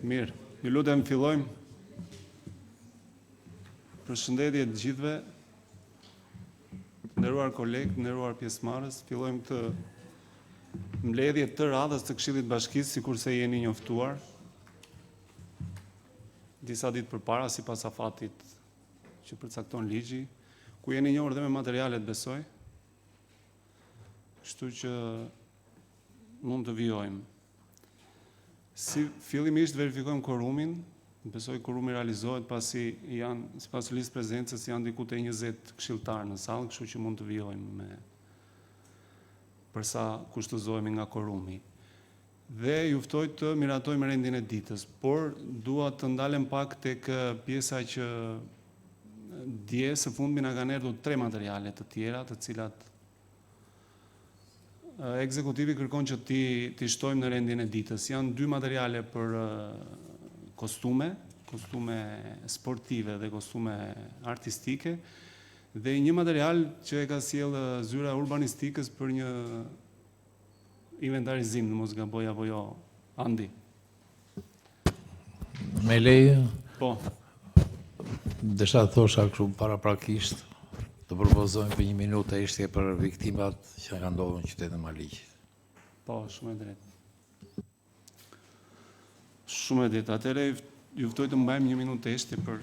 Mirë, ju lutem fillojmë. Përshëndetje të gjithëve, nderuar kolegë, nderuar pjesëmarrës, fillojmë këtë mbledhje të radhës të Këshillit të Bashkisë, sikurse jeni njoftuar disa ditë përpara sipas afatit që përcakton ligji, ku jeni njohur dhe me materialet, besoj. Kështu që mund të vijojmë. Si fillimisht verifikojmë korumin, besoj korumi realizohet pasi janë, sipas listës prezencës, janë diku te 20 këshilltarë në sallë, kështu që mund të vijojmë me përsa kushtëzohemi nga korumi. Dhe ju ftoj të miratojmë rendin e ditës, por dua të ndalem pak tek pjesa që dje së fundmi na kanë erdhur 3 materiale të tjera, të cilat ekzekutivi kërkon që ti shtojmë në rendin e ditës. Janë 2 materiale për kostume sportive dhe kostume artistike, dhe një material që e ka sjell zyra urbanistikës për një inventarizim, në mos gaboj apo jo, Andi. Me leje? Po. Desha të thosha kështu paraprakisht, të propozojmë për 1 minutë ishtje për viktimat që ka ndodhur në qytetin e Maliqit. Po, shumë e drejtë. Shumë e drejtë. Atëherë ju ftoj të mbajmë 1 minutë ishtje për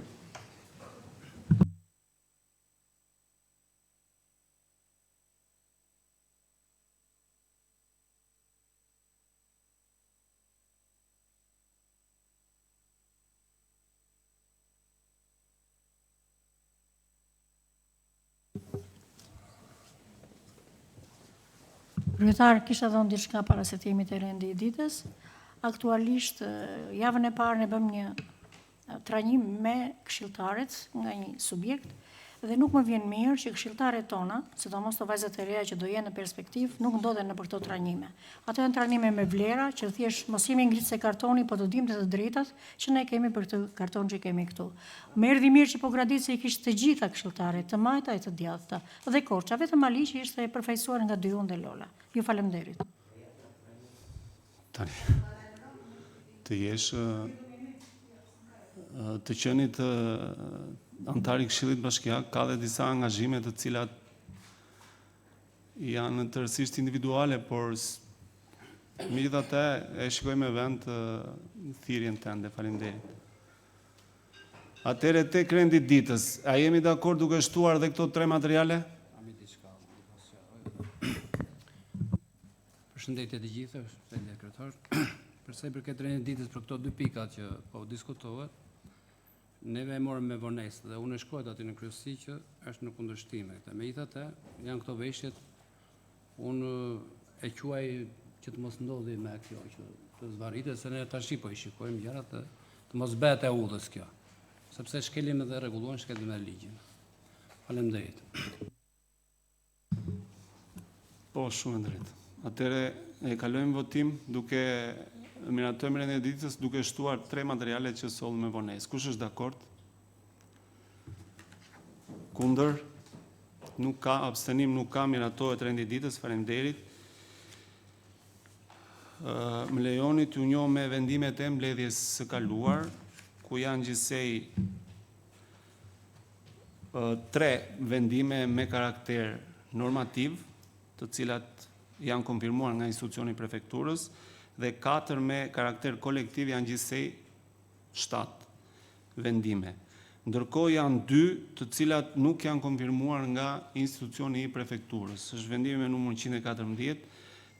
Kryetar, kisha dhënë diçka para setimit të rendi i ditës. Aktualisht, javën e parë ne bëm një trajnim me këshilltarët nga një subjekt, dhe nuk më vjen mirë që këshilltarët tona, sidomos të vajzat e reja që do jenë në perspektivë, nuk ndodhen në për këto trajnime. Ato janë trajnime me vlera, që thjesht mos jemi ngritë se kartoni, po të dimë të drejtat që ne kemi për këtë karton që kemi këtu. Më erdhi mirë që po gradit se i kishte të gjitha këshilltarët, të majta e të djathta, dhe Korça, vetëm Maliqi ishte përfaqësuar nga Dyun dhe Lola. Ju falemnderit. Tani, të jesh të qenit antari i Këshillit Bashkiak ka dhe disa angazhime të cilat janë tërësisht individuale, por megjithatë e shikoj me vend thirrjen tënde. Faleminderit. Atëherë tek rendi i ditës, a jemi dakord duke shtuar dhe këto 3 materiale? Përshëndetje të gjithëve, përshëndetje kryetar. Përsa i përket rendit ditës për këto 2 pika që po diskutohet, neve e morëm me vonesë dhe unë shkruaj aty në kryesi që është në kundërshtim. Megjithatë, janë këto veshjet, unë e quaj që të mos ndodhi me kjo që të zvaritet, se ne tash po i shikojmë gjërat të mos bëhet e udhës kjo, sepse shkelim edhe rregulluan shkelim me ligjin. Faleminderit. Po, shumë drejt. Atëre e kalojmë votim duke miratojmë rendin e ditës duke shtuar 3 materiale që sollën me vonesë. Kush është dakord? Kundër? Nuk ka, abstenim nuk ka, miratohet rendi i ditës. Faleminderit. Më lejoni t'ju njoh me vendimet e mbledhjes së kaluar, ku janë gjithsej 3 vendime me karakter normativ, të cilat janë konfirmuar nga institucioni i prefekturës, dhe 4 me karakter kolektiv, janë gjithsej 7 vendime. Ndërkohë janë 2 të cilat nuk janë konfirmuar nga institucioni i prefekturës. Është vendimi me numër 114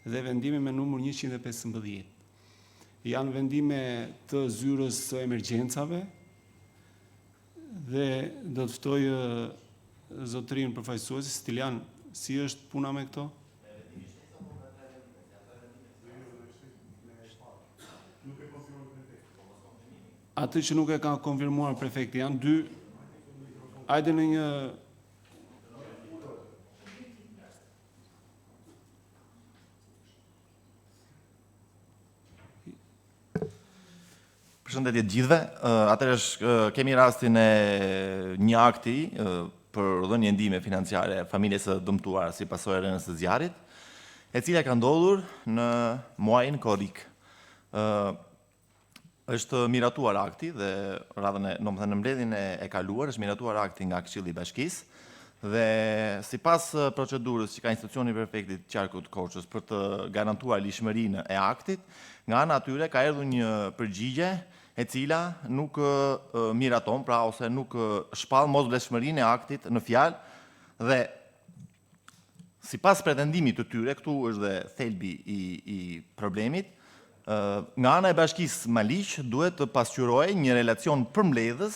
dhe vendimi me numër 115. Janë vendime të zyrës së emergjencave dhe do të ftoj zotërin përfaqësuesi Stilian, si është puna me këto? Atë që nuk e ka konfirmuar prefekti, janë 2, ajde në një... Përshëndetje të gjithëve, atëherë kemi rastin e një akti për dhënie ndihme financiare familjes së dëmtuar si pasojë e rënës së zjarrit, e cila ka ndodhur në muajin korrik. Është miratuar akti dhe radhën në mbledhjen e kaluar është miratuar akti nga Këshilli i Bashkisë dhe sipas procedurës që ka institucioni i prefektit Qarkut Korçës për të garantuar lishmërinë e aktit, nga ana atyre ka erdhur një përgjigje e cila nuk miraton, pra ose nuk shpall mosvlefshmërinë e aktit në fjalë dhe sipas pretendimit të tyre, këtu është dhe thelbi i problemit, nga ana e Bashkisë Maliq duhet të pasqyrojë një relacion përmbledhës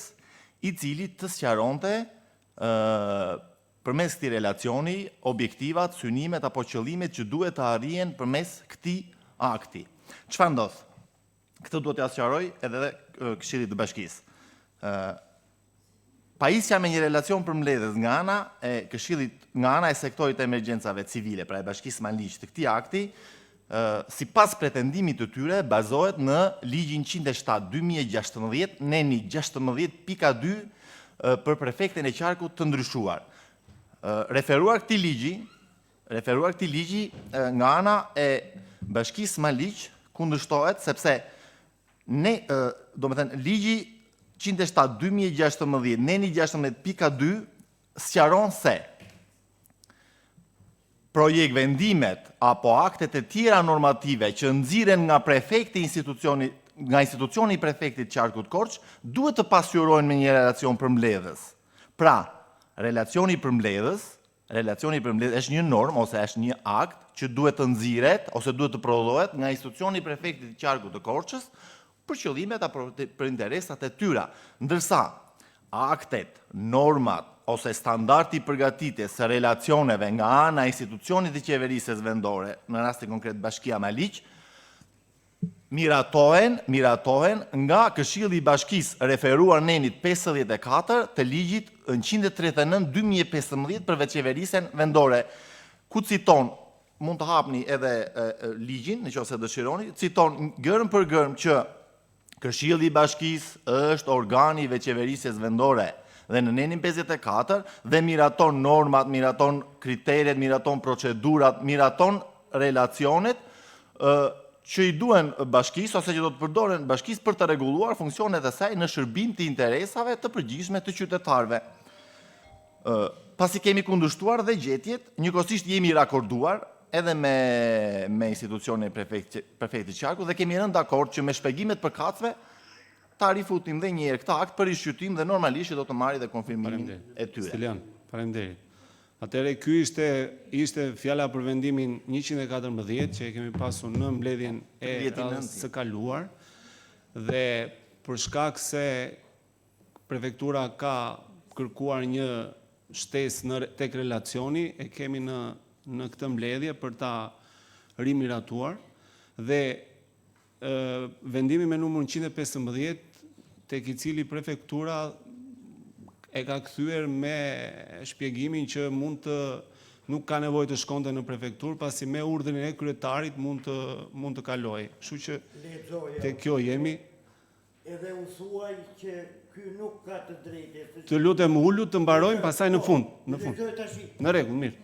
i cili të sqaronte përmes këtij relacioni objektivat, synimet apo qëllimet që duhet të arrihen përmes këtij akti. Çfarë ndodh? Këtë duhet t'ia sqaroj edhe Këshillit të Bashkisë. Pajisja me një relacion përmbledhës nga ana e Këshillit, nga ana e sektorit të emergjencave civile, pra e Bashkisë Maliq të këtij akti, sipas pretendimit të tyre, bazohet në ligjin 107/2016, neni 16.2 për prefektin e Qarkut të ndryshuar. Referuar këtij ligji nga ana e Bashkisë Maliq kundërshtohet sepse ligji 107/2016, neni 16.2 sqaron se projekt vendimet apo aktet e tjera normative që nxiren nga prefekti nga institucioni i prefektit Qarkut Korç duhet të pasqyrohen me një relacion përmbledhës. Pra, relacioni përmbledhës është një normë ose është një akt që duhet të nxiret ose duhet të prodhohet nga institucioni i prefektit Qarkut të Korçës për qëllimet apo për interesat e tyra, ndërsa aktet, normat ose standardi i përgatitjes së relacioneve nga ana e institucionit të qeverisjes vendore, në rastin konkret Bashkia Maliq, miratohen nga Këshilli i Bashkisë referuar nenit 54 të ligjit 139/2015 për veçeverisjen vendore, ku citon, mund të hapni edhe ligjin, nëse dëshironi, citon gërm për gërm që Këshilli i Bashkisë është organi i veçeverisjes vendore dhe në nenin 54 dhe miraton normat, miraton kriteret, miraton procedurat, miraton relacionet që i duen Bashkisë ose që do të përdoren Bashkisë për të rregulluar funksionet e saj në shërbim të interesave të përgjithshme të qytetarëve. Pasi kemi kundërshtuar dhe gjetjet, njëkohësisht jemi rakorduar edhe me institucionin e prefektit Qarku dhe kemi rënë dakord që me shpjegimet përkatëse ta rifutim dhe një herë këtë akt për rishqyrtim dhe normalisht do të marrë dhe konfirmimin e tyre. Stilian, faleminderit. Atëherë ky ishte fjala për vendimin 114 që e kemi pasur në mbledhjen e radhës së kaluar dhe për shkak se prefektura ka kërkuar një shtesë tek relacioni, e kemi në këtë mbledhje për ta rimiratuar dhe vendimi me numrin 115 tek i cili prefektura e ka kthyer me shpjegimin që nuk ka nevojë të shkonte në prefekturë pasi me urdhrin e kryetarit mund të kalojë. Kështu që tek kjo jemi. Edhe u thuaj që ky nuk ka të drejtë. Të lutem ulu të mbarojmë pastaj në fund. Në rregull, mirë.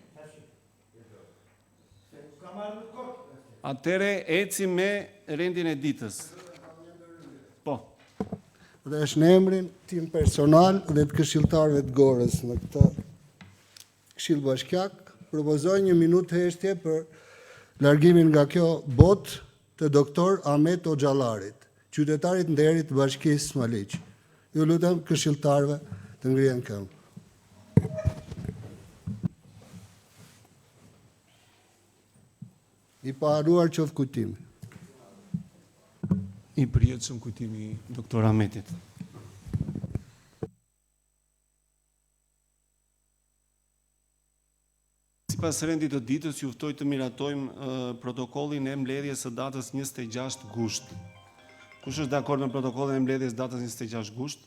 Atëre eci me rendin e ditës. Po. Dhe është në emrin tim personal dhe të këshilltarëve të Gorës në këtë Këshill Bashkiak, propozoj 1 minutë heshtje për largimin nga kjo botë të doktor Ahmet Oxhallarit, qytetarit nderit të Bashkisë Maliq. Ju lutem këshilltarëve të ngrihen këmbë. I paharuar qoftë kujtimi. I përjetshëm kujtimi doktor Ahmetit. Sipas rendit të ditës, ju ftoj të miratojmë protokollin e mbledhjes së datës 26 gusht. Kush është dakord me protokollin e mbledhjes datës 26 gusht?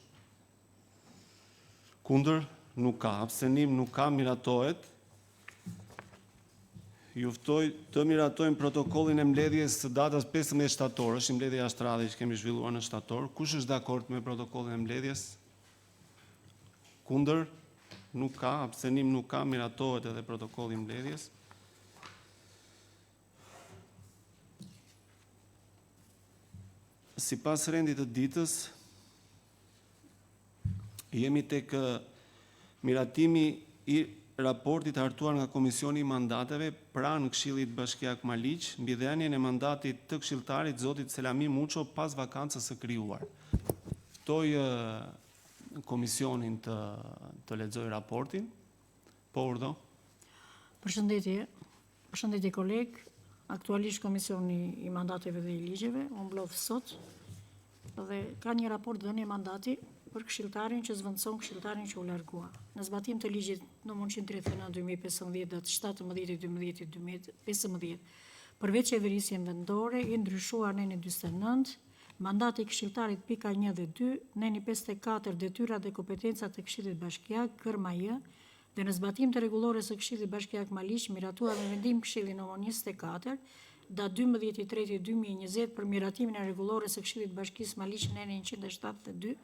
Kundër? Nuk ka. Abstenim? Nuk ka. Miratohet. Ju ftoj të miratojmë protokollin e mbledhjes së datës 15 shtator, është mbledhja jashtë që kemi zhvilluar në shtator. Kush është dakord me protokollin e mbledhjes? Kundër? Nuk ka. Abstenim? Nuk ka. Miratohet edhe protokolli i mbledhjes. Sipas rendit të ditës, jemi tek miratimi i raportit hartuar nga Komisioni i Mandateve pranë Këshillit Bashkiak Maliq mbi dhënien e mandatit të këshilltarit zotit Selami Muço pas vakancës së krijuar. Ftoj komisionin të lexoj raportin. Po urdhë. Përshëndetje koleg. Aktualisht Komisioni i Mandateve dhe i Ligjeve u mblodh sot dhe ka një raport dhënie mandati për këshilltarin që zvendëson këshilltarin që u largua. Në zbatim të ligjit nr. 139/2015 datë 17/12/2015, përveç qeverisjen vendore, i ndryshuar neni 49, mandati i këshilltarit pika 1 dhe 2, neni 54 detyrat dhe kompetencat të Këshillit Bashkiak, KRMAJ, dhe në zbatim të rregullores së Këshillit Bashkiak Maliq, miratuar me vendim Këshilli nr. 24, datë 12/3/2020 për miratimin e rregullores së Këshillit Bashkisë Maliq neni 172,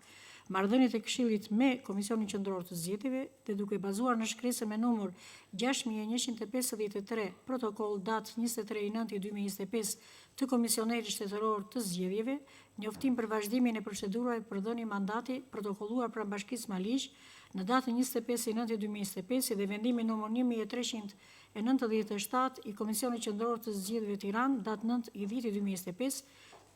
marrëdhëniet e Këshillit me Komisionin Qendror të Zgjedhjeve dhe duke bazuar në shkresën me numër 6153 protokoll datë 23/9/2025 të Komisionerit Shtetëror të Zgjedhjeve, njoftim për vazhdimin e procedurave për dhënie mandati protokolluar pranë Bashkisë Maliq në datën 25/9/2025 dhe vendimin numër 1397 i Komisionit Qendror të Zgjedhjeve Tiranë datë 9/10/2025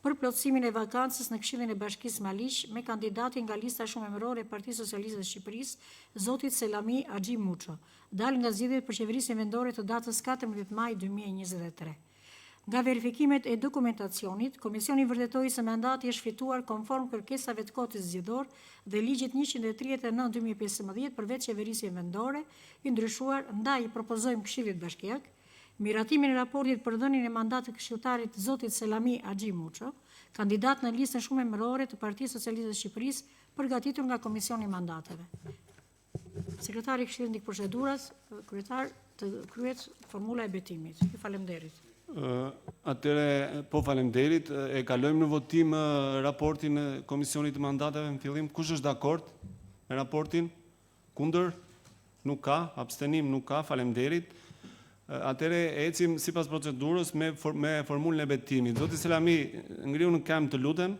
për plotësimin e vakancës në Këshillin e Bashkisë Maliq me kandidatin nga lista shumëemërore e Partisë Socialiste të Shqipërisë, zotit Selami Axhi Muço, dalë nga zgjedhjet për qeverisjen vendore të datës 14 maj 2023. Nga verifikimet e dokumentacionit, Komisioni vërtetoi se mandati është fituar konform kërkesave të kodit zgjedhor dhe ligjit 139/2015 përveç qeverisjen vendore, i ndryshuar, ndaj propozojmë Këshillit Bashkiak miratimin e raportit për dhënien e mandatit të këshilltarit zotit Selami Axhi Muço, kandidat në listën shumëemërore të Partisë Socialiste të Shqipërisë, përgatitur nga Komisioni i Mandateve. Sekretari i Këshillit ndik proceduras, kryetar të kryet formula e betimit. Ju falemnderit. Atëre, po falemnderit, e kalojmë në votim raportin e Komisionit të Mandateve në fillim. Kush është dakord me raportin? Kundër? Nuk ka, abstenim nuk ka, falemnderit. Atëre ecim sipas procedurës me formulën e betimit. Zoti Selami, ngriu në këmbë të lutem.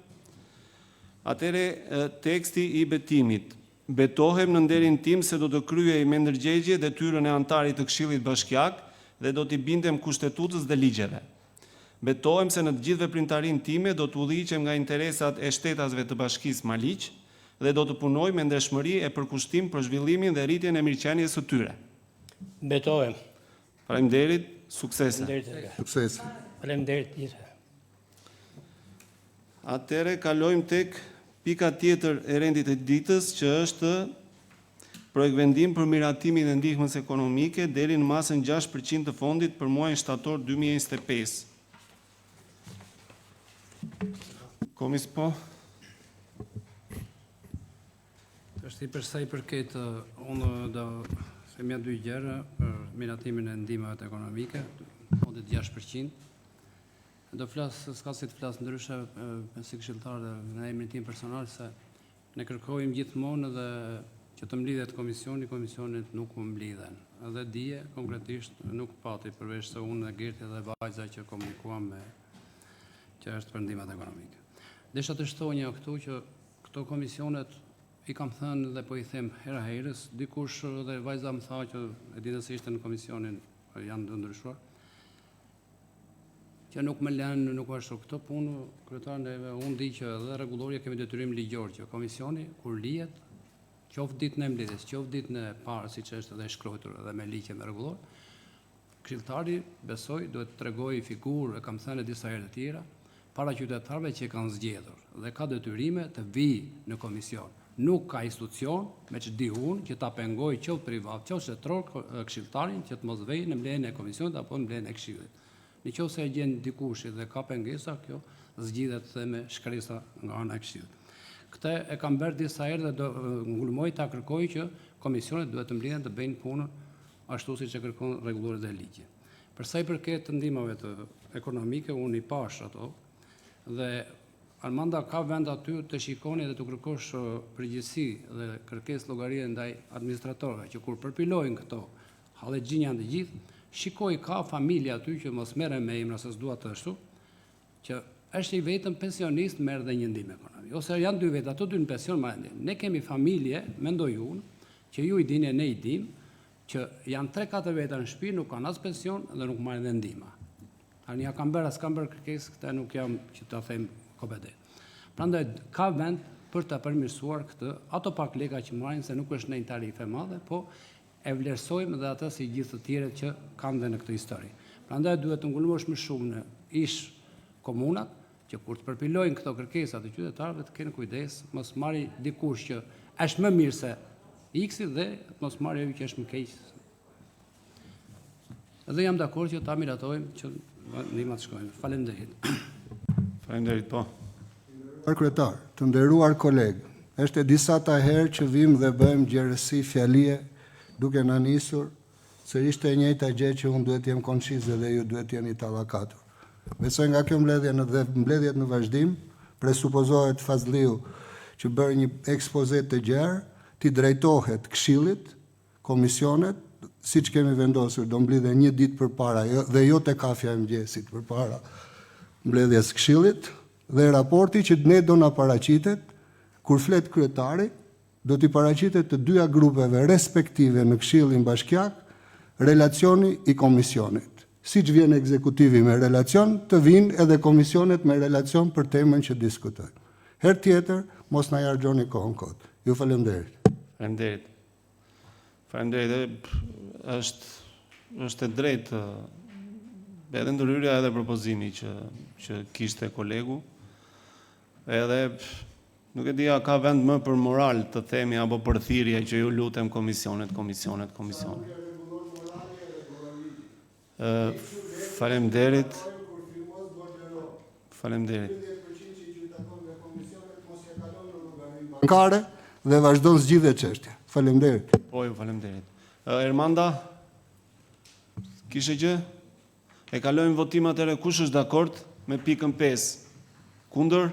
Atëre teksti i betimit. Betohem në nderin tim se do të kryej me ndërgjegje detyrën e antarit të Këshillit Bashkiak dhe do t'i bindem kushtetutës dhe ligjeve. Betohem se në të gjithë veprimtarinë time do të udhëhiqem nga interesat e shtetasve të Bashkisë Maliq dhe do të punoj me ndershmëri e përkushtim për zhvillimin dhe rritjen e mirëqenies së tyre. Betohem. Faleminderit, suksese. Suksese. Faleminderit gjithë. Atëre kalojmë tek pika tjetër e rendit të ditës, që është projekt vendim për miratimin e ndihmës ekonomike deri në masën 6% të fondit për muajin shtator 2025. Po. Është i përsa i përket, unë do themja dy gjëra për miratimin e ndihmave ekonomike, fondit 6%. Do flasë, s'ka si të flasë ndryshe si këshilltar dhe në emrin tim personal, se ne kërkojmë gjithmonë dhe që të mblidhet komisionit nuk më mblidhen. Edhe dije, konkretisht, nuk pati përveç se unë dhe Gerti dhe vajza që komunikuam me që është për ndihmat ekonomike. Desha të shtonja këtu që këto komisionet i kam thënë dhe po i them hera herës, dikush dhe vajza më tha që e ditë se ishte në komisionin, janë të ndryshuar, që nuk më lënë, nuk është këto punë, kryetarë, unë di që dhe rregullorja kemi detyrim ligjor që komisioni, kur lihet, qoftë ditën e mbledhjes, qoftë ditën e parë, siç është edhe shkruar edhe me ligje me rregullor, këshilltari, besoj, duhet të tregojë figurë, e kam thënë disa herë të tjera, para qytetarëve që kanë zgjedhur dhe ka detyrime të vijë në komision. Nuk ka institucion, me që di unë, që ta pengoj qoftë privat, qoftë shtetëror këshilltarin që të mos vejë në mbledhjen e komisionit apo në mbledhjen e këshillit. Në qoftë se e gjen dikush dhe ka pengesa, kjo zgjidhet dhe me shkresa nga ana e këshillit. Këtë e kam bërë disa herë dhe do ngulmoj ta kërkoj që komisionet duhet të mblidhen të bëjnë punën ashtu siç e kërkon rregulloret e ligjit. Për sa i përket të ndihmave ekonomike, unë i pash ato dhe Armanda ka vend aty të shikoni dhe të kërkosh përgjegjësi dhe kërkesë llogarie ndaj administratorëve që kur përpilojnë këto hallexhin janë të gjithë, shikoj ka familja aty që mos merren me emra se s'dua të ashtu, që është i vetëm pensionist merr dhe një ndihmë ekonomike. Ose janë dy vetë, ato dy në pension marrin ndihmë. Ne kemi familje, mendoj unë, që ju i dini ne i dim, që janë 3-4 veta në shtëpi, nuk kanë as pension dhe nuk marrin dhe ndihmë. Tani ja kam bërë, s'kam bërë kërkesë, këta nuk jam që ta them kopede. Prandaj ka vend për ta përmirësuar këtë, ato pak leka që marrin se nuk është në një tarifë e madhe, po e vlerësojmë dhe ata si gjithë të tjerët që kanë dhe në këtë histori. Prandaj duhet të ngulmosh më shumë në ish komunat, që kur të përpilojnë këto kërkesa të qytetarëve të kenë kujdes, mos marri dikush që është më mirë se X dhe mos marri ajo që është më keq. Edhe jam dakord që ta miratojmë që ndihmat shkojnë. Faleminderit. Faleminderit, po. Kryetar, të nderuar koleg, është e disa ta herë që vim dhe bëjmë gjerësi fjalie duke na nisur se ishte e njëjta gjë që unë duhet jem konshis dhe ju duhet jeni tallakatur. Besoj nga kjo mbledhje dhe mbledhjet në vazhdim, presupozohet Fazliu që bërë një ekspozet të gjerë, ti drejtohet Këshillit, komisionet, siç kemi vendosur, do mblidhe një ditë përpara dhe jo te kafja e mëngjesit përpara mbledhjes Këshillit, dhe raporti që ne do na paraqitet kur flet kryetari, do t'i paraqitet të dyja grupeve respektive në Këshillin Bashkiak relacioni i komisionit. Si që vjen ekzekutivi me relacion, të vinë edhe komisionet me relacion për temën që diskutojnë. Her tjetër, mos na harxhoni kohën kot. Ju falemderit. Faleminderit. Faleminderit. Është e drejtë edhe ndërhyrja edhe propozimi që kishte kolegu. Edhe nuk e dia ka vend më për moral të themi apo për thirrje që ju lutem komisionet. Faleminderit. Bankare dhe vazhdon zgjidhje çështja. Faleminderit. Po, ju faleminderit. Ermanda, kishe gjë? E kalojmë votim atëre, kush është dakord me pikën 5? Kundër?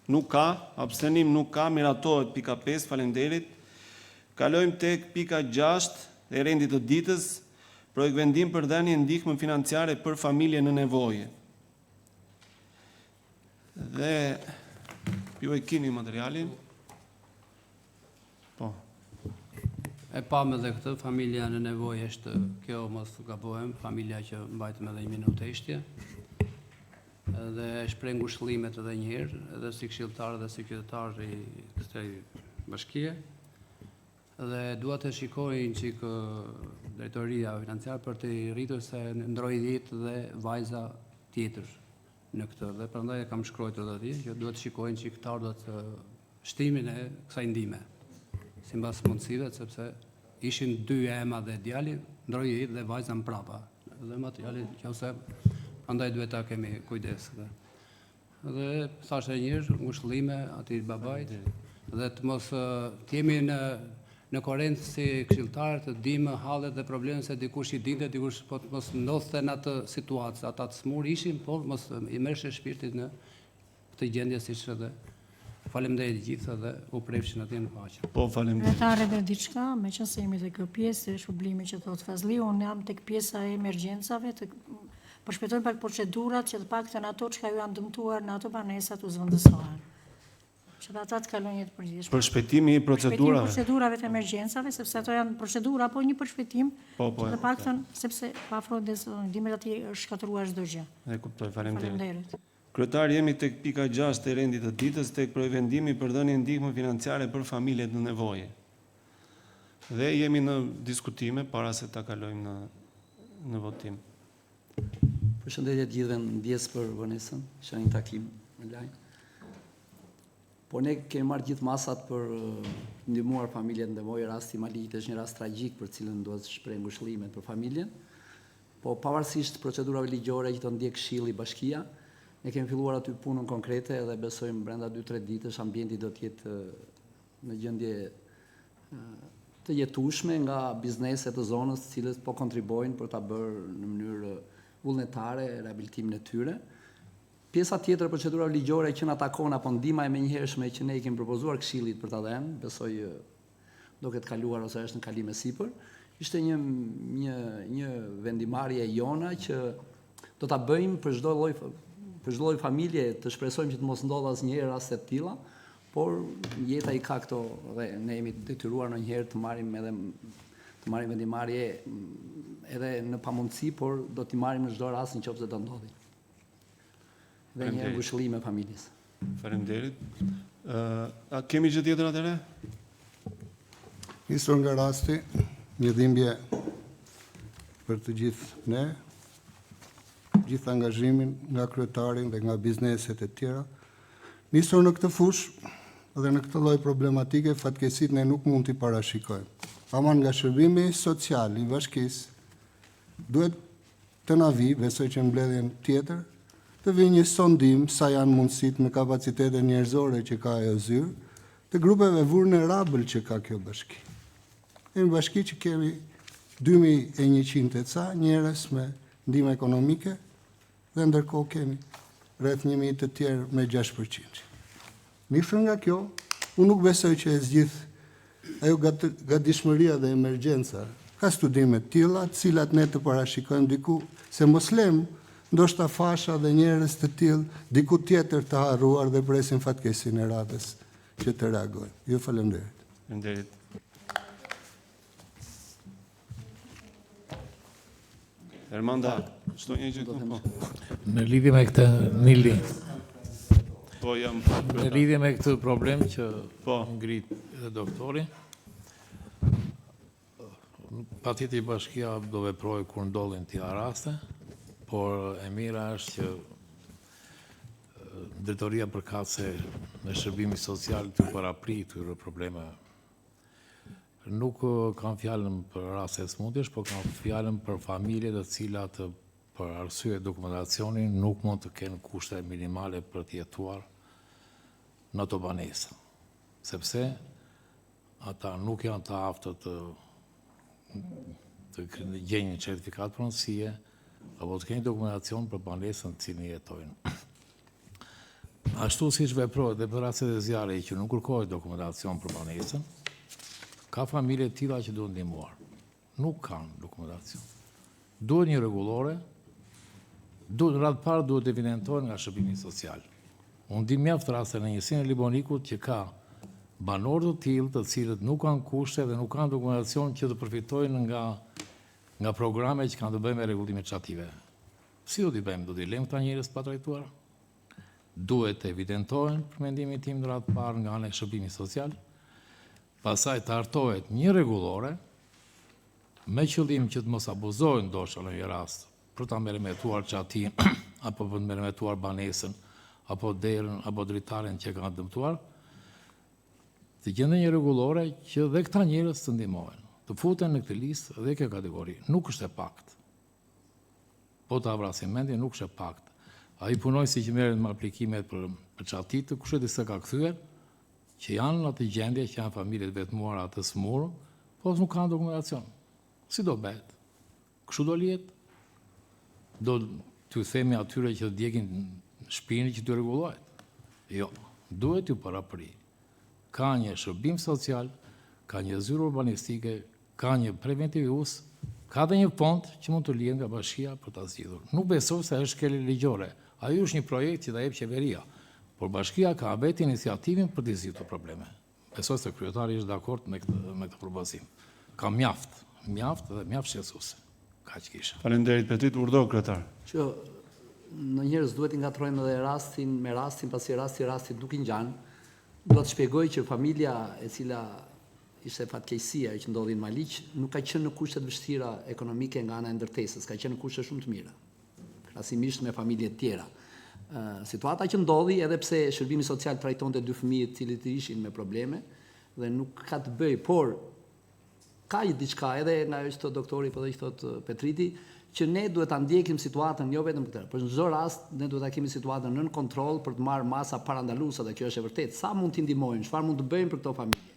Nuk ka, abstenim nuk ka, miratohet pika 5, faleminderit. Kalojmë tek pika 6 e rendit të ditës, projekt vendim për dhënie ndihmë financiare për familje në nevojë. Dhe ju e keni materialin? Po. E pam edhe këtë, familja në nevojë është kjo, mos gabohem, familja që mbajtëm edhe 1 minutë ishtje. Dhe shpreh ngushëllimet edhe një herë, edhe si këshilltar dhe si qytetar i kësaj bashkie. Dhe dua të shikojnë që drejtoria financiare për të rritur se ndroi 10 dhe vajza tjetër në këtë. Dhe prandaj e kam shkruar edhe atje që duhet të shikojnë që këta do të shtimin e kësaj ndihme. Sipas mundësive, sepse ishin 2 ema dhe djali, ndroi 10 dhe vajza mbrapa. Dhe materiali ose prandaj duhet ta kemi kujdes. Dhe thashë një herë ngushëllime atij babait dhe të mos të jemi në korrent si këshilltar të dimë hallet dhe problemet se dikush i dinte, dikush po të mos ndodhte në atë situatë, ata të smur ishin, por mos i merrshë shpirtit në këtë gjendje siç edhe. Faleminderit gjithë dhe u prefshin atje në paqe. Po, faleminderit. Kryetare dhe diçka, meqense jemi te kjo pjesë e shpërblimi që thot Fazliu, unë jam tek pjesa e emergjencave, përshpejtojmë pak procedurat që të paktën ato që ju janë dëmtuar në ato banesat u zvendësohen. Që ata të kalojnë jetë përgjithshme. Për shpejtimi i procedurave. Procedurave të emergjencave, sepse ato janë procedura, po një përshpejtim, që të paktën sepse pa afrodes ndihmet aty është shkatëruar çdo gjë. E kuptoj, faleminderit. Faleminderit. Kryetar, jemi tek pika 6 e rendit të ditës, tek projekt vendimi për dhënie ndihmë financiare për familjet në nevojë. Dhe jemi në diskutime para se ta kalojmë në votim. Përshëndetje të gjithëve në ndjes për vonesën, isha një takim online. Po ne kemi marrë gjithë masat për ndihmuar familjet në nevojë. Rasti Malit është një rast tragjik për cilën duhet të shpreh ngushëllimet për familjen. Po pavarësisht procedurave ligjore që do ndjek Këshilli Bashkia, ne kemi filluar aty punën konkrete dhe besojmë brenda 2-3 ditësh ambienti do të jetë në gjendje të jetueshme nga bizneset të zonës, të cilët po kontribuojnë për ta bërë në mënyrë vullnetare rehabilitimin e tyre. Pjesa tjetër e procedurave ligjore që na takon apo ndihma e menjëhershme që ne i kemi propozuar Këshillit për ta dhënë, besoj do ketë kaluar ose është në kalim e sipër, ishte një vendimarrje jona që do ta bëjmë për çdo lloj për çdo lloj familje të shpresojmë që të mos ndodh asnjëherë raste të tilla, por jeta I ka këto dhe ne jemi detyruar ndonjëherë të marrim vendimarrje edhe në pamundësi, por do t'i marrim në çdo rast nëse do ndodhi. Dhe një ngushëllim e familjes. Faleminderit. A kemi gjë tjetër atëre? Nisur nga rasti, një dhimbje për të gjithë ne, gjithë angazhimin nga kryetarin dhe nga bizneset e tjera. Nisur në këtë fushë dhe në këtë lloj problematike, fatkeqësisht ne nuk mund t'i parashikojmë. Ama nga shërbimi social I bashkisë duhet të na vi, besoj që në mbledhjen tjetër, të vi një sondim sa janë mundësitë me kapacitete njerëzore që ka ajo zyrë, të grupeve vulnerabël që ka kjo bashki. Në bashki që kemi 2100 e ca njerëz me ndihmë ekonomike dhe ndërkohë kemi rreth 1000 të tjerë me 6%. Nisur nga kjo, unë nuk besoj që e zgjidh ajo gatishmëria dhe emergjenca. Ka studime të tilla, të cilat ne të parashikojmë diku, se mos lëm ndoshta fasha dhe njerëz të tillë diku tjetër të harruar dhe presin fatkeqësinë e radhës që të reagojnë. Ju faleminderit. Faleminderit. Ermanda, çdo një gjë këtu po. Në lidhje me këtë, Nili, Po jam. në lidhje me këtë problem që Po. ngrit edhe doktori, patjetër bashkia do veprojë kur ndodhin tilla raste, por e mira është që drejtoria përkatëse në shërbimi social të paraprit këtyre probleme. Nuk kam fjalën për raste smundjesh, por kam fjalën për familje të cilat për arsye dokumentacioni nuk mund të kenë kushte minimale për të jetuar në ato banesa. Sepse ata nuk janë të aftët të gjejnë një certifikat pronësie apo të kenë dokumentacion për banesën të cilën jetojnë. Ashtu siç veprohet dhe për rastet e zjarrit që nuk kërkohet dokumentacion për banesën, ka familje të tilla që duhen ndihmuar. Nuk kanë dokumentacion. Duhet një rregullore, radhë parë duhet evidentohen nga shërbimi social. Unë di mjaft raste në njësinë e Libonikut që ka banorë të tillë të cilët nuk kanë kushte dhe nuk kanë dokumentacion që të përfitojnë nga programe që kanë të bëjnë me rregullime çative. Si do t'i bëjmë? Do t'i lëmë këta njerëz pa trajtuar? Duhet të evidentohen, për mendimin tim në radhë parë nga ana e shërbimit social, pastaj të hartohet një rregullore me qëllim që të mos abuzohen ndoshta në një rast për ta mermetuar çatin apo për të mermetuar banesën apo derën apo dritaren që kanë dëmtuar, të gjenden një rregullore që dhe këta njerëz të ndihmohen, të futen në këtë listë dhe kjo kategori. Nuk është e pakt. Po ta vrasim mendjen, nuk është e pakt. Ai punojësi që merret me aplikimet për çatit të kushtet se ka kthyer, që janë në atë gjendje që janë familje të vetmuara të smurë, po nuk kanë dokumentacion. Si do bëhet? Kështu do lihet? Do t'u themi atyre që të djegin shpinën që t'u rregullohet? Jo, duhet t'u parapri. Ka një shërbim social, ka një zyrë urbanistike, ka një preventivues, ka dhe një fond që mund të lihet nga bashkia për ta zgjidhur. Nuk besoj se është shkelje ligjore. Ajo është një projekt që ta jep qeveria, por bashkia ka vetë iniciativën për të zgjidhur probleme. Besoj se kryetari është dakord me këtë propozim. Ka mjaft dhe mjaft shqetësuese. Kaq kisha. Faleminderit Petrit, urdhër kryetar. Që në njerëz duhet I ngatrojmë edhe rastin me rastin, pasi rasti nuk I ngjan. Do të shpjegoj që familja e cila ishte fatkeqësia që ndodhi në Maliq nuk ka qenë në kushte të vështira ekonomike nga ana e ndërtesës, ka qenë në kushte shumë të mira, krahasimisht me familje të tjera. Situata që ndodhi, edhe pse shërbimi social trajtonte 2 fëmijë të cilët ishin me probleme dhe nuk ka të bëjë, por ka diçka edhe nga ajo që thot doktori, po dhe që thot Petriti, që ne duhet ta ndjekim situatën jo vetëm këtë, por në çdo rast ne duhet ta kemi situatën nën kontroll për të marrë masa parandaluese dhe kjo është e vërtetë. Sa mund t'i ndihmojmë, çfarë mund të bëjmë për këto familje.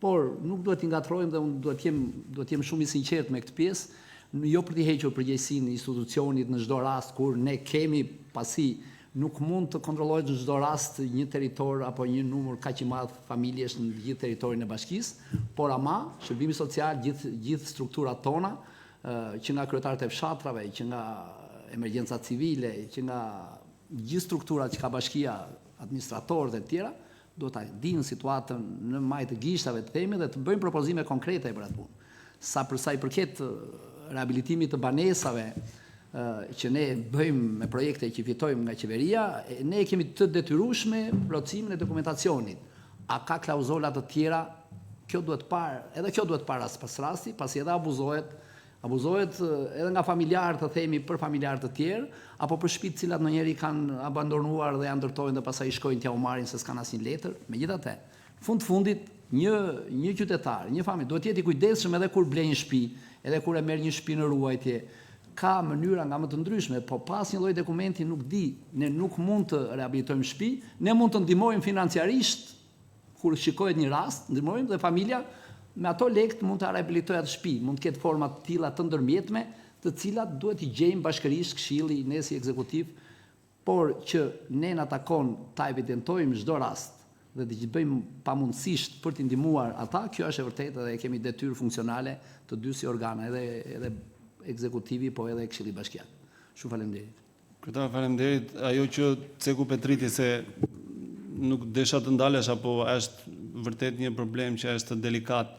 Por nuk duhet t'i ngatrojmë dhe unë duhet të jem shumë I sinqert me këtë pjesë, jo për t'i hequr përgjegjësinë e institucionit në çdo rast kur ne kemi pasi nuk mund të kontrollohet në çdo rast një territor apo një numër kaq I madh familjesh në gjithë territorin e bashkisë, por ama shërbimi social, gjithë strukturat tona, që nga kryetarët e fshatrave, që nga emergjenca civile, që nga gjithë strukturat që ka bashkia, administratorët e tjera, do ta dinë situatën në majtë të gishtave të themi dhe të bëjmë propozime konkrete për atë punë. Sa përsa i përket rehabilitimit të banesave që ne bëjmë me projekte që fitojmë nga qeveria, ne kemi të detyrueshme plotësimin e dokumentacionit. A ka klauzola të tjera? Kjo duhet parë as pas rasti, pasi edhe abuzohet edhe nga familjarë të themi për familjarë të tjerë, apo për shtëpitë cilat ndonjëherë kanë abandonuar dhe janë ndërtojnë dhe pastaj shkojnë t'ia marrin se s'kan asnjë letër. Megjithatë, fundit një qytetar, një familje duhet jetë i kujdesshëm edhe kur blen një shtëpi, edhe kur e merr një shtëpi në ruajtje. Ka mënyra nga më të ndryshme, po pas një lloj dokumenti nuk di, ne nuk mund të rehabilitojmë shtëpi, ne mund të ndihmojmë financiarisht kur shikohet një rast, ndihmojmë dhe familja me ato lekë mund të rehabilitojë atë shtëpi, mund të ketë forma të tilla të ndërmjetme, të cilat duhet i gjejmë bashkërisht këshilli, ne si ekzekutiv, por që ne na takon ta evidentojmë çdo rast dhe të bëjmë pamundësisht për t'i ndihmuar ata, kjo është e vërtetë dhe kemi detyrë funksionale të dy si organa, edhe ekzekutivi, po edhe këshilli bashkiak. Shumë faleminderit. Kryetar, faleminderit. Ajo që Ceku Petriti se nuk desha të ndalesh, apo është vërtet një problem që është delikat.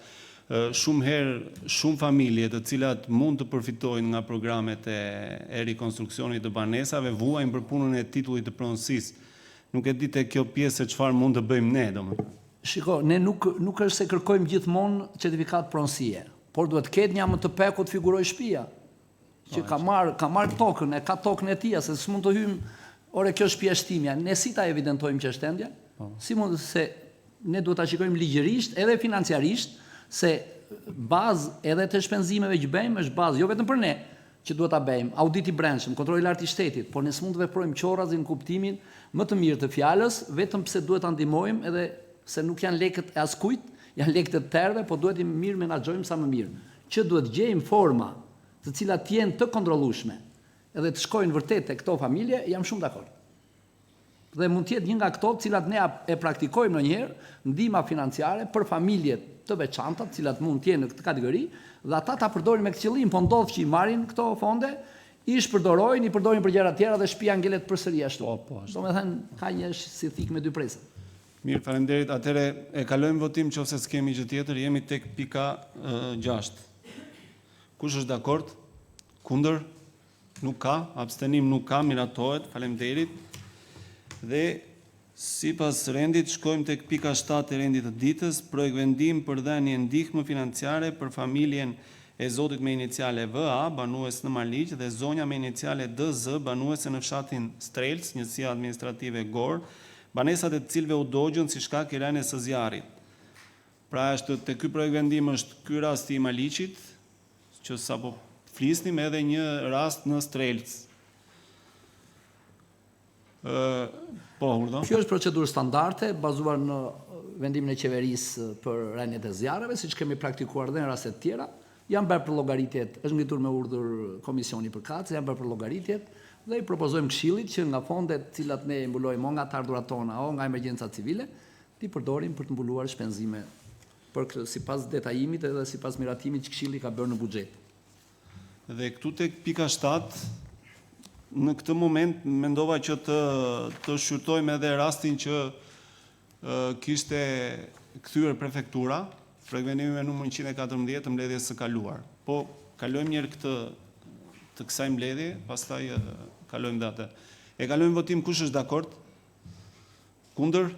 Shumë herë, shumë familje të cilat mund të përfitojnë nga programet e rikonstruksionit të banesave, vuajnë për punën e titullit të pronësisë. Nuk e di te kjo pjesë se çfarë mund të bëjmë ne, domethënë. Shiko, ne nuk është se kërkojmë gjithmonë certifikat pronësie, por duhet ketë një më të pekut figuroj shtëpia, që ka marr tokën, e ka tokën e tij, se s'mund të hyjmë, ore kjo shtëpia është timja, ne si ta evidentojmë që është tendja? Si mund se ne duhet ta shikojmë ligjërisht edhe financiarisht se bazë edhe të shpenzimeve që bëjmë është bazë jo vetëm për ne që duhet ta bëjmë, auditi brendshëm, kontrolli i lartë i shtetit, por ne s'mund të veprojmë qorrazi në kuptimin më të mirë të fjalës, vetëm pse duhet ta ndihmojmë edhe se nuk janë lekët e askujt, janë lekët e tërve, po duhet i mirë menaxhojmë sa më mirë. Që duhet gjejmë forma të cilat jenë të kontrollueshme edhe të shkojnë vërtet tek këto familje, jam shumë dakord. Dhe mund të jetë një nga këto të cilat ne e praktikojmë ndonjëherë, ndihma financiare për familjet të veçanta, të cilat mund të jenë në këtë kategori, dhe ata ta përdorin me këtë qëllim, po ndodh që i marrin këto fonde, i përdorin për gjëra të tjera dhe shtëpia ngelet përsëri ashtu. Domethënë ka një si thik me dy presa. Mirë, faleminderit. Atëherë e kalojmë votim nëse s'kemi gjë tjetër, jemi tek pika 6. Kush është dakord? Kundër? Nuk ka, abstenim nuk ka, miratohet. Faleminderit. Dhe sipas rendit shkojmë tek pika 7 e rendit të ditës, projekt vendim për dhënie ndihmë financiare për familjen e zotit me iniciale VA, banues në Marliq, dhe zonja me iniciale DZ, banuese në fshatin Strelc, njësia administrative Gor, banesat e të cilëve u dogjën si shkak i rënies së zjarrit. Pra është te ky projekt vendim është ky rasti i Marliqit, që sapo flisnim, edhe një rast në Strelc. Po, Urdo. Kjo është procedurë standarde bazuar në vendimin e qeverisë për rënjet e zjarreve, siç kemi praktikuar dhe në raste të tjera. Janë bërë për llogaritjet, është ngritur me urdhër komisioni për kacë, janë bërë për llogaritjet dhe i propozojmë këshillit që nga fondet të cilat ne mbulojmë o nga të ardhurat tona o nga emergjenca civile, ti përdorim për të mbuluar shpenzime për sipas detajimit edhe sipas miratimit që këshilli ka bërë në buxhet. Dhe këtu tek pika 7, në këtë moment mendova që të shqyrtojmë edhe rastin që kishte kthyer prefektura, projekt vendimi me numër 114 të mbledhjes së kaluar. Po kalojmë njëherë të kësaj mbledhje, pastaj kalojmë dhe atë. E kalojmë votim, kush është dakord? Kundër?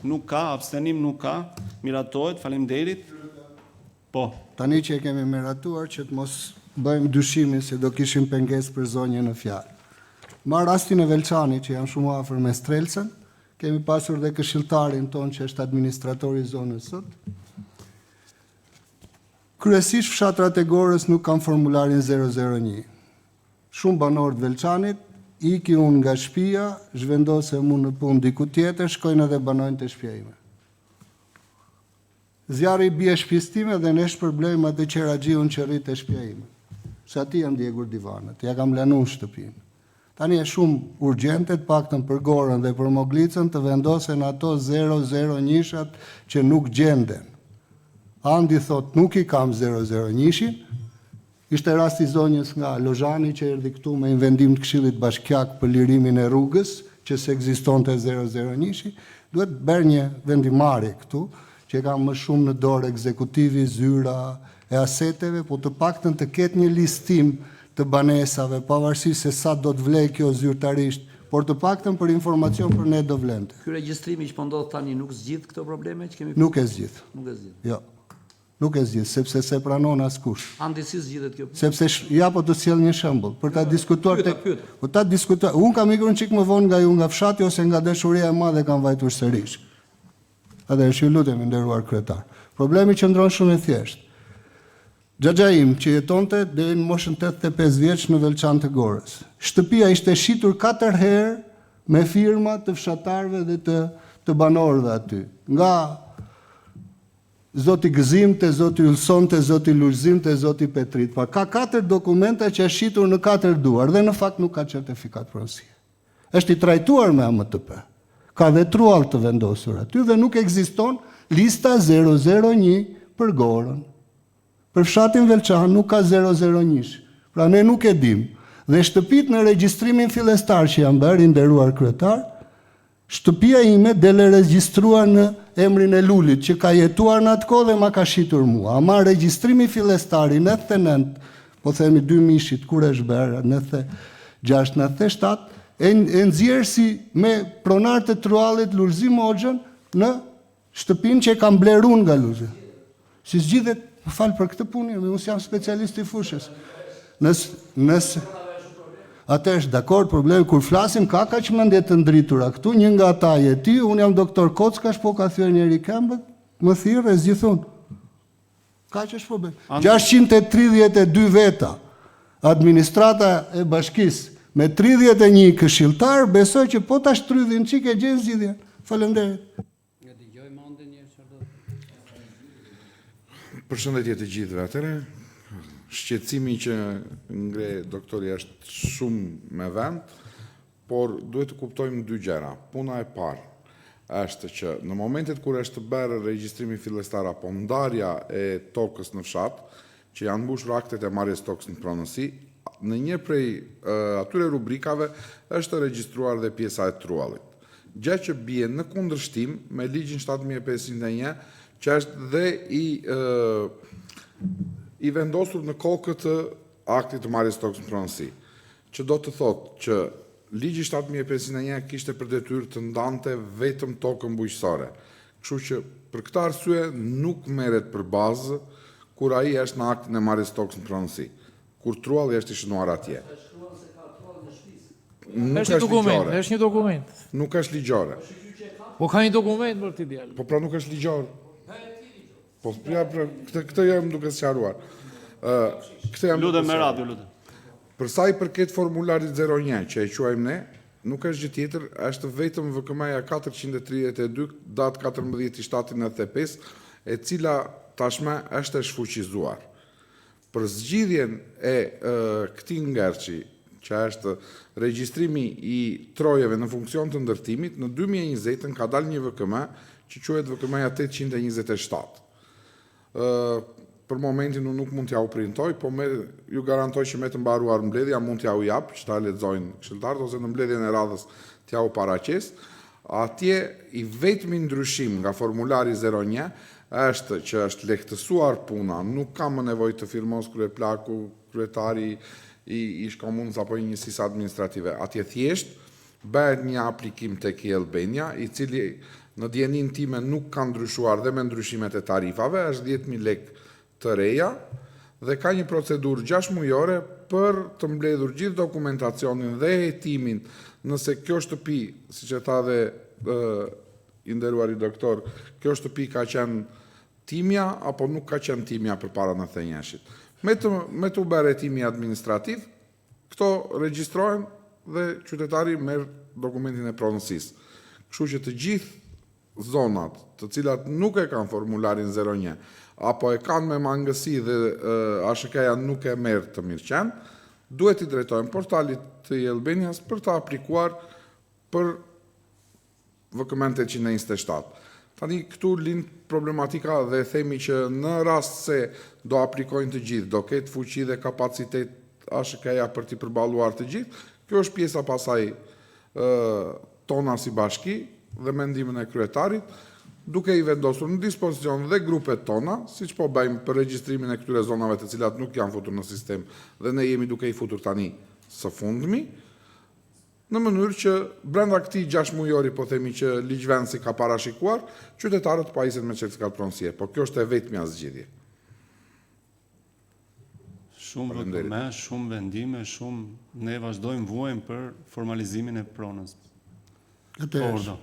Nuk ka, abstenim nuk ka, miratohet, faleminderit. Po. Tani që e kemi miratuar që të mos bëjmë dyshimin se do kishim pengesë për zonjën në fjalë. Ma rastin e Velçanit, që janë shumë afër me Strelcën, kemi pasur dhe këshilltarin ton që është administratori i zonës sot. Kryesisht fshatrat e Gorës nuk kanë formularin 001. Shumë banorë të Velçanit iki unë nga shtëpia, zhvendosem unë në punë diku tjetër, shkojnë edhe banojnë të shtëpia ime. Zjarri bie shtëpisë time dhe ne shpërblejmë atë qeraxhiun që rrit te shtëpia ime. Se aty jam djegur divanet, ja kam lanuar shtëpinë. Tani është shumë urgjente, të paktën për Gorën dhe për Moglicën, të vendosen ato 001-shat që nuk gjenden. Andi thot nuk i kam 001-shin, Ishte rasti zonjës nga Lozhani që erdhi këtu me invendim të Këshillit Bashkiak për lirimin e rrugës, që se ekzistonte 001, duhet bërë një vendimarrje këtu, që ka më shumë në dorë ekzekutivi, zyra e aseteve, po të paktën të ketë një listim të banesave, pavarësisht se sa do të vlej kjo zyrtarisht, por të paktën për informacion për ne do vlente. Ky regjistrimi që po ndodh tani nuk zgjidh këto probleme që kemi? Nuk e zgjidh. Nuk e zgjidh. Jo. Nuk e zgjidh, sepse se pranon askush. Andi si zgjidhet kjo? Sepse ja po të sjell një shembull për ta diskutuar pyet. Po ta diskutoj. Unë kam ikur një çik më vonë nga ju nga fshati ose nga dashuria e madhe kam vajtur sërish. Atëherë ju lutem nderuar kryetar. Problemi qëndron shumë i thjeshtë. Xhaxha im që jetonte deri në moshën 85 vjeç në Velçan të Gorës. Shtëpia ishte shitur 4 herë me firma të fshatarëve dhe të banorëve aty. Nga Zoti Gëzimte, Zoti Ulsonte, Zoti Lulzimte, Zoti Petrit. Pa ka 4 dokumenta që është shitur në 4 duar dhe në fakt nuk ka certifikat pronësie. Është i trajtuar me AMTP. Ka dhe truall të vendosur aty dhe nuk ekziston lista 001 për Gorën. Për fshatin Velçan nuk ka 001. Pra ne nuk e dim. Dhe shtëpit në regjistrimin fillestar që janë bërë, nderuar kryetar, shtëpia ime dele regjistruar në emrin e Lulit, që ka jetuar në atë kohë dhe ma ka shitur mua. Ama regjistrimi fillestar i 99, po themi 2000-shit, kur është bërë, 96, 97, e nxjerr si me pronar të truallit Lulzim Hoxhën në shtëpinë që e kam blerë unë nga Lulzim. Si zgjidhet, më fal për këtë punë, unë jam specialist i fushës. Nëse atë është dakord, problemi kur flasim ka kaq mendje të ndritura këtu, një nga ata je ti, unë jam doktor Kockash, po ka thyer njëri këmbët, më thirrë e zgjithun. Kaq është problem. 632 veta administrata e bashkisë me 31 këshilltar, besoj që po ta shtrydhin çike gjën zgjidhjen. Faleminderit. Ja dëgjoj mande një çfarë do. Përshëndetje të gjithëve. Atëherë, shqetësimi që ngre doktori është shumë me vend, por duhet të kuptojmë 2 gjëra. Puna e parë është që në momentet kur është bërë regjistrimi fillestar apo ndarja e tokës në fshat, që janë mbushur aktet e marrjes tokës në pronësi, në një prej atyre rubrikave është regjistruar dhe pjesa e truallit. Gjë që bie në kundërshtim me ligjin 7501, që është dhe i vendosur në kokët të aktit të marrjes tokës në pronësi, që do të thotë që ligji 7501 kishte për detyrë të ndante vetëm tokën bujqësore. Kështu që për këtë arsye nuk merret për bazë kur ai është në aktin e marrjes tokës në pronësi, kur trualli është i shënuar atje. Është një dokument. Nuk është ligjore. Po ka një dokument për ti djalë. Po pra nuk është ligjor. Po këtë jam duke sqaruar. Lutem me radio, lutem. Për sa i përket formularit 01 që e quajmë ne, nuk është gjë tjetër, është vetëm VKM-ja 432 datë 14/7/95, e cila tashmë është e shfuqizuar. Për zgjidhjen e këtij ngerçi, që është regjistrimi i trojeve në funksion të ndërtimit, në 2020 ka dalë një VKM që quhet VKM-ja 827. Për momentin unë nuk mund t'ja u printoj, po ju garantoj që me të mbaruar mbledhja mund t'ja u jap, që ta lexojnë këshilltarët, ose në mbledhjen e radhës t'ja u paraqes. Atje i vetmi ndryshim nga formulari 01 është që është lehtësuar puna, nuk ka më nevojë të firmos kryeplaku, kryetari i shkomunës apo i njësisë administrative. Atje thjesht bëhet një aplikim tek Albania, i cili në dijenin time nuk ka ndryshuar dhe me ndryshimet e tarifave, është 10.000 lekë të reja dhe ka një procedurë 6 mujore për të mbledhur gjithë dokumentacionin dhe hetimin nëse kjo shtëpi, siç e tha dhe i nderuari doktor, kjo shtëpi ka qenë timja apo nuk ka qenë timja përpara 91-shit. Me të bërë hetimi administrativ, këto regjistrohen dhe qytetari merr dokumentin e pronësisë. Kështu që të gjithë zonat të cilat nuk e kanë formularin 01, apo e kanë me mangësi dhe ASHK-ja nuk e merr të mirëqen, duhet i drejtojnë portalit të Albanias për të aplikuar për VKM 827. Tani këtu lind problematika dhe themi që në rast se do aplikojnë të gjithë, do ketë fuqi dhe kapacitet ASHK-ja për t'i përballuar të gjithë, kjo është pjesa pasaj tona si bashki dhe mendimin e kryetarit, duke i vendosur në dispozicion dhe grupet tona, si që po bëjmë për regjistrimin e këtyre zonave të cilat nuk janë futur në sistem dhe ne jemi duke i futur tani së fundmi, në mënyrë që brenda këtij 6 mujori, po themi që ligjvendësi ka parashikuar, qytetarët pajiset me certifikat pronësie, po kjo është e vetmja zgjidhje. Shumë votime, shumë vendime, shumë ne vazhdojmë vuajmë për formalizimin e pronës. Atëherë,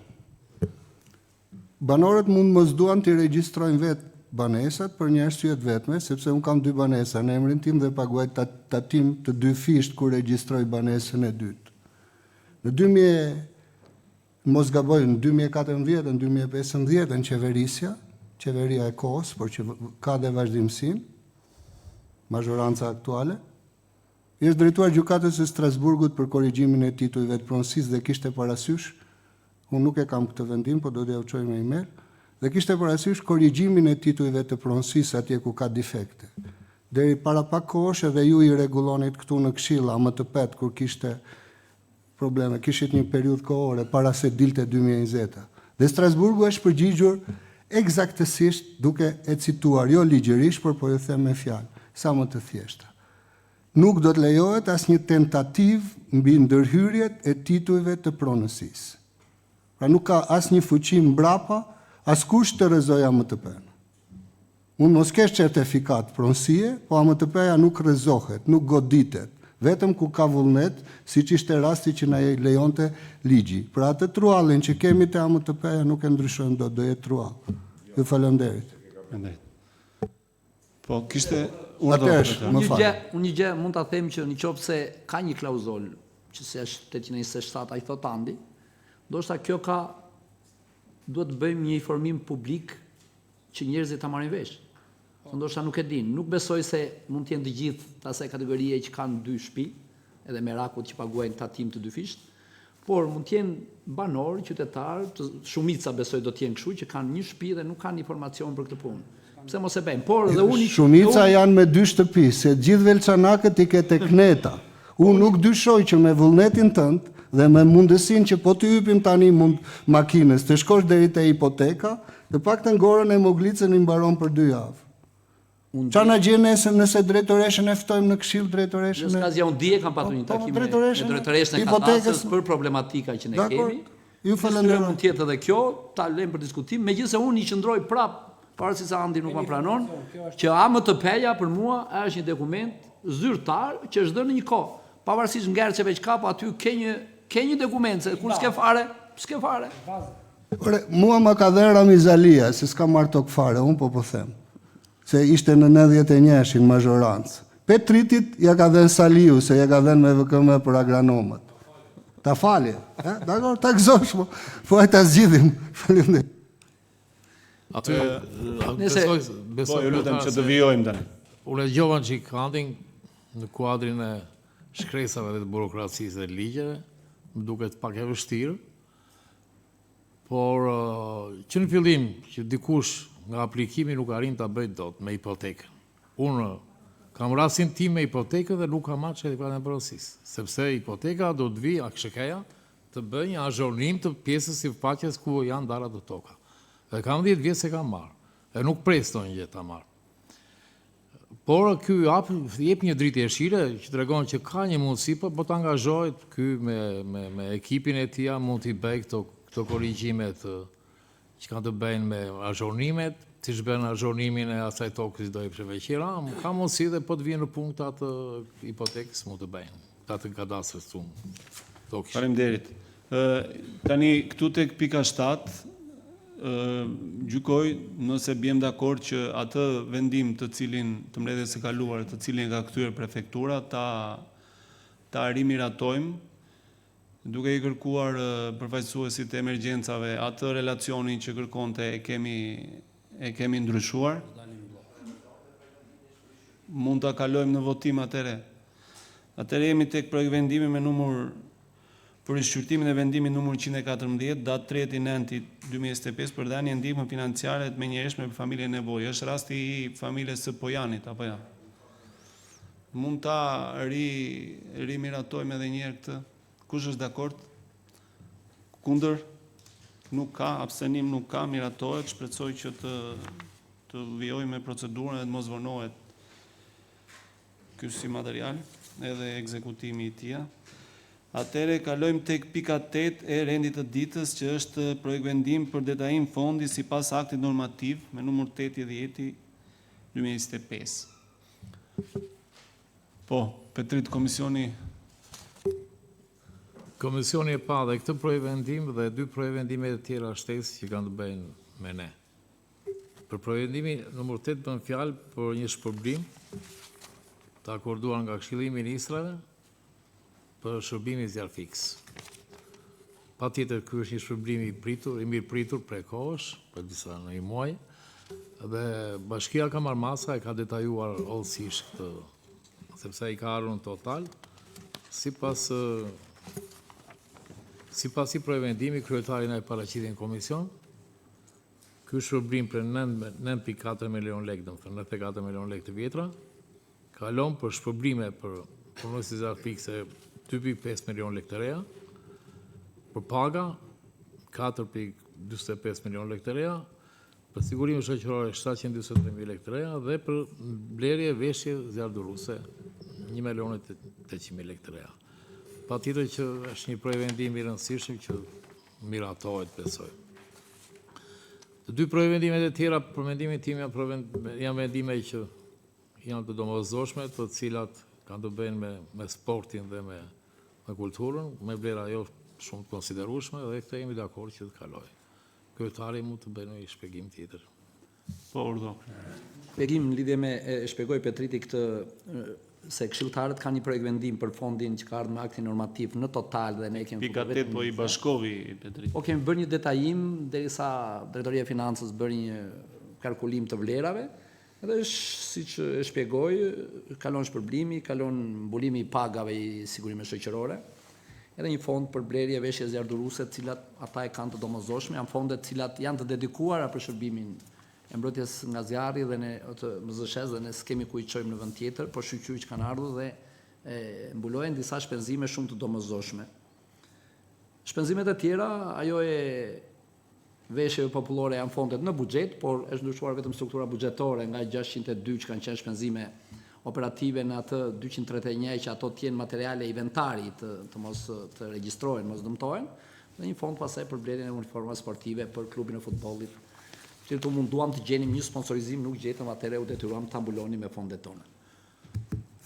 banorët mund mos duan të regjistrojnë vetë banesat për një arsye të vetme, sepse unë kam 2 banesa në emrin tim dhe paguaj tatim të 2 fisht kur regjistroj banesën e dytë. Në 2014 dhe në 2015 në qeveria e kohës, por që ka dhe vazhdimësin, mazhoranca aktuale, është drejtuar gjykatës së Strasburgut për korrigjimin e titujve të pronësisë dhe kishte parasysh, unë nuk e kam këtë vendim, po do t'ja u çoj me email, dhe kishte parasysh korrigjimin e titujve të pronësisë atje ku ka defekte. Deri para pak kohësh edhe ju i rregullonit këtu në Këshill AMTP kur kishte probleme, kishit një periudhë kohore para se dilte 2020. Dhe Strasburgu është përgjigjur eksaktësisht duke e cituar, jo ligjërisht, por po ju them me fjalë, sa më të thjeshta. Nuk do të lejohet asnjë tentativë mbi ndërhyrjet e titujve të pronësisë. Pra nuk ka asnjë fuqi mbrapa, askush të rrezojë AMTP-n. Mund mos kesh certifikat pronësie, po AMTP-ja nuk rrezohet, nuk goditet, vetëm ku ka vullnet, siç ishte rasti që na lejonte ligji. Pra atë truallin që kemi te AMTP-ja nuk e ndryshojmë dot, do jetë truall. Ju falenderit. Po kishte Unë një gjë mund ta them që nëse ka një klauzol që se është 827 ai thot Andi, ndoshta kjo duhet të bëjmë një informim publik që njerëzit ta marrin vesh. Ndoshta nuk e din, nuk besoj se mund të jenë të gjithë të asaj kategorie që kanë 2 shtëpi, edhe merakut që paguajnë tatim të 2 fisht, por mund të jenë banorë, qytetarë, shumica besoj do të jenë kështu që kanë 1 shtëpi dhe nuk kanë informacion për këtë punë. Pse mos e bëjmë? Por dhe unë shumica janë me 2 shtëpi, se gjithë velçanakët i ke tek Kneta. Unë nuk dyshoj që me vullnetin tënd dhe me mundësinë që po të hypim tani mund makinës, të shkosh deri te hipoteka, të paktën gorën e Moglicën i mbaron për 2 javë. Qa na gjen nëse drejtoreshën e ftojmë në Këshill drejtoreshën? Në skazja unë dje kam patur një takim me drejtoreshën e katasës për problematika që ne kemi. Ju falenderoj. Mund të jetë edhe kjo, ta lëm për diskutim, megjithëse unë i qëndroj prap, pavarësisht se Andi nuk ma pranon, që AMTP-ja për mua është një dokument zyrtar që është dhënë në një kohë. Pavarësisht ngerçeve që ka, po aty ke një dokument, se kur s'ke fare. Mua më ka dhënë Ramizalia, se s'ka marrë tokë fare, unë po them. Se ishte në 91-shin mazhorancë. Petritit ja ka dhënë Saliu, se ja ka dhënë me VKM për agronomët. Ta falje, dakor, ta gëzosh, po e ta zgjidhim. Faleminderit. Po, ju lutem që të vijojmë tani. U lexova Xhikandin në kuadrin e shkresave dhe të burokracisë dhe ligjeve, më duket pak e vështirë, por që në fillim që dikush nga aplikimi nuk arrin ta bëj dot me hipotekën. Unë kam rastin tim me hipotekën dhe nuk kam marrë certifikatin e pronësisë, sepse hipoteka do të vijë ASHK-ja të bëjë një azhornim të pjesës sipërfaqes ku janë ndarë ato toka. Dhe kam 10 vjet se kam marrë, e nuk pres ndonjë gjë ta marr. Por ky jep një dritë jeshile që tregon që ka një mundësi, po të angazhohet ky me ekipin e tij, mund t'i bëj këto korrigjimet që kanë të bëjnë me azhornimet, siç bën azhornimin e asaj tokës do i përveqira, ka mundësi dhe po të vijnë në punkt atë hipotekës mund të bëjnë, atë kadastrës tonë. Faleminderit. Tani këtu tek pika 7 gjykoj nëse bjem dakord që atë vendim të mbledhjes së kaluar, të cilin ka kthyer prefektura, ta rimiratojmë, duke i kërkuar përfaqësuesit e emergjencave atë relacionin që kërkonte e kemi ndryshuar. Mund ta kalojmë në votim atëre. Atëre jemi tek projekt vendimi me numër për shqyrtimin e vendimit numër 114, datë 3/9/2025 për dhënie ndihmë financiare të menjëhershme për familje në nevojë. Është rasti i familjes së Pojanit apo ja? Mund ta rimiratojmë edhe një herë këtë. Kush është dakord? Kundër? Nuk ka, abstenim nuk ka, miratohet, shpresoj që të vijojmë me procedurën dhe të mos vonohet ky si material, edhe ekzekutimi i tij. Atëre kalojmë tek pika 8 e rendit të ditës, që është projekt vendim për detajim fondi sipas aktit normativ me numër 8/10/2025. Po, Petrit, komisioni. Komisioni e pa dhe këtë projekt vendim dhe dy projekt vendime të tjera shtesë që kanë të bëjnë me ne. Për projekt vendimi numër 8 bën fjalë për një shpërblim të akorduar nga Këshilli i Ministrave për shërbimin zjarr fiks. Patjetër ky është një shpërblim i pritur, i mirë pritur prej kohësh, për disa në një muaj, dhe Bashkia ka marrë masa e ka detajuar hollësisht këtë, sepse i ka ardhur në total sipas i projekt vendimi, kryetari na e paraqitet në komision. Ky shpërblim për 9.4 milion lekë, domethënë 94 milion lekë të vjetra, kalon për shpërblime për punonjësit zjarr fikse 2.5 milion lekë të reja, për paga 4.45 milion lekë të reja, për sigurime shoqërore 723.000 lekë të reja dhe për blerje veshje zjarrduruese 1.800.000 lekë të reja. Patjetër që është një projekt vendim i rëndësishëm që miratohet, besoj. Të dy projekt vendimet e tjera, për mendimin tim, janë vendime që janë të domosdoshme, të cilat kanë të bëjnë me sportin dhe me kulturën, me vlera jo shumë të konsiderueshme, dhe këtë jemi dakord që të kaloj. Kryetari mund të bëjnë një shpjegim tjetër. Po, urdhë. Shpjegim në lidhje me e shpjegoj Petriti këtë se këshilltarët kanë një projekt vendim për fondin që ka ardhur me aktin normativ në total dhe ne kemi Pika 8 po i bashkovi, Petrit. Po kemi bërë një detajim derisa Drejtoria e Financës bëri një kalkulim të vlerave, edhe siç e shpjegoj, kalon shpërblimi, kalon mbulimi i pagave i sigurimeve shoqërore, edhe një fond për blerje veshje zjarrduruese, të cilat ata e kanë të domosdoshme, janë fonde të cilat janë të dedikuara për shërbimin e mbrojtjes nga zjarri dhe ne të MZSH-s dhe ne s'kemi ku i çojmë në vend tjetër, por shqyrtoj që kanë ardhur dhe mbulojnë disa shpenzime shumë të domosdoshme. Shpenzimet e tjera, ajo e veshjeve popullore janë fondet në buxhet, por është ndryshuar vetëm struktura buxhetore nga 602 që kanë qenë shpenzime operative në atë 231 që ato të jenë materiale inventari të mos të regjistrohen, mos dëmtohen, dhe një fond pasaj për blerjen e uniformave sportive për klubin e futbollit. Që të munduam të gjenim një sponsorizim, nuk gjetëm, atëre u detyruam të ambulonim me fondet tona.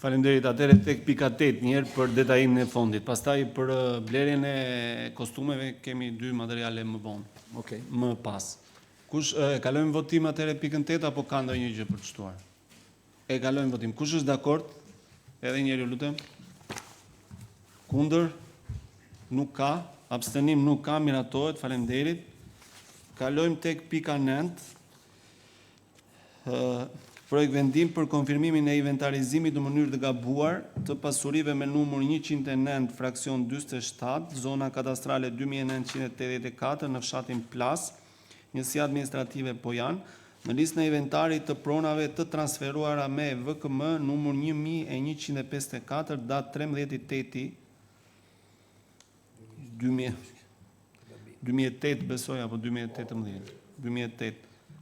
Faleminderit, atëre tek pika 8 njerë për detajimin e fondit. Pastaj për blerjen e kostumeve kemi dy materiale më vonë. Okej. Më pas. Kush kalojmë votim atëre pikën 8 apo ka ndonjë gjë për të shtuar? E kalojmë votim. Kush është dakord? Edhe njëri lutem. Kundër? Nuk ka. Abstenim nuk ka, miratohet. Faleminderit. Kalojmë tek pika 9. Projekt vendim për konfirmimin e inventarizimit në mënyrë të gabuar të pasurive me numër 109 fraksion 47, zona kadastrale 2984 në fshatin Plas, njësia administrative Pojan, në listën e inventarit të pronave të transferuara me VKM numër 1154 datë 13/8/2008 besoj apo 2018, 2008,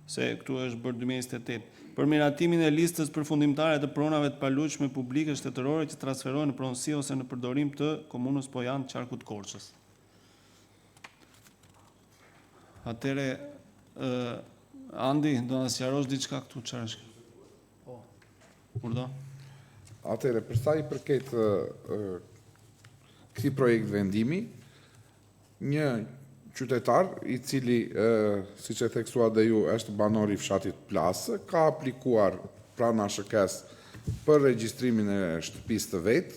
se këtu është bërë 2028. Për miratimin e listës përfundimtare të pronave të paluajtshme publike shtetërore që transferohen në pronësi ose në përdorim të komunës Pojan, Qarku të Korçës. Atëre, Andi, do na sqarosh diçka këtu, çfarë është? Po. Urdhë? Atëre, për sa i përket këtij projekt vendimi, një qytetar i cili, siç e theksua dhe ju, është banor i fshatit Plasë, ka aplikuar pranë ASHK-s për regjistrimin e shtëpisë të vet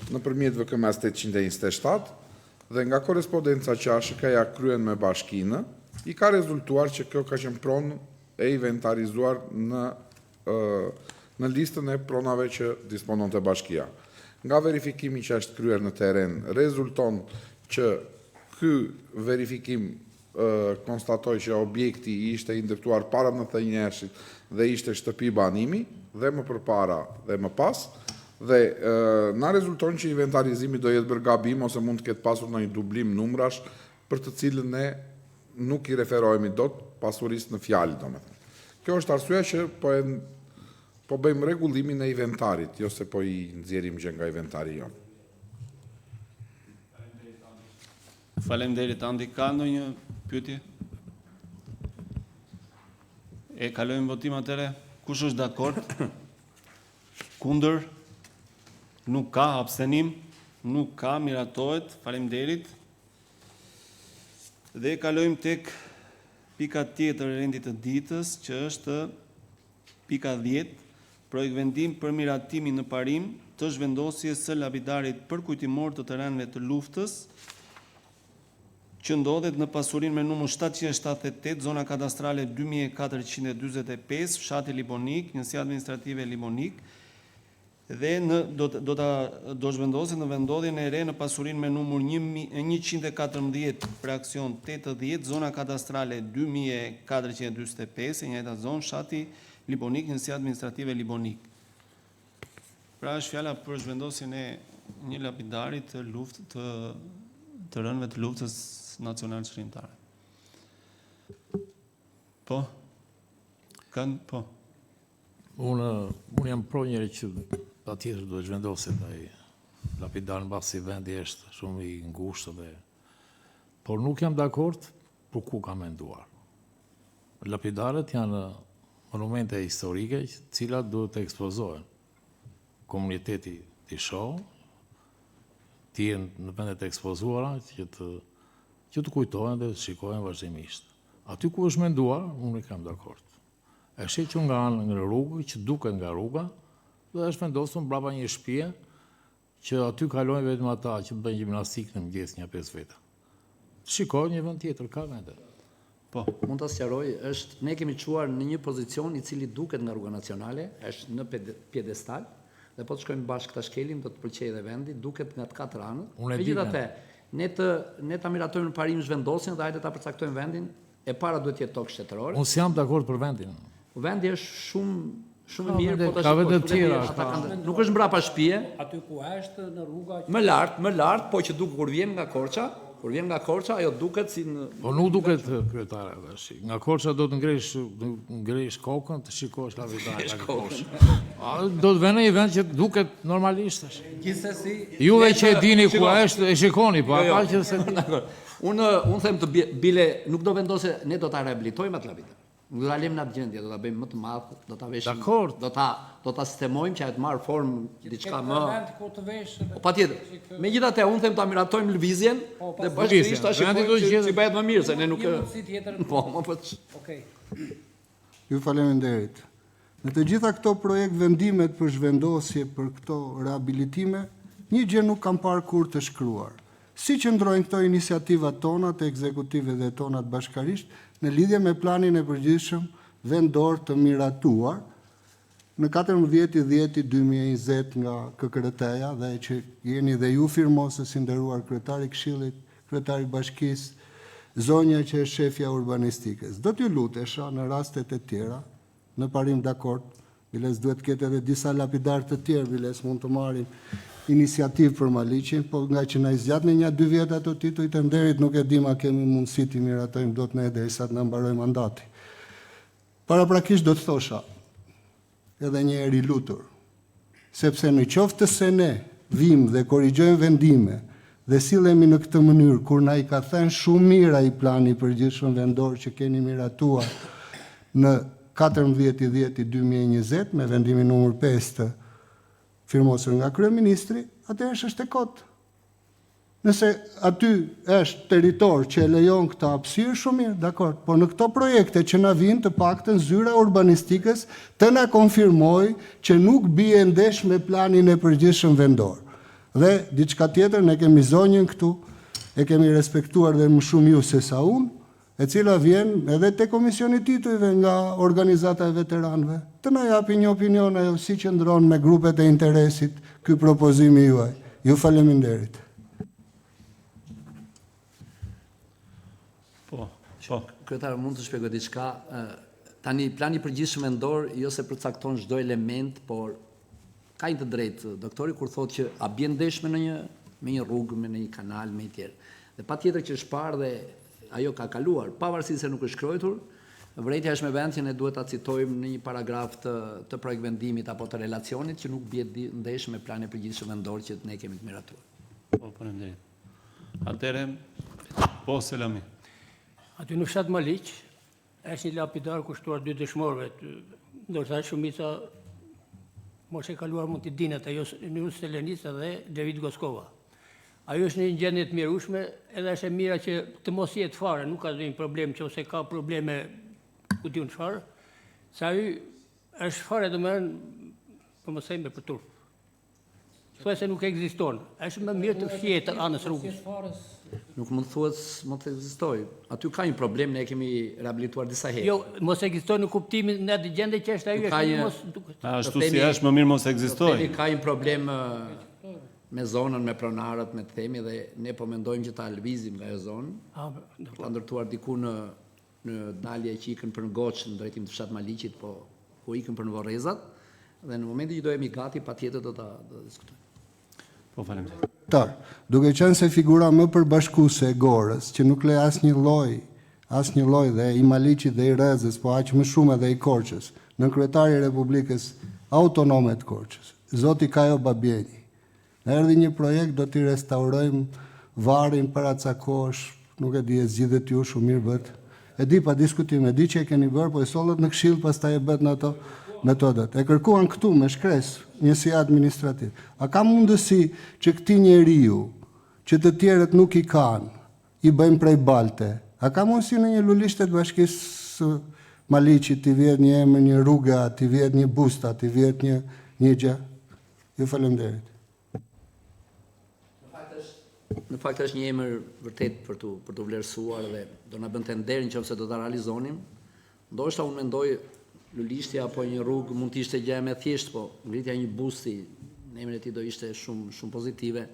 nëpërmjet VKM-s 827 dhe nga korrespondenca që ASHK-ja kryen me bashkinë, i ka rezultuar që kjo ka qenë pronë e inventarizuar në listën e pronave që disponon të bashkia. nga verifikimi që është kryer në teren, rezulton që ky verifikim konstatoj që objekti ishte indektuar para 91-shit dhe ishte shtëpi banimi, dhe më përpara dhe më pas, dhe na rezulton që inventarizimi do jetë bërë gabim ose mund të ketë pasur në një dublim numrash për të cilën ne nuk i referohemi dot pasurisë në fjalë, domethënë. Kjo është arsyeja që po bëjmë rregullimin e inventarit, jo se po i nxjerrim gjë nga inventari jonë. Faleminderit, Andi. Ka ndonjë pyetje? E kalojmë votim atëre. Kush është dakord? Kundër? Nuk ka abstenim? Nuk ka, miratohet. Faleminderit. Dhe kalojmë tek pika tjetër e rendit të ditës, që është pika 10, projekt vendim për miratimin në parim të zhvendosjes së lapidarit përkujtimor të terenëve të luftës, që ndodhet në pasurinë me numër 778, zona kadastrale 2445, fshati Libonik, njësia administrative Libonik, dhe do zhvendoset në vendodhjen e re në pasurinë me numër 114 fraksion 80, zona kadastrale 2445, e njëjta zonë, fshati Libonik, njësia administrative Libonik. Pra është fjala për zhvendosjen e një lapidari të të rënëve të luftës nacional shkrimtare. Po? Kanë? Po? Unë jam pro njëri që patjetër duhet zhvendoset ai lapidar mbasi vendi është shumë i ngushtë dhe por nuk jam dakord për ku ka menduar. Lapidarët janë monumente historike, të cilat duhet të ekspozohen. Komuniteti t'i shohë, të jenë në vendet e ekspozuara, që të kujtohen dhe të shikohen vazhdimisht. Aty ku është menduar, unë i kam dakord. E shi që nga rrugë, që duket nga rruga, dhe është vendosur mbrapa një shtëpie, që aty kalojnë vetëm ata që bëjnë gjimnastikë në mëngjes një 5 veta. Shikohen një vend tjetër, ka vende. Po. Mund të sqaroj, ne kemi çuar në një pozicion i cili duket nga rruga nacionale, është në pjedestal, dhe po të shkojmë bashkë të shkelim, do të pëlqejë dhe vendi, duket nga të katër anët. Megjithatë, ne ta miratojmë në parim zhvendosjen dhe hajde ta përcaktojmë vendin, e para duhet jetë tokë shtetërore. Unë s'jam dakord për vendin. Vendi është shumë i mirë, po ka vende të tjera. Nuk është mbrapa shtëpie. Aty ku është në rruga Më lart, po që duket kur vjen nga Korça, ajo duket si në Po nuk duket kryetare tash. Nga Korça do të ngresh kokën, të shikosh lapidarin nga Korça. Do të vënë një vend që duket normalisht tash. Gjithsesi, Juve që e dini ku është, e shikoni, po ata që se Unë them të bile, nuk do vendose, ne do ta rehabilitojmë atë lapidar. Nuk do ta lëmë në atë gjendje, do ta bëjmë më të madh, do ta veshim. Dakord. Do ta sistemojmë që të marrë formë diçka më. vend ku të vesh. Patjetër. Megjithatë, unë them ta miratojmë lëvizjen dhe bashkërisht ta shikojmë si bëhet më mirë, se ne nuk Një mundësi tjetër. Po, më po. Okej. Ju faleminderit. Në të gjitha këto projekt vendimet për zhvendosje për këto rehabilitime, një gjë nuk kam parë kur të shkruar. Si qëndrojnë këto iniciativat tona të ekzekutive dhe tonat bashkarisht në lidhje me planin e përgjithshëm vendor të miratuar në 14/10/2020 nga KKRT-ja dhe që jeni dhe ju firmosës i nderuar kryetari Këshillit, kryetari Bashkisë, zonja që është shefja urbanistikës. Do t'ju lutesha në rastet e tjera, në parim dakord, biles duhet ketë edhe disa lapidar të tjerë, biles mund të marrin iniciativë për Maliqin, po nga që na i zgjat në 1-2 vjet ato tituj të nderit, nuk e di ma kemi mundësi të miratojmë dot ne derisa të na mbarojë mandati. Paraprakisht do të thosha, edhe një herë i lutur, sepse në qoftë se ne vim dhe korrigjojmë vendime dhe sillemi në këtë mënyrë kur na i ka thënë shumë mirë ai plani përgjithshëm vendor që keni miratuar në 14/10/2020 me vendimin numër 5 të firmosur nga kryeministri, atëherë është e kotë. Nëse aty është territor që e lejon këtë hapësirë, shumë mirë, dakord, po në këto projekte që na vinë të paktën zyra urbanistikës të na konfirmoj që nuk bie ndesh me planin e përgjithshëm vendor. Dhe diçka tjetër, ne kemi zonjën këtu, e kemi respektuar dhe më shumë ju se sa unë, e cila vjen edhe te komisioni titujve nga organizata e veteranëve, të na japi një opinion ajo si qëndron me grupet e interesit ky propozimi juaj. Ju faleminderit. Po. Kryetar, mund të shpjegoj diçka? Tani plani përgjithshëm vendor jo se përcakton çdo element, por ka një të drejtë doktori kur thotë që a bjen ndesh me një rrugë, me një kanal, me një tjerë. Dhe patjetër që është parë dhe ajo ka kaluar, pavarësisht se nuk është shkruar, vërejtja është me vend që ne duhet ta citojmë në një paragraf të projekt vendimit apo të relacionit që nuk bie ndesh me planin përgjithshëm vendor që ne kemi të miratuar. Po, faleminderit. Atëherë, po Selami. Aty në fshat Maliq, është një lapidar kushtuar 2 dëshmorëve, ndërsa shumica mos e kaluar mund t'i dinet, ajo Nus Selenisa dhe David Goskova. Ajo është një gjendje të mirueshme, edhe është e mira që të mos jetë fare, nuk ka ndonjë problem nëse ka probleme ku diun çfarë, sa ai është fare domethënë, po mos themi për turp. Thuaj se nuk ekziston. Është më mirë të fshihet anës rrugës. Nuk mund thuhet mund të ekzistojë. Aty ka një problem, ne kemi riabilituar disa herë. Jo, mos ekziston në kuptimin në atë gjendje që është ajo, është mos duket. Ashtu si është, më mirë mos ekzistojë. Ka një problem me zonën, me pronarët, me të themi, dhe ne po mendojmë që ta lëvizim nga ajo zonë, ta ndërtuar diku në dalje që ikën për në Goçë në drejtim të fshat Maliqit, po ku ikën për në Vorrezat, dhe në momentin që do jemi gati, patjetër do ta diskutojmë. Po, faleminderit. Duke qenë se figura më përbashkuese e Gorës, që nuk le asnjë lloj dhe i Maliqit dhe i Rezës, po aq më shumë edhe i Korçës, në kryetari i Republikës Autonome të Korçës, zoti Kajo Babjeni. Erdhi një projekt, do t'i restaurojmë varin paracakosh, nuk e di, e zgjidhet ju shumë mirë bët. E di pa diskutim, e di që e keni bërë, po e sollet në këshill, pastaj e bët në ato metodat. E kërkuan këtu me shkres, njësi administrativ. A ka mundësi që këti njeriu, që të tjerët nuk i kanë, i bëjmë prej balte? A ka mundësi në një lulishtet bashkisë Maliqit t'i vjet një emër, një rruga, t'i vjet një busta, t'i vjet një gjë? Ju faleminderit. Në fakt është një emër vërtet për të vlerësuar dhe do na bënte nder nëse do ta realizonim. Ndoshta unë mendoj lulishtja apo një rrugë mund të ishte gjë më thjesht, po ngritja një busti në emrin e tij do ishte shumë pozitive.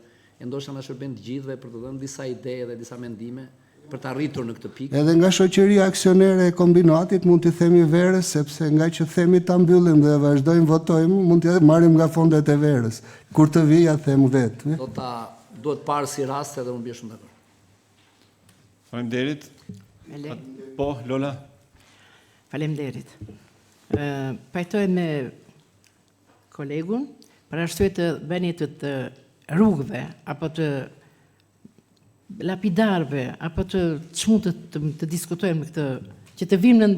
E ndoshta na shërben të gjithëve për të dhënë disa ide dhe disa mendime për të arritur në këtë pikë. Edhe nga shoqëria aksionere e kombinatit mund t'i themi Verës, sepse nga që themi ta mbyllim dhe vazhdojmë votojmë, mund t'i marrim nga fondet e Verës. Kur të vija them vetë. Duhet parë si rast edhe unë bie shumë dakord. Faleminderit. Po, Lola. Faleminderit. Pajtoj me kolegun për arsye të venit të rrugëve apo të lapidarëve apo të çmund të diskutojmë këtë, që të vimë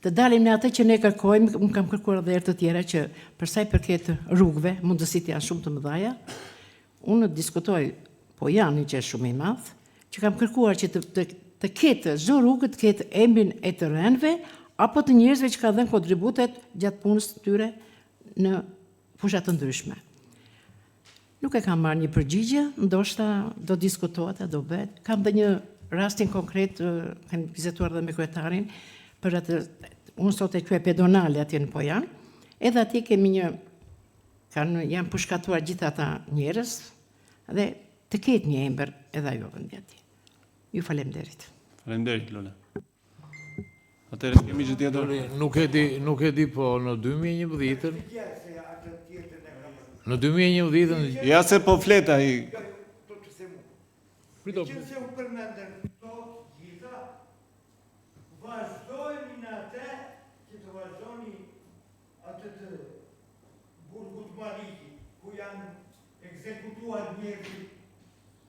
të dalim në atë që ne kërkojmë. Unë kam kërkuar edhe herë të tjera që për sa i përket rrugëve, mundësitë janë shumë të mëdha. Unë diskutoj, po janë një qesh shumë i madh, që kam kërkuar që të ketë çdo rrugë të ketë emrin e të rënëve apo të njerëzve që ka dhënë kontributet gjatë punës të tyre në fusha të ndryshme. Nuk e kam marrë një përgjigje, ndoshta do diskutohet, do bëhet. Kam dhe një rastin konkret, kam vizituar dhe me kryetarin, për atë, unë sot e quaj pedonale atje në Pojan, edhe atje kemi janë pushkatuar gjithë ata njerëz, dhe të ketë një emër edhe ajo vendi atje. Ju faleminderit. Faleminderit, Lola. Atëherë kemi gjë tjetër? Nuk e di, po në 2011-ën. Në 2011-ën. Ja se po flet ai. Që se u përmendën këto gjitha, vazhdojmë në atë që të vazhdojnë atë të burgut Maliki, ku janë ekzekutuar njerëzit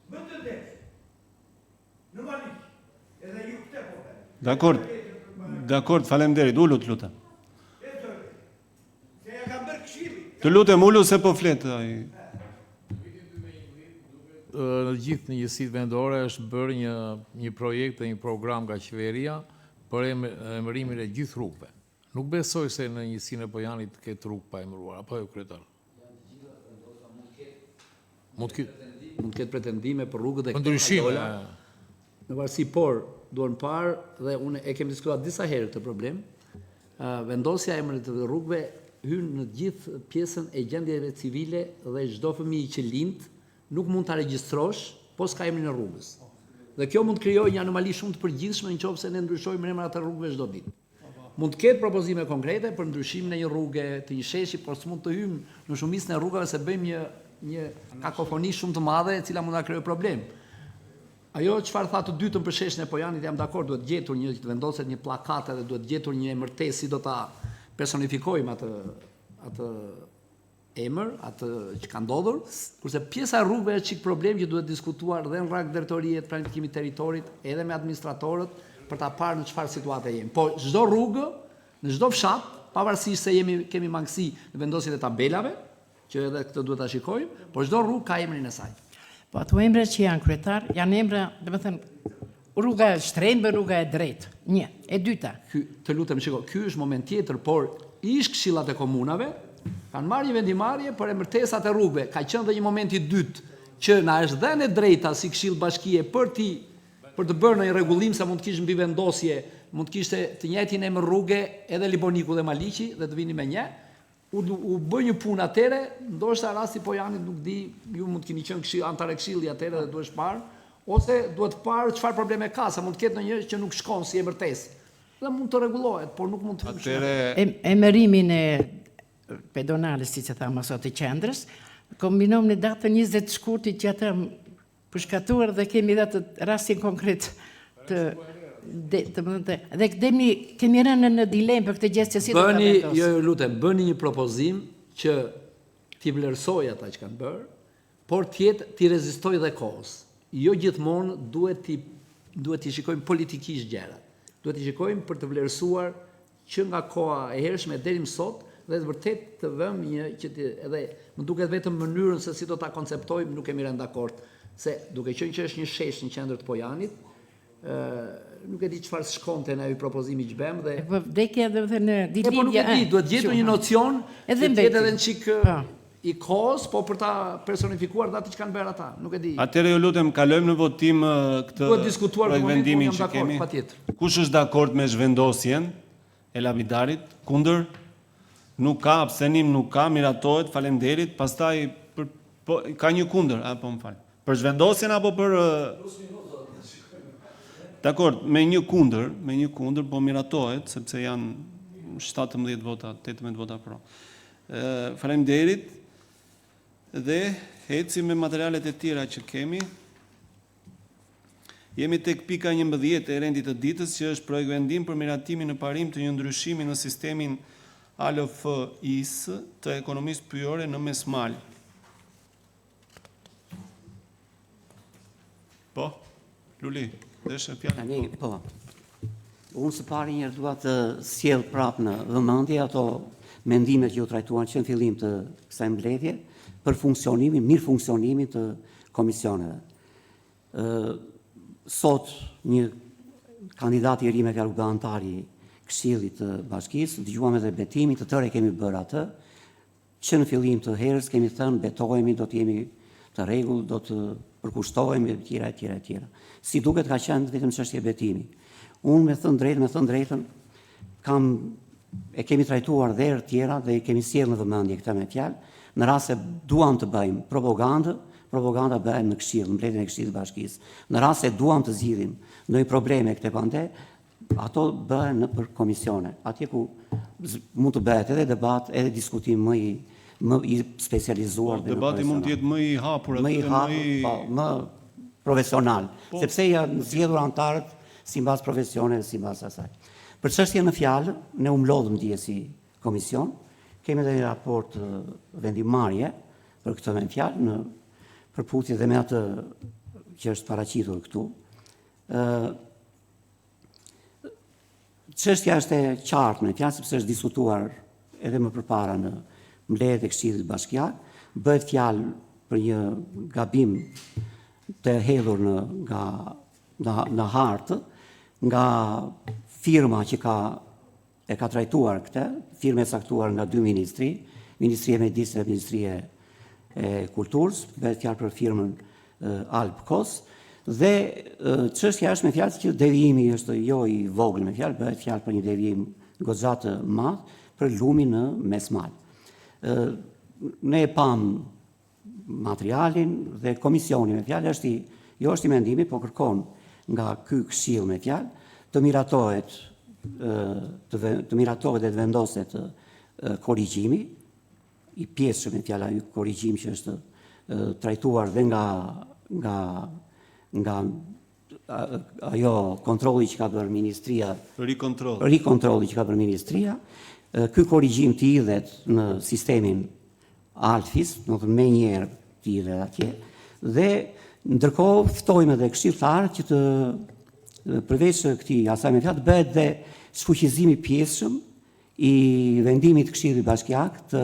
më të ndeshë në Malik, edhe ju këte po. Dakord, faleminderit, ullu të lutem. Se ja kam bërë këshilli. Të lutem, ullu se po flet ai. Në gjithë njësitë vendore është bërë një projekt dhe një program nga qeveria për emërimin e gjithë rrugëve. Nuk besoj se në njësinë e Pojanit ketë rrugë pa emëruar, apo jo kryetar? Mund të ketë pretendime për rrugët e ndryshime. Në varësi, por duan parë dhe unë e kemi diskutuar disa herë këtë problem vendosja e emrit të rrugëve hyn në gjithë pjesën e gjendjeve civile dhe çdo fëmijë që lind nuk mund ta regjistrosh, po s'ka emrin e rrugës. Dhe kjo mund të krijojë një anomali shumë të përgjithshme nëse ne ndryshojmë emrat të rrugëve çdo ditë. Mund të ketë propozime konkrete për ndryshimin e një rruge, të një sheshi, por s'mund të hymë në shumicën e rrugave se bëjmë një kakofoni shumë të madhe e cila mund ta krijojë problem. Ajo çfarë tha të dytën për sheshin e Pojanit jam dakord, duhet gjetur një të vendoset një pllakate dhe duhet gjetur një emërtesë si do ta personifikojmë atë emër, atë që ka ndodhur, kurse pjesa e rrugëve është çik problem që duhet diskutuar dhe në rrugë drejtorie të planifikimit territorit, edhe me administratorët për ta parë në çfarë situate jemi. Po çdo rrugë, në çdo fshat, pavarësisht se kemi mangësi në vendosjen e tabelave, që edhe këtë duhet ta shikojmë, por çdo rrugë ka emrin e saj. Po ato emra që janë kryetar, janë emra, domethënë, rruga e Shtrembë, rruga e drejtë. Një, e dyta. Të lutem shiko, ky është moment tjetër, por ish këshillat e komunave kanë marrë një vendimarrje për emërtesat e rrugëve. Ka qenë dhe një moment i dytë që na është dhënë e drejta si këshill bashkie për të bërë një rregullim se mund të kishte mbi vendosje, mund të kishte të njëjtin emër rruge edhe Liboniku dhe Maliqi dhe të vini me një. U bë një punë atëre, ndoshta rasti Pojanit nuk di, ju mund të keni qenë antar e këshillit atëre dhe duhet parë, ose duhet parë çfarë probleme ka, sa mund të ketë ndonjë që nuk shkon si emërtesë. Dhe mund të rregullohet, por nuk mund të Atëre Emërimin e pedonales, siç e thamë sot, të qendrës, kombinom në datën 20 shkurtit që ata përshkatuar dhe kemi dhënë rastin konkret të dhe kemi rënë në dilemë për këtë gjë se si do ta vendosë. Jo, lutem, bëni një propozim që t'i vlerësoj ata që kanë bërë, por t'i rezistoj dhe kohës. Jo gjithmonë duhet t'i shikojmë politikisht gjërat. Duhet t'i shikojmë për të vlerësuar që nga koha e hershme deri më sot dhe vërtet të vëmë një që edhe më duket vetëm mënyrën se si do ta konceptojmë nuk kemi rënë dakord, se duke qenë që është një shesh në qendër të Pojanit, nuk e di çfarë shkonte në ai propozimi që bëmë dhe po vdekja edhe në po nuk e di, duhet gjetur një nocion edhe që të jetë edhe në çik i kohës, po për ta personifikuar atë që kanë bërë ata, nuk e di. Atëherë ju lutem kalojmë në votim këtë Duhet diskutuar në vendimin momentin që kemi. patjetër. Kush është dakord me zhvendosjen e lapidarit? Kundër? Nuk ka, abstenim nuk ka, miratohet, faleminderit. Pastaj ka një kundër, apo më fal. Për zhvendosjen apo për Dakor, me një kundër, po miratohet, sepse janë 17 vota, 18 vota pro. Faleminderit dhe ecim me materialet e tjera që kemi. Jemi tek pika 11 e rendit të ditës, që është projekt vendim për miratimin në parim të një ndryshimi në sistemin ALF-IS të ekonomisë pyjore në Mesmal. Po, Luli. Tani, po, unë së pari njerë dua të sjell prapë në vëmendje ato mendimet që ju trajtuan që në fillim të kësaj mbledhje për mirë funksionimin të komisioneve. Sot një kandidat i ri me fjalë antari Këshillit të Bashkisë, dëgjuam edhe betimin, të tërë kemi bërë atë, që në fillim të herës kemi thënë betohemi, do të jemi të rregull, do të përkushtohemi etj. Si duket ka qenë vetëm çështje betimi. Unë me thënë drejtën e kemi trajtuar dhe herë tjera dhe i kemi sjellë në vëmendje këtë me fjalë, në rast se duam të bëjmë propaganda bëhen në Këshill, në mbledhjen e Këshillit të Bashkisë. Në rast se duam të zgjidhim ndonjë probleme këtej pande, ato bëhen nëpër komisione, atje ku mund të bëhet edhe debat, edhe diskutim më i specializuar dhe debati mund të jetë më i hapur, më profesional, sepse janë zgjedhur antarët sipas profesionit dhe sipas asaj. Për çështjen në fjalë, ne u mlodhëm dje si komision, kemi edhe një raport vendimarrje për këtë me fjalë në përputhje dhe me atë që është paraqitur këtu. Çështja është e qartë me fjalë sepse është diskutuar edhe më përpara në mbledhjet e Këshillit Bashkiak, bëhet fjalë për një gabim të hedhur nga hartë, nga firma që e ka trajtuar këtë, firma e caktuar nga dy ministri, Ministria e Mjedisë dhe Ministria e Kulturës, bëhet fjalë për firmën Alpkos, dhe çështja është me fjalë që devijimi është jo i vogël me fjalë, bëhet fjalë për një devijim goxha të madh për lumin në Mesmal. Ne e pam materialin dhe komisioni me fjalë jo është i mendimi, po kërkon nga ky këshill me fjalë të miratohet dhe të vendoset korrigjimi i pjesë me fjalë ai korrigjim që është trajtuar dhe nga ajo kontrolli që ka bërë ministria, rikontrolli që ka bërë ministria, ky korrigjim të hidhet në sistemin Alfis, do të më njëherë të hidhet atje, dhe ndërkohë ftojmë edhe këshilltarët që të përveç këtij asaj me fjalë bëhet dhe sfuqizimi i pjesshëm i vendimit të Këshillit Bashkiak të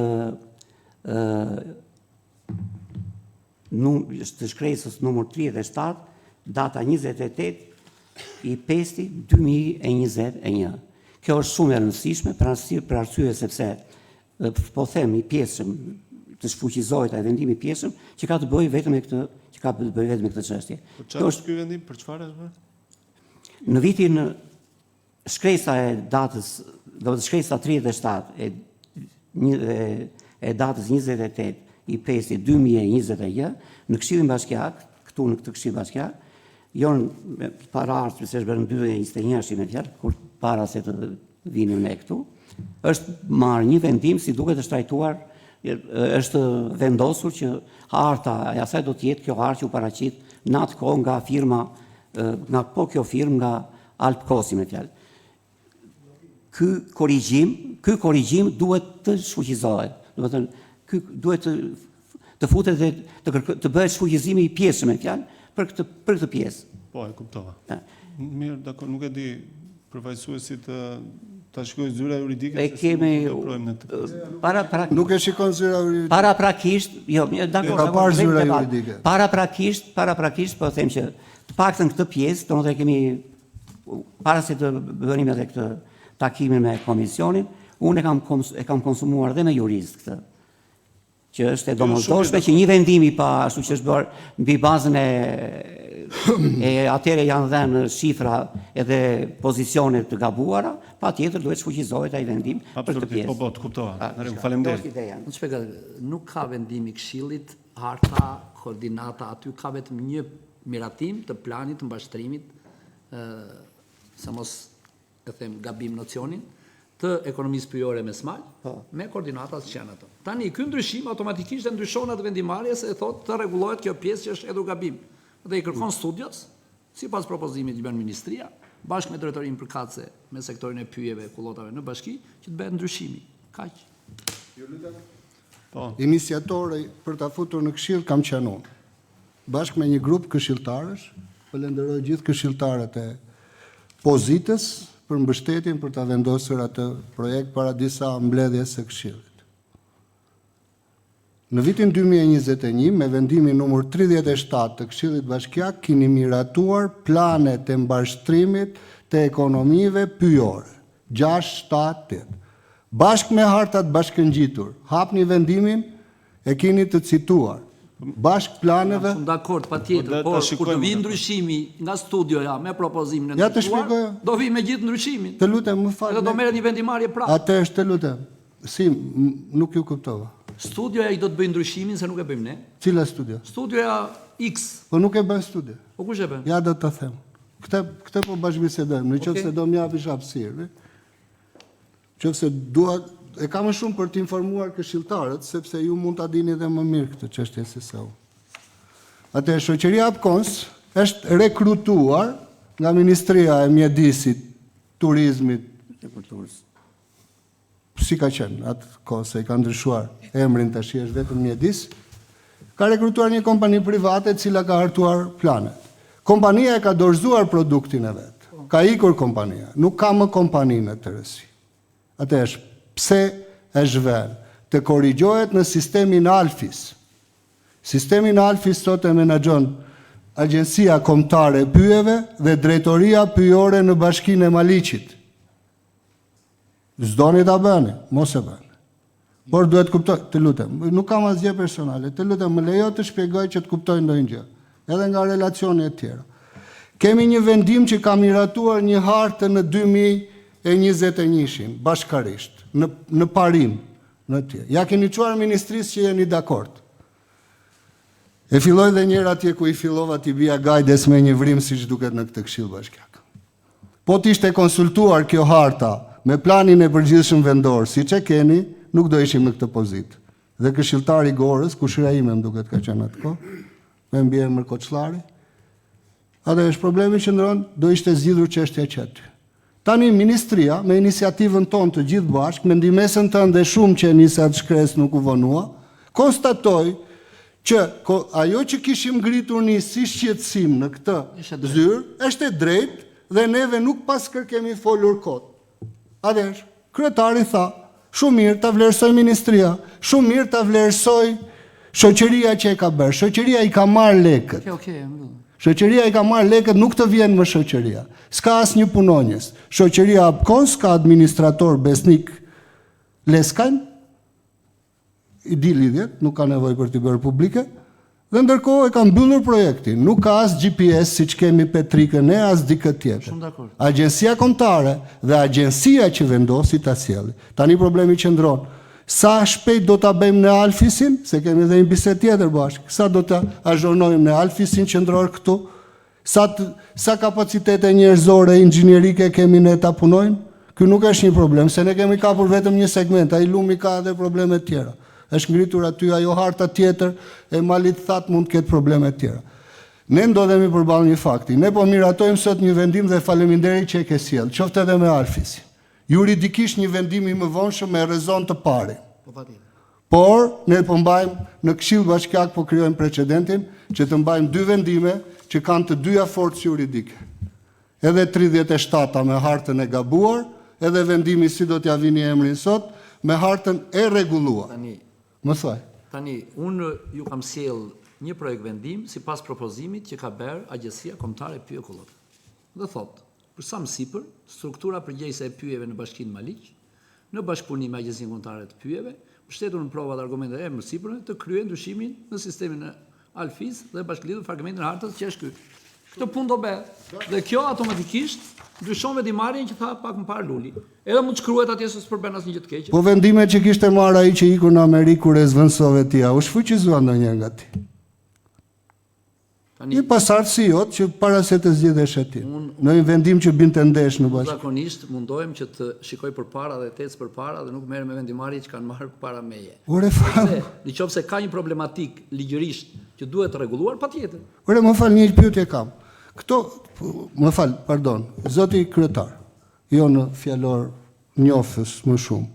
shkresës numër 37, data 28/5/2021. Kjo është shumë e rëndësishme për arsye sepse po them i pjesshëm të shfuqizohet ai vendimi i pjesshëm që ka të bëjë vetëm me këtë çështje. Çfarë është ky vendim, për çfarë është bërë? Në vitin shkresa e datës, do të shkresa 37 e datës 28/5/2021 në Këshillin Bashkiak, këtu në këtë Këshill Bashkiak, para ardhshme se është bërë në 2021 me fjalë, kur para se të vinim ne këtu, është marrë një vendim si duket është trajtuar, është vendosur që harta e asaj do të jetë kjo hartë që u paraqit në atë kohë nga firma, kjo firmë nga Alpkosi me fjalë. Ky korrigjim duhet të shfuqizohet. Do të thënë, ky duhet të futet dhe të bëhet shfuqizimi i pjesës me fjalë për këtë pjesë. Po, e kuptova. Mirë, dakor, nuk e di përfaqësuesi ta shikoj zyra juridike. E kemi nuk e shikon zyra juridike. Paraprakisht, jo, dakor, ka parë zyra juridike. Paraprakisht, po them që të paktën këtë pjesë, domethënë kemi para se të bënim edhe këtë takimin me komisionin, unë e kam konsumuar dhe me jurist këtë, që është e domosdoshme që një vendimi pa ashtu që është bërë mbi bazën e atëre janë dhënë shifra edhe pozicione të gabuara, patjetër duhet shfuqizohet ai vendim për këtë pjesë. Po, të kuptova. Faleminderit. Unë shpjegoj, nuk ka vendimi Këshillit, harta, koordinata, aty ka vetëm një miratim të planit të mbashtrimit, sa mos e them gabim nocionin, të ekonomisë pyjore me Mesmal, me koordinatat që janë ato. Tani, ky ndryshim automatikisht e ndryshon atë vendimarrjes e thotë të rregullohet kjo pjesë që është hedhur gabim. Dhe i kërkon studios, sipas propozimit që bën ministria, bashkë me drejtorinë përkatëse me sektorin e pyjeve, kullotave në bashki, që të bëhet ndryshimi. Kaq. Iniciatori për ta futur në këshill kam qenë unë. Bashkë me një grup këshilltarësh, falenderoj gjithë këshilltarët e pozitës për mbështetjen për ta vendosur atë projekt para disa mbledhjes së Këshillit. Në vitin 2021, me vendimin numër 37 të Këshillit Bashkiak, keni miratuar planet e mbashtrimit të ekonomive pyjore, 6, 7, 8. Bashkë me hartat bashkëngjitur, hapni vendimin e keni të cituar. Bashkë planeve... Shumë dakord, patjetër, por kur të vi ndryshimi nga studioja me propozimin e ndryshuar, do vi me gjithë ndryshimin. Të lutem, më fal. Edhe do merret një vendimarrje prapë. Atëherë, të lutem. Si, nuk ju kuptova. Studioja i do të bëjë ndryshimin se nuk e bëjmë ne. Cila studio? Studioja X. Po nuk e bën studio. Po kush e bën? Ja do ta them. Këtë po bashkëbisedojmë, nëse do më japish hapësirë. Nëse dua e kam më shumë për të informuar këshilltarët, sepse ju mund ta dini dhe më mirë këtë çështje se sa unë. Atëherë shoqëria Apkons është rekrutuar nga Ministria e Mjedisit, Turizmit dhe Kulturës. Si ka qenë atë kohë se i ka ndryshuar emrin tash është vetëm Mjedis, ka rekrutuar një kompani private e cila ka hartuar planet. Kompania e ka dorëzuar produktin e vet. Ka ikur kompania, nuk ka më kompaninë të rësi. Atëherë pse e zhvel të korrigjohet në sistemin Alfis. Sistemin Alfis sot e menaxhon Agjencia Kombëtare e Pyjeve dhe Drejtoria Pyjore në Bashkinë e Maliqit. S'doni ta bëni, mos e bëni. Por duhet kuptoj, të lutem, nuk kam asgjë personale, të lutem më lejo të shpjegoj që të kuptoj ndonjë gjë, edhe nga relacione e tjera. Kemi një vendim që ka miratuar një hartë në e 21-shin, bashkarisht, në parim, në tje. Ja keni quar ministrisë që jeni dakord. E filloj dhe njëra atje ku i fillova t'i bia gajdes me një vrim si që duket në këtë Këshill Bashkiak. Po t'ishte konsultuar kjo harta me planin e përgjithshëm vendor, si që keni, nuk do ishim në këtë pozitë. Dhe këshilltari Gorës, kushira ime më duket ka qenë atë kohë, me mbiemër Koçllari, atë është problemi që ndron, do ishte zgjidhur çështja që aty. Tani ministria, me iniciativën tonë të gjithë bashkë, me ndihmesën tënde dhe shumë që nisi atë shkresë nuk u vonua, konstatoi që ajo që kishim ngritur një si shqetësim në këtë zyrë, është e drejtë dhe neve nuk pas kemi folur kot. Adesh, kryetari tha, shumë mirë ta vlerësoj ministria, shumë mirë ta vlerësoj shoqëria që e ka bërë. Shoqëria i ka marrë lekët. Shoqëria i ka marrë lekët, nuk të vjen më shoqëria. S'ka asnjë punonjës. Shoqëria Apkons ka administrator besnik Leskajn, i di lidhjet, nuk ka nevojë për t'i bërë publike, dhe ndërkohë e ka mbyllur projektin. Nuk ka as GPS siç kemi Petrikën e as dikë tjetër. Agjencia Kombëtare dhe agjencia që vendosi ta sjellë. Tani problemi qëndron. Sa shpejt do ta bëjmë në Alfisin, se kemi edhe një bisedë tjetër bashkë. Sa do ta azhonojmë në Alfisin qendror këtu? Sa kapacitete njerëzore inxhinierike kemi ne ta punojmë? Ky nuk është një problem, se ne kemi kapur vetëm një segment, ai lumi ka edhe probleme tjera. Është ngritur aty ajo harta tjetër e Malit That mund të ketë probleme tjera. Ne ndodhemi përballë një fakti. Ne po miratojmë sot një vendim dhe faleminderit që e ke sjell, qoftë edhe me Alfisin. Juridikisht një vendim i mëvonshëm me rezon të pari. Por ne po mbajmë në Këshill Bashkiak po krijojmë precedentin që të mbajmë dy vendime që kanë të dyja forcë juridike. Edhe 37-a me hartën e gabuar, edhe vendimi si do t'ja vini emrin sot me hartën e rregulluar. Më thuaj. Tani, unë ju kam sjell një projekt vendim si pas propozimit që ka bërë Agjencia Kombëtare e Pyjekullave. Dhe thotë, për sa më sipër, struktura përgjegjëse e pyjeve në Bashkinë Maliq, në bashkëpunim me Agjencinë Kombëtare të Pyjeve, mbështetur në prova dhe argumente e më sipër të kryen ndryshimin në sistemin e Alfis dhe bashkëlidhur fragmentin e hartës që është ky. Këtë punë do bëhet. Dhe kjo automatikisht ndryshon vendimarrjen që tha pak më parë Luli. Edhe mund të shkruhet atje se s'përben asnjë gjë të keqe. Po vendimet që kishte marrë ai që ikur në Amerikë kur e zvendësove ti, u shfuqizua ndonjë nga ti? Një pasardhësi jot që para se të zgjidhesh aty. Në një vendim që binte ndesh në bashkë. Zakonisht mundohem që të shikoj përpara dhe të ecë përpara dhe nuk merrem me vendimarrje që kanë marrë para meje. Ore fal. Nëse ka një problematik ligjërisht që duhet të rregulluar, patjetër. Ore më fal, një pyetje kam. Këto, më fal, pardon, zoti kryetar, jo në fjalor njoftës më shumë.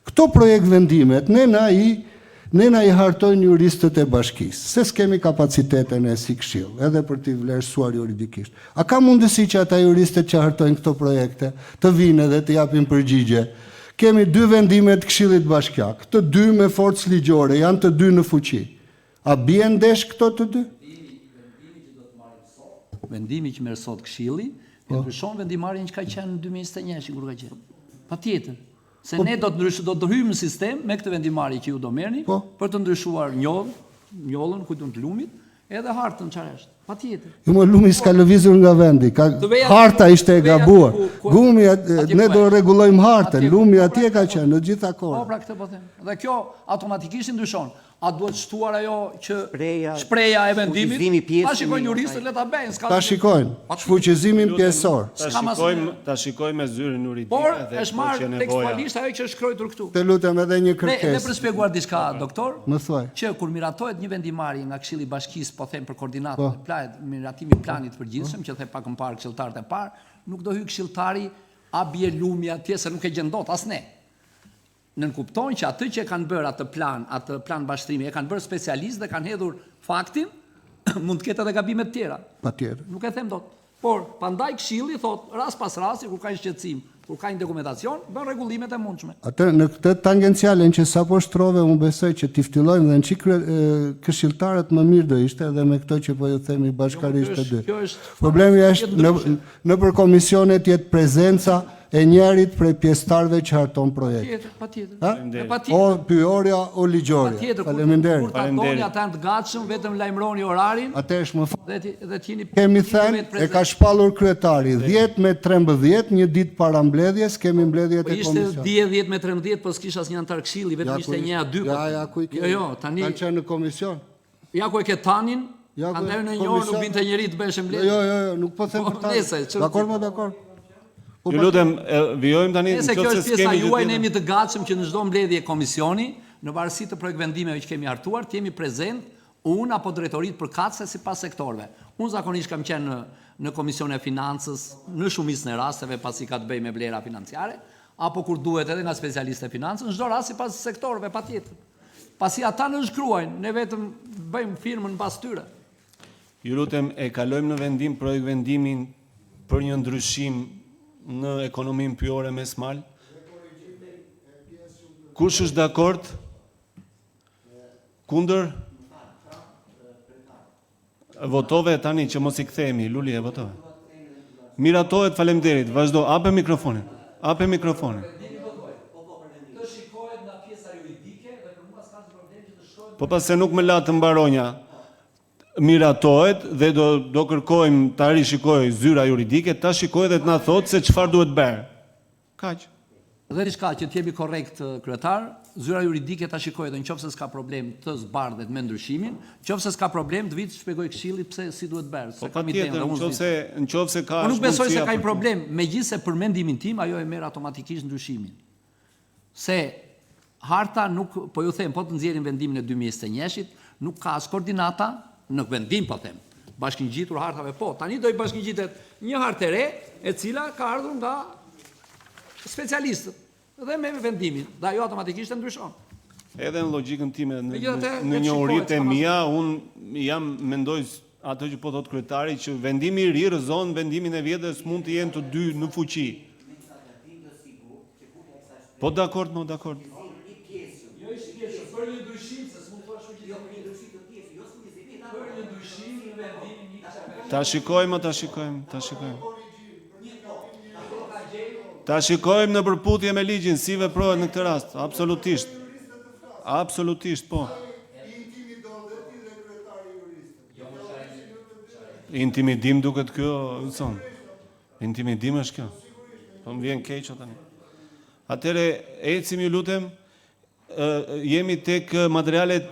Këto projekt vendimet, ne na i hartojnë juristët e bashkisë, se s'kemi kapaciteten e si këshill, edhe për t'i vlerësuar juridikisht. A ka mundësi që ata juristët që hartojnë këto projekte të vinë dhe të japin përgjigje? Kemi dy vendime të Këshillit Bashkiak, të dy me forcë ligjore, janë të dy në fuqi. A bien ndesh këto të dy? Vendimi që merr sot Këshilli, ndryshon vendimarrjen që ka qenë në 2021 kur ka qenë. Patjetër. Se ne do të hyjmë në sistem me këtë vendimarrje që ju do merrni për të ndryshuar njollën, kujtun të lumit, edhe hartën çfarë është. Patjetër. Jo më lumi s'ka lëvizur nga vendi, harta ishte e gabuar. Gumi ne do rregullojmë hartën, lumi atje ka qenë në gjitha kohën. Po pra këtë po them. Dhe kjo automatikisht ndryshon. A duhet shtuar ajo që shpreja e vendimit? Ta shikojnë juristët, le ta bëjnë. Ta shikojnë, shfuqizimin pjesor. Ta shikojnë me zyrën juridike. Por është marrë tekstualisht ajo që është shkruar këtu. Të lutem edhe një kërkesë. Ne për shpjeguar diçka, doktor, më thuaj. Që kur miratohet një vendimarrje nga Këshilli i Bashkisë, po them për koordinatën e planit, miratimi i planit të përgjithshëm, që the pak më parë këshilltarët e parë, nuk do hyj këshilltari a bie lumi atje se nuk e gjen dot as ne. Nën kuptojnë që atë që kanë bërë atë plan bashkëtrimi, e kanë bërë specialistë dhe kanë hedhur faktin, mund të ketë edhe gabime të tjera. Patjetër. Nuk e them dot. Por prandaj Këshilli thot rast pas rasti kur ka një shqetësim, kur ka një dokumentacion, bën rregullimet e mundshme. Atë në këtë tangencialen që sapo shtrove, unë besoj që t'i ftillojmë dhe në çik këshilltarët më mirë do ishte edhe me këto që po ju themi bashkarisht të dy. Problemi është nëpër komisionet jetë prezenca e njerit prej pjesëtarëve që harton projekt. Tjetër, patjetër. Ha? E O patjetër. pyorja o ligjoria. Patjetër, Faleminderit. kur ta doni ata janë të gatshëm, vetëm lajmëroni orarin Atëherë më fal. dhe t'jeni Kemi thënë, e ka shpallur kryetari, 10 me 13, një ditë para mbledhjes, kemi mbledhjet Po e ishte komision. 10 me 13, po s'kisha asnjë antar këshilli, vetëm ishte 1-2. Ja, ku i kemi. Jo, tani Kanë qenë në komision. ja ku e ke tanin, Ja ku andaj në një orë komision. nuk binte njëri të bëhesh mbledhje. Jo, nuk po them Po, për ta. nese, ç'u Dakor, ti? më dakor. Ju lutem, vijojmë tani Nëse kjo është pjesa skemi juaj, ne gjë jemi të gatshëm që në çdo mbledhje komisioni, në varësi të projekt vendimeve që kemi hartuar, të jemi prezent unë apo drejtoritë përkatëse sipas sektorëve. Unë zakonisht kam qenë në Komisionin e Financës, në shumicën e rasteve pasi ka të bëjë me vlera financiare, apo kur duhet edhe nga specialistë e financës, në çdo rast sipas sektorëve patjetër. Pasi ata në shkruajnë, ne vetëm bëjmë firmën pas tyre. Ju lutem, e kalojmë në vendim projekt vendimin për një ndryshim në ekonominë pyore me smal. Kush është dakord? Kundër? Votove tani që mos i kthehemi, Luli e votove. Miratohet, faleminderit. Vazhdo, hape mikrofonin. Hape mikrofonin. Të shikohet nga pjesa juridike dhe për mua s'ka problem që të shkohet. Po pas se nuk më la të mbaronja, miratohet dhe do kërkojmë ta rishikoj zyra juridike, ta shikoj dhe të na thotë se çfarë duhet bërë. Kaq. Dhe diçka që t'jemi korrekt kryetar, zyra juridike ta shikojë dhe nëse s'ka problem të zbardhet me ndryshimin, nëse s'ka problem të vit shpjegoj këshillit pse si duhet bërë. Po patjetër, nëse ka. Unë nuk besoj se ka një problem, megjithëse për mendimin tim ajo e merr automatikisht ndryshimin. Se harta nuk, po ju them, po të nxjerrin vendimin e 2021-shit, nuk ka as koordinata në vendim, po them. Bashkëngjitur hartave, po. Tani do i bashkëngjitet një hartë e re, e cila ka ardhur nga specialistët dhe me vendimin, dhe ajo automatikisht e ndryshon. Edhe në logjikën time, Megjithatë, në një uritë e mia, unë jam mendoj ato që po thot kryetari që vendimi i ri rrezon vendimin e vjetër, s'mund të jenë të dy në fuqi. Po dakord, mo dakord. Jo ishte pjesë për një ndryshim se s'mund të thuash që për një ndryshim të pjesë, jo për një ndryshim në vendimin një Ta shikojmë. Ta shikojmë në përputhje me ligjin, si veprohet në këtë rast, absolutisht. Absolutisht, po. Intimidim duket kjo, Wilson. Intimidim është kjo. Po më vjen keq tani. Atëre, ecim ju lutem, jemi tek materialet,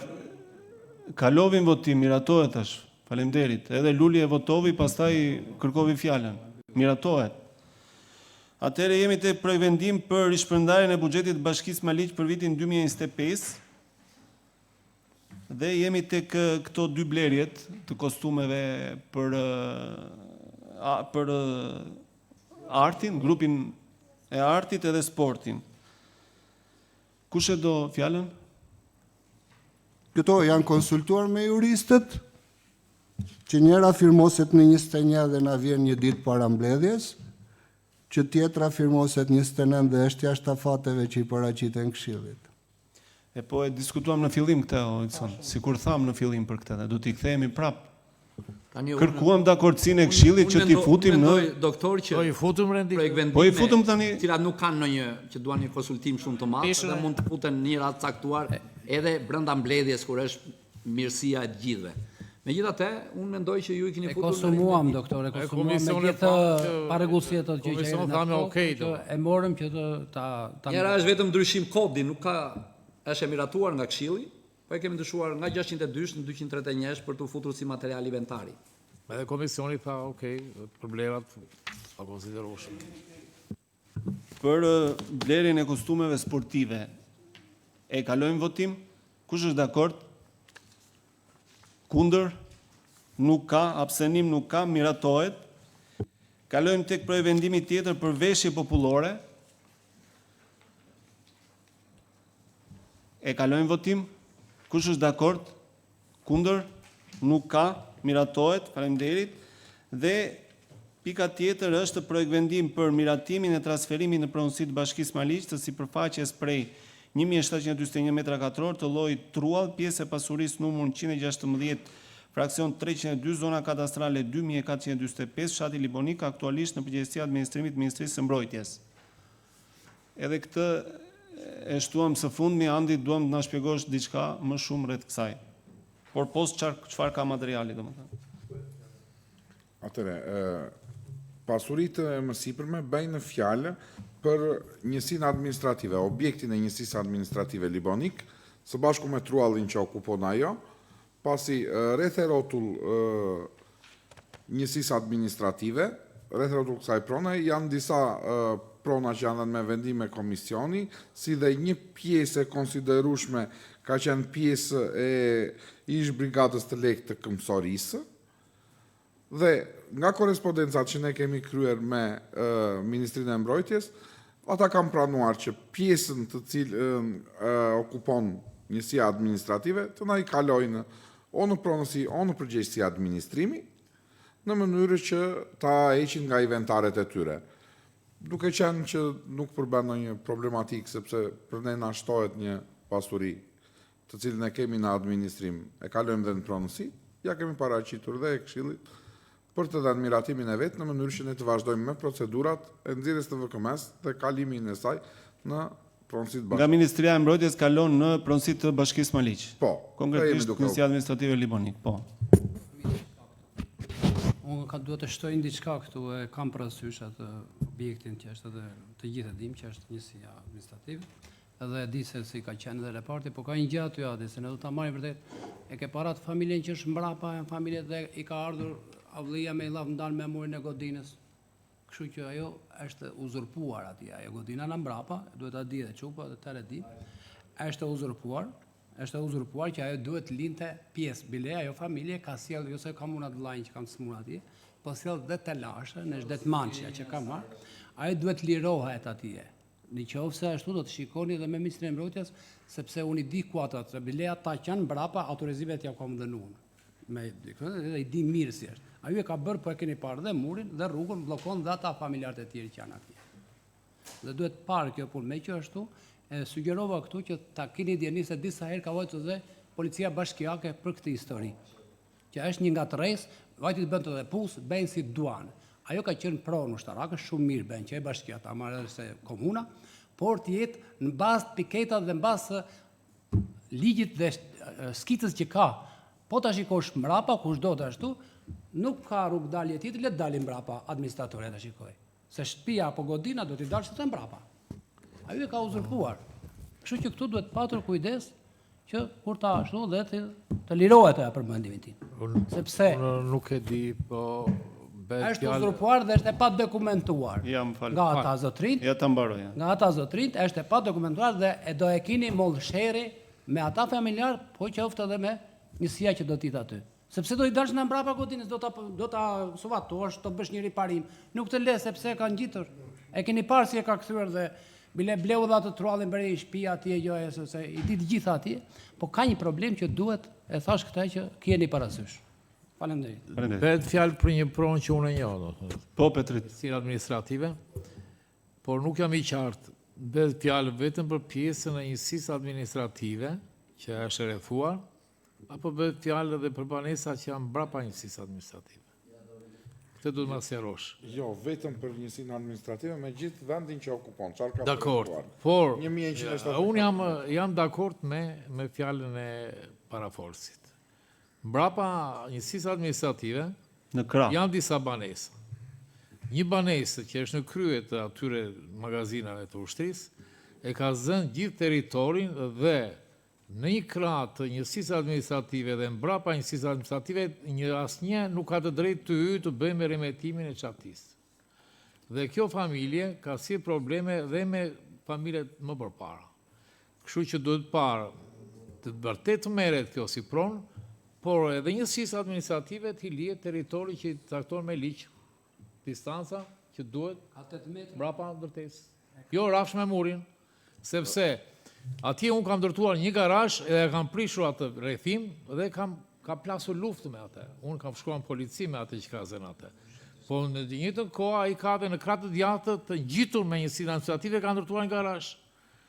kalovin votim, miratohet tash. Faleminderit. Edhe Luli e votovi, pastaj kërkovi fjalën. Miratohet. Atëherë jemi te projvendim për rishpërndarjen e buxhetit të Bashkisë Maliq për vitin 2025 dhe jemi tek këto dy blerjet të kostumeve për artin, grupin e artit edhe sportin. Kush e do fjalën? Këto janë konsultuar me juristët, që njëra firmoset në 21 dhe na vjen një ditë para mbledhjes, që tjetra firmoset 29 dhe është jashtë afateve që i paraqiten këshillit. E po e diskutuam në fillim këtë, Olson, sikur tham në fillim për këtë, dhe do t'i kthehemi prap. Kërkuam dakordsinë e këshillit që t'i futim në doktor që i futëm rendi. Po i futëm tani, cilat nuk kanë ndonjë që duan një konsultim shumë të madh dhe mund të futen në një radhë caktuar edhe brenda mbledhjes kur është mirësia e të gjithëve. Megjithatë, unë mendoj që ju i keni futur konsumuam, doktore, konsumuam me gjithë parregullësi ato që e morëm që ta Njëra është vetëm ndryshim kodi, nuk ka është e miratuar nga këshilli, po e kemi ndryshuar nga 602 në 231 për të futur si material inventari. Edhe komisioni tha, problemat pa konsiderueshëm. për blerjen e kostumeve sportive, e kalojmë votim? Kush është dakord? Kundër? Nuk ka, abstenim nuk ka, miratohet. Kalojmë tek projevendimi tjetër për veshje popullore. E kalojmë votim? Kush është dakord? Kundër? Nuk ka, miratohet, faleminderit. Dhe pika tjetër është projektvendim për miratimin e transferimit në pronësi të Bashkisë Maliq të sipërfaqes prej 1741 m2 të llojit truall, pjesë e pasurisë numër 116, fraksion 302, zona kadastrale 2425, fshati Libonik, aktualisht në përgjegjësi e administrimit të Ministrisë së Mbrojtjes. edhe këtë e shtuam së fundmi, Andi, duam të na shpjegosh diçka më shumë rreth kësaj. Por post çfarë ka materiali, domethënë. Atëre, pasuritë e mësipërme bëjnë fjalë për njësinë administrative, objektin e njësisë administrative libanik, së bashku me truallin që okupon ajo, pasi rreth e rrotull njësisë administrative, rreth e rrotull kësaj prone, janë disa prona që janë me vendime komisioni, si dhe një pjesë e konsiderueshme ka qenë pjesë e ish brigadës të lehtë të këmbësorisë, dhe nga korespondencat që ne kemi kryer me Ministrinë e Mbrojtjes, ata kanë pranuar që pjesën të cilën okupon njësia administrative të na i kalojnë o në pronësi o në përgjegjësi administrimi, në mënyrë që ta heqin nga inventaret e tyre. Duke qenë që nuk përben një problematik, sepse për ne na shtohet një pasuri të cilën e kemi në administrim, e kalojmë dhe në pronësi, ja kemi paraqitur dhe e Këshillit për të dhënë miratimin e vetë në mënyrë që ne të vazhdojmë me procedurat e nxjerrjes të VKM-s dhe kalimin e saj në pronësitë bashkë. Nga Ministria e Mbrojtjes kalon në pronësitë të Bashkisë Maliq. Po. Konkretisht Njësia Administrative Libanik, po. Unë duhet të shtojnë diçka këtu, e kam parasysh atë objektin që është edhe të gjithë e dim që është njësia administrative, edhe e di se si ka qenë dhe reparti, po ka një gjë aty aty, se ne do ta marrim vërtet, e ke parat familjen që është mbrapa, janë familje dhe i ka ardhur avllia me i lavndal me murin e godinës. Kështu që ajo është uzurpuar atje, ajo godina në mbrapa, duhet ta di edhe çupa, edhe tërë di, është uzurpuar që ajo duhet linte pjesë, bile ajo familje ka sjellë, jo se ka munat vllajin që kam smur atje, po sjell dhe të lashë, në shdet që ka marrë, ajo duhet lirohet atje. Në qoftë se ashtu do të shikoni dhe me Ministrinë e Mbrojtjes, sepse unë i di kuadrat, se bile ata që janë mbrapa, autorizimet ja kam dhënë unë. Dhe i di mirë si është. Ajo e ka bërë, po e keni parë dhe murin, dhe rrugën blokon dhe ata familjarët e tjerë që janë atje. Dhe duhet parë kjo punë me që ashtu, e sugjerova këtu që ta keni djeni se disa herë ka vojtë dhe policia bashkiake për këtë histori. Që është një nga të rejs, vajti të bënd të dhe pus, bëjnë si duanë. Ajo ka qenë pronë ushtarakë, shumë mirë bëjnë që e bashkia, ta marrë edhe se komuna, por të jetë në bazë piketat dhe në bazë ligjit dhe skicës që ka. Po ta shikosh mbrapa, kush do të ashtu, nuk ka rrugë dalje tjetër, le të dalin mbrapa administratorja ta shikoj. Se shtëpia apo godina do t'i dalë të mbrapa. Ajo e ka uzurpuar. Kështu që këtu duhet patur kujdes që kur ta ashtu dhe të lirohet ajo përmendimin tim. Sepse nuk e di, po është uzurpuar dhe është e pa dokumentuar. Nga ata zotrinj. Ja ta mbaroj. Nga ata zotrinj është e pa dokumentuar dhe e do e keni mollsheri me ata familjar, po qoftë edhe me njësia që do t'itë aty. Sepse do i dalsh në mbrapa godinës, do ta suvatosh, do bësh një riparim. Nuk të le sepse ka ngjitur. E keni parë si e ka kthyer dhe bile bleu dhe atë truallin bëri shtëpia atje jo se i di të gjitha atje, po ka një problem që duhet e thash këtë që keni parasysh. Faleminderit. Bëhet fjalë për një pronë që unë e njoh. Po, Petrit. Si administrative, por nuk jam i qartë. Bëhet fjalë vetëm për pjesën e njësisë administrative që është rrethuar, apo bëhet fjalë edhe për banesa që janë brapa njësisë administrative. Këtë duhet ma sqarosh. Jo, vetëm për njësinë administrative me gjithë vendin që okupon. Dakord. Por unë jam dakord me fjalën e paraforcit. Mbrapa njësisë administrative janë disa banesa. Një banesë që është në krye të atyre magazinave të ushtrisë e ka zënë gjithë territorin dhe në një krah të njësisë administrative dhe mbrapa njësisë administrative asnjë nuk ka të drejtë të bëjë me remetimin e çaftisë. Dhe kjo familje ka si probleme dhe me familjet më përpara. Kështu që duhet parë të vërtet merret kjo si pronë, por edhe njësisë administrative t'i lihet territori që i cakton me ligj, distanca që duhet mbrapa ndërtesës. Jo rafsh me murin, sepse atje unë kam ndërtuar një garazh edhe kam prishur atë rrethim dhe kam plasur luftë me atë. Unë kam shkruar polici me atë që ka zënë atë. Po në të njëjtën kohë ai ka dhe në krah të djathtë të ngjitur me njësinë administrative ka ndërtuar një garazh.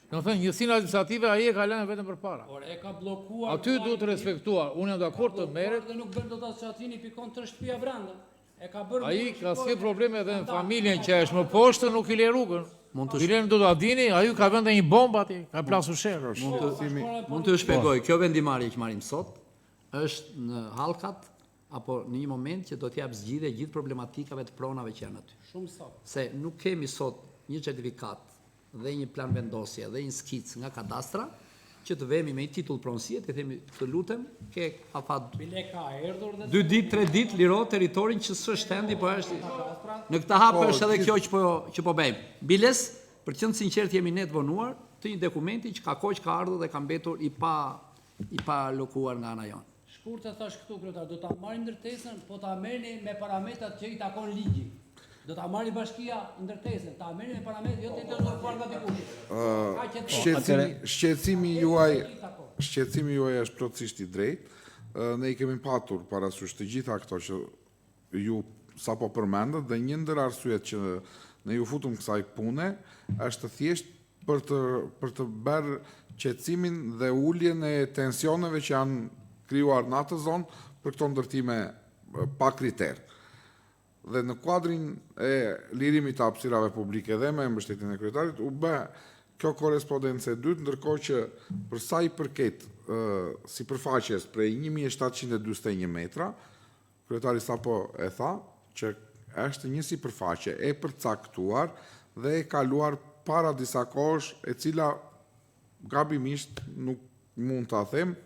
Do thënë njësinë administrative ai e ka lënë vetëm përpara. Por e ka bllokuar. Aty duhet të respektuar. Unë jam dakord të merret. Dhe nuk bën dot as çatini pikon të shtëpia brenda. E ka bërë. Ai ka si probleme edhe në familjen që është më poshtë nuk i le rrugën. Bilen do ta dini, ai ka vënë një bombë aty, ka plasur sherr. Mund të shpjegoj, kjo vendimarrje që marrim sot është në hallkat apo në një moment që do t'jap zgjidhje gjithë problematikave të pronave që janë aty. Shumë sot. Se nuk kemi sot një certifikat dhe një plan vendosje dhe një skicë nga kadastra që të vemi me një titull pronësie, të themi të lutem, ke afat Bile ka erdhur dhe 2 ditë, 3 ditë liro territorin që s'është tendi, po është në këtë hap është edhe kjo që po bëjmë. Biles, për të qenë sinqert jemi ne të vonuar të një dokumenti që ka kohë që ka ardhur dhe ka mbetur i pa lokuar nga ana jonë. shkurt e thash këtu kryetar, do ta marrim ndërtesën, po ta merrni me parametrat që i takon ligji. Do ta marrë bashkia ndërtesën, ta merrni me parametrat, jo të ndërtuar nga dikush. Shqetësimi juaj është plotësisht i drejtë. Ne i kemi patur parasysh të gjitha këto që ju sapo përmendët dhe një ndër arsyet që ne ju futëm kësaj pune është thjesht për të bërë qetësimin dhe uljen e tensioneve që janë krijuar në atë zonë për këto ndërtime pa kriter. Dhe në kuadrin e lirimit të hapësirave publike dhe me mbështetjen e kryetarit u bë kjo korrespondencë e dytë, ndërkohë që për sa i përket sipërfaqes prej 1741 metra, kryetari sapo e tha që është një sipërfaqe e përcaktuar dhe e kaluar para disa kohësh, e cila gabimisht nuk mund ta them,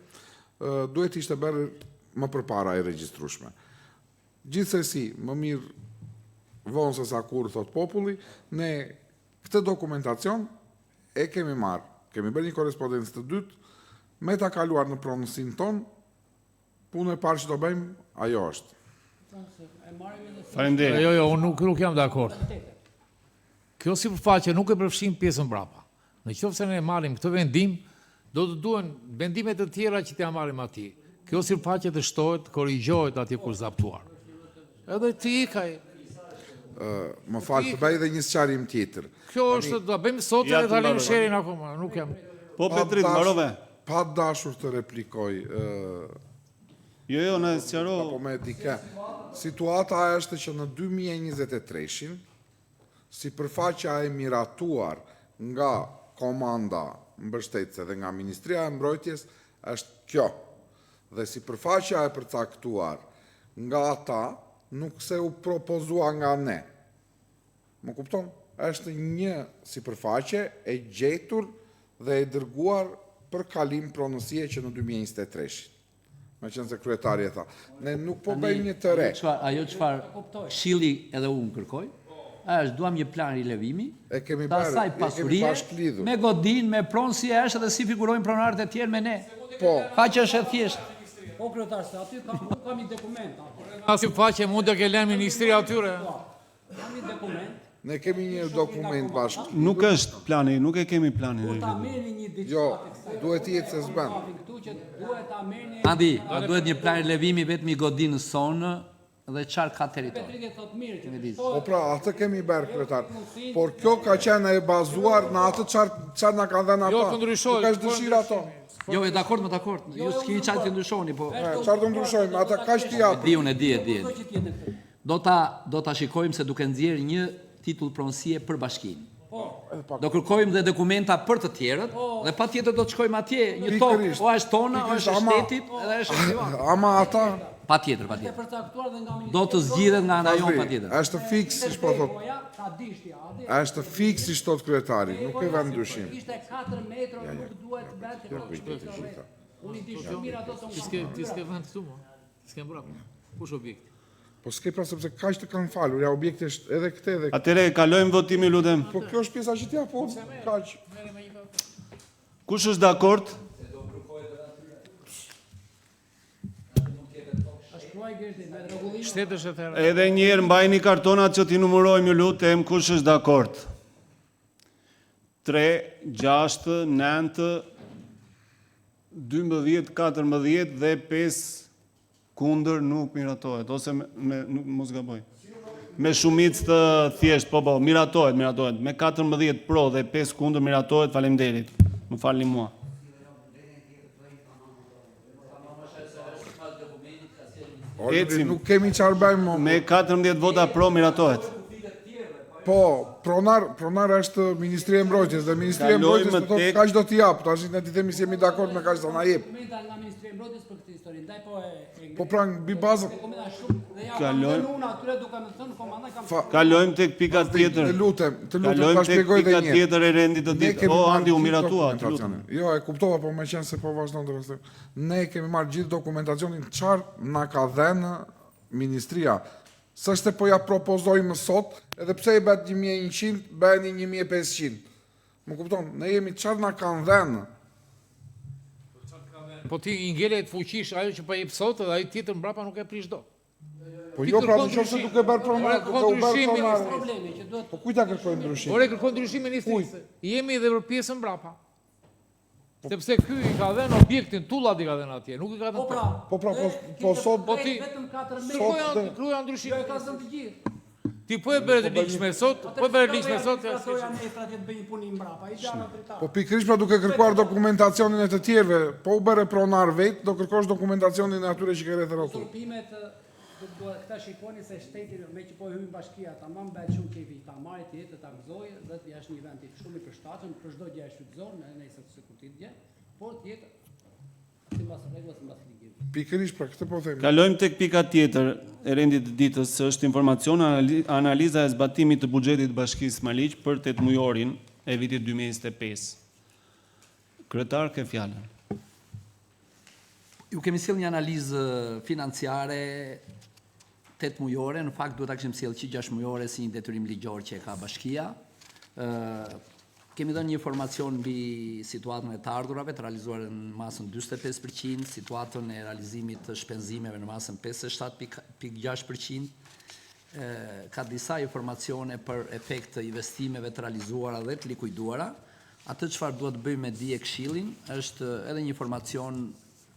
duhet ishte bërë më përpara e regjistrueshme. Gjithsesi, më mirë vonë se sa kur, thot populli, ne këtë dokumentacion e kemi marrë, kemi bërë një korrespondencë të dytë, me ta kaluar në pronësinë tonë, punë e parë që do bëjmë, ajo është. Faleminderit. Jo, unë nuk jam dakord. Kjo sipërfaqe nuk e përfshin pjesën mbrapa. Në qoftë se ne marrim këtë vendim, do të duhen vendimet të tjera që t'ja marrim aty. Kjo sipërfaqe të shtohet, korrigjohet atje kur zaptuar. Edhe ti ikaj. Më falë, të bëj dhe një sqarim tjetër. Kjo është, do bëjmë sot dhe ta lëmë sherin akoma, nuk jam. Po Petrit, mbarove. Pa dashur të replikoj. Jo, në sqaro. Apo me dike. Situata është që në 2023-shin, sipërfaqja e miratuar nga komanda mbështetëse dhe nga Ministria e Mbrojtjes është kjo. Dhe sipërfaqja e përcaktuar nga ata nuk se u propozua nga ne. Më kupton? Është një sipërfaqe e gjetur dhe e dërguar për kalim pronësie që në 2023. Me qenë se kryetari e tha. Ne nuk po bëjmë një të re. Ajo çfarë Këshilli edhe unë kërkoj, është duam një plan rilevimi, të asaj pasurie, me godin, me pronë si është dhe si figurojnë pronarët e tjerë me ne. Po. Ka që është e thjeshtë. Po kryetar, se aty kam një dokument. Asi faqe mund të kenë ministria atyre. Kam një dokument. Ne kemi një dokument bashkë. Nuk është plani, nuk e kemi planin. Po ta merrni një diçka. Jo, duhet jetë se s'bën. Këtu që duhet ta merrni. Andi, duhet një plan rilevimi vetëm i godinë sonë dhe çfarë ka territor. Petrit thot mirë që Po pra, atë kemi bërë kryetar. Por kjo ka qenë e bazuar në atë çfarë na kanë dhënë ata. Jo, të ndryshojë. Nuk është dëshira tonë. Jo, e dakord, më dakord. Ju s'keni çfarë të ndryshoni, po. Çfarë do ndryshojmë? Ata kaq të japin. E di. Do ta shikojmë se duke nxjerrë një titull pronësie për bashkinë. Do kërkojmë dhe dokumenta për të tjerët dhe patjetër do të shkojmë atje, një tokë, o është tona, o është shtetit, edhe është private. Ama ata Patjetër. Do të zgjidhet nga ana jonë patjetër. Është fiks, siç po thot. Është fiks, siç thot kryetari, nuk e vëm dyshim. Ishte 4 metra, nuk duhet bëhet. Unë i di shumë mirë ato të Ti s'ke vend këtu, mo? S'ke mbrapa. Kush objekti? Po s'ke pra sepse kaq të kanë falur, ja objekti është edhe këtë edhe. Atëre kalojmë votimin, lutem. Po kjo është pjesa që t'ja po, kaq. Kush është dakord? Shteti është e tërë. Edhe një herë mbajini kartonat që t'i numërojmë, ju lutem, kush është dakord? 3, 6, 9, 12, 14 dhe 5 kundër nuk miratohet, ose nuk mos gaboj. Me shumicë të thjesht, po, miratohet. Me 14 pro dhe 5 kundër miratohet, faleminderit. Më falni mua. Ecim. Nuk kemi çfarë bëjmë. Me 14 vota pro miratohet. Po, pronar është Ministria e Mbrojtjes dhe Ministria e Mbrojtjes do thotë kaq do t'i jap, tash ne ti themi se jemi dakord me kaq do na jep. Dokumenta nga Ministria e Mbrojtjes për këtë histori, ndaj Po pra mbi bazë Kalojmë tek pika tjetër. Të lutem, Kalojmë ta tek shpjegoj edhe pika një. tjetër e rendit të ditë. O, Andi, u miratua, të lutem. Jo, e kuptova, po me qenë se po vazhdon të rastoj. Ne kemi marrë gjithë dokumentacionin çfarë na ka dhënë Ministria. S'është po ja propozojmë sot, edhe pse i bëhet 1100, bëheni 1500. Më kupton, ne jemi çfarë na kanë dhënë. Po ti i ngjelet fuqish ajo që po jep sot dhe ai tjetër mbrapa nuk e prish dot. Po jo, pra nëse duke bërë pronar, duke u bërë pronar. Po kujt ta kërkojmë ndryshim? Ore kërkon ndryshim ministrisë. Jemi edhe për pjesën mbrapa. Sepse ky i ka dhënë objektin, tullat i ka dhënë atje, nuk i ka dhënë. Po sot po ti vetëm 4 kruja ndryshim. ka zënë të gjithë. Ti po e bëre ligjshme sot, po e bëre ligjshme sot. Po pikërisht pra duke kërkuar dokumentacionin e të tjerëve, po u bëre pronar vet, do kërkosh dokumentacionin e atyre që ke rreth rrotull. Këta shikoni se shteti me që po hyjnë bashkia tamam bëhet shumë kefi, ta marrë tjetër, ta gëzojë dhe të jash një vend shumë i përshtatshëm për çdo gjë shfrytëzon, nëse të sekutit gjë, por tjetër sipas rregullave, sipas ligjit. Pikërisht pra këtë po them. Kalojmë tek pika tjetër e rendit të ditës, është informacion analiza e zbatimit të buxhetit të Bashkisë Maliq për 8 mujorin e vitit 2025. Kryetar, ke fjalën. Ju kemi sjellë një analizë financiare 8 mujore, në fakt duhet ta kishim sjellë 6 mujore si një detyrim ligjor që e ka bashkia. Kemi dhënë një informacion mbi situatën e të ardhurave të realizuar në masën 45%, situatën e realizimit të shpenzimeve në masën 57.6%. Ka disa informacione për efekt të investimeve të realizuara dhe të likuiduara. Atë çfarë duhet bëjmë me dije këshillin është edhe një informacion,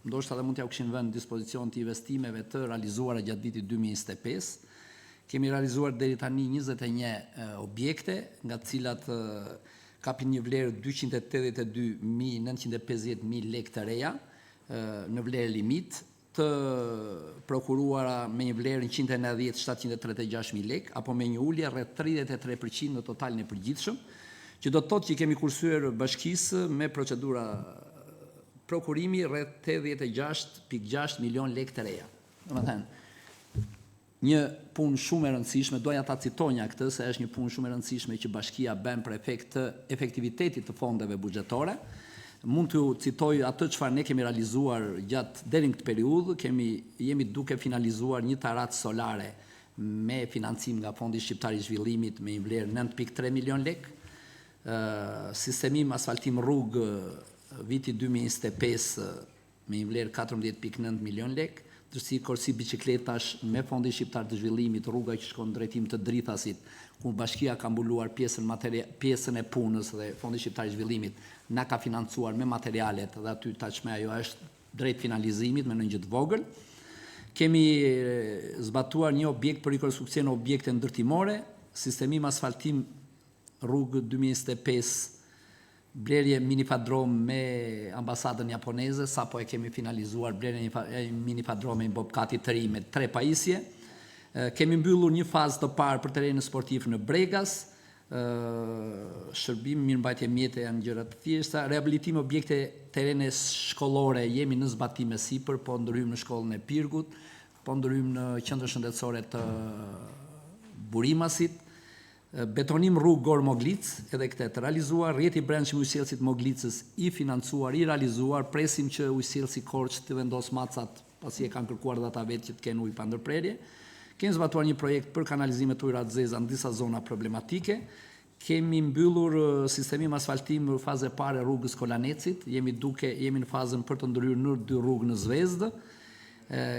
ndoshta edhe mund t'ja kishin vënë në dispozicion të investimeve të realizuara gjatë vitit 2025. Kemi realizuar deri tani 21 objekte, nga të cilat kapin një vlerë 282.950.000 lekë të reja në vlerë limit, të prokuruara me një vlerë 190.736.000 lekë, apo me një ulje rreth 33% në totalin e përgjithshëm, që do të thotë që kemi kursyer bashkisë me procedura prokurimi rreth 86.6 milion lekë të reja. Domethënë, një punë shumë e rëndësishme, doja ta citonja këtë se është një punë shumë e rëndësishme që bashkia bën për efekt të efektivitetit të fondeve buxhetore. Mund t'ju citoj atë çfarë ne kemi realizuar gjatë deri në këtë periudhë, jemi duke finalizuar një tarac solare me financim nga Fondi Shqiptar i Zhvillimit me një vlerë 9.3 milion lekë, sistemim asfaltim rrugë viti 2025 me një vlerë 14.9 milion lekë, ndërsi korsi biçikletash me Fondin Shqiptar të Zhvillimit, rruga që shkon drejtim të Drithasit, ku bashkia ka mbuluar pjesën e punës dhe Fondi Shqiptar i Zhvillimit na ka financuar me materialet dhe aty tashmë ajo është drejt finalizimit me një gjë të vogël. Kemi zbatuar një objekt për rikonstruksion objekte ndërtimore, sistemim asfaltim rrugë 2025, blerje minifadrom me ambasadën japoneze, sa po e kemi finalizuar blerje minifadrom me Bobkati të ri me 3 pajisje. Kemi mbyllur një fazë të parë për terrenin sportiv në Bregas, shërbim, mirëmbajtje mjete janë gjëra të thjeshta, rehabilitim objekte terrene shkollore jemi në zbatim e sipër, po ndryhim në shkollën e Pirgut, po ndryhim në qendrën shëndetësore të Burimasit, betonim rrugë Gor Moglic, edhe këtë të realizuar, rrjeti brendshëm ujësjellësit Moglicës i financuar, i realizuar, presim që ujësjellësi Korç të vendos macat, pasi e kanë kërkuar dhe ata vetë që të kenë ujë pa ndërprerje. Kemi zbatuar një projekt për kanalizimet ujëra të zeza në disa zona problematike. Kemi mbyllur sistemim asfaltim në fazë e parë rrugës Kolanecit, jemi në fazën për të ndryrë në 2 rrugë në Zvezdë.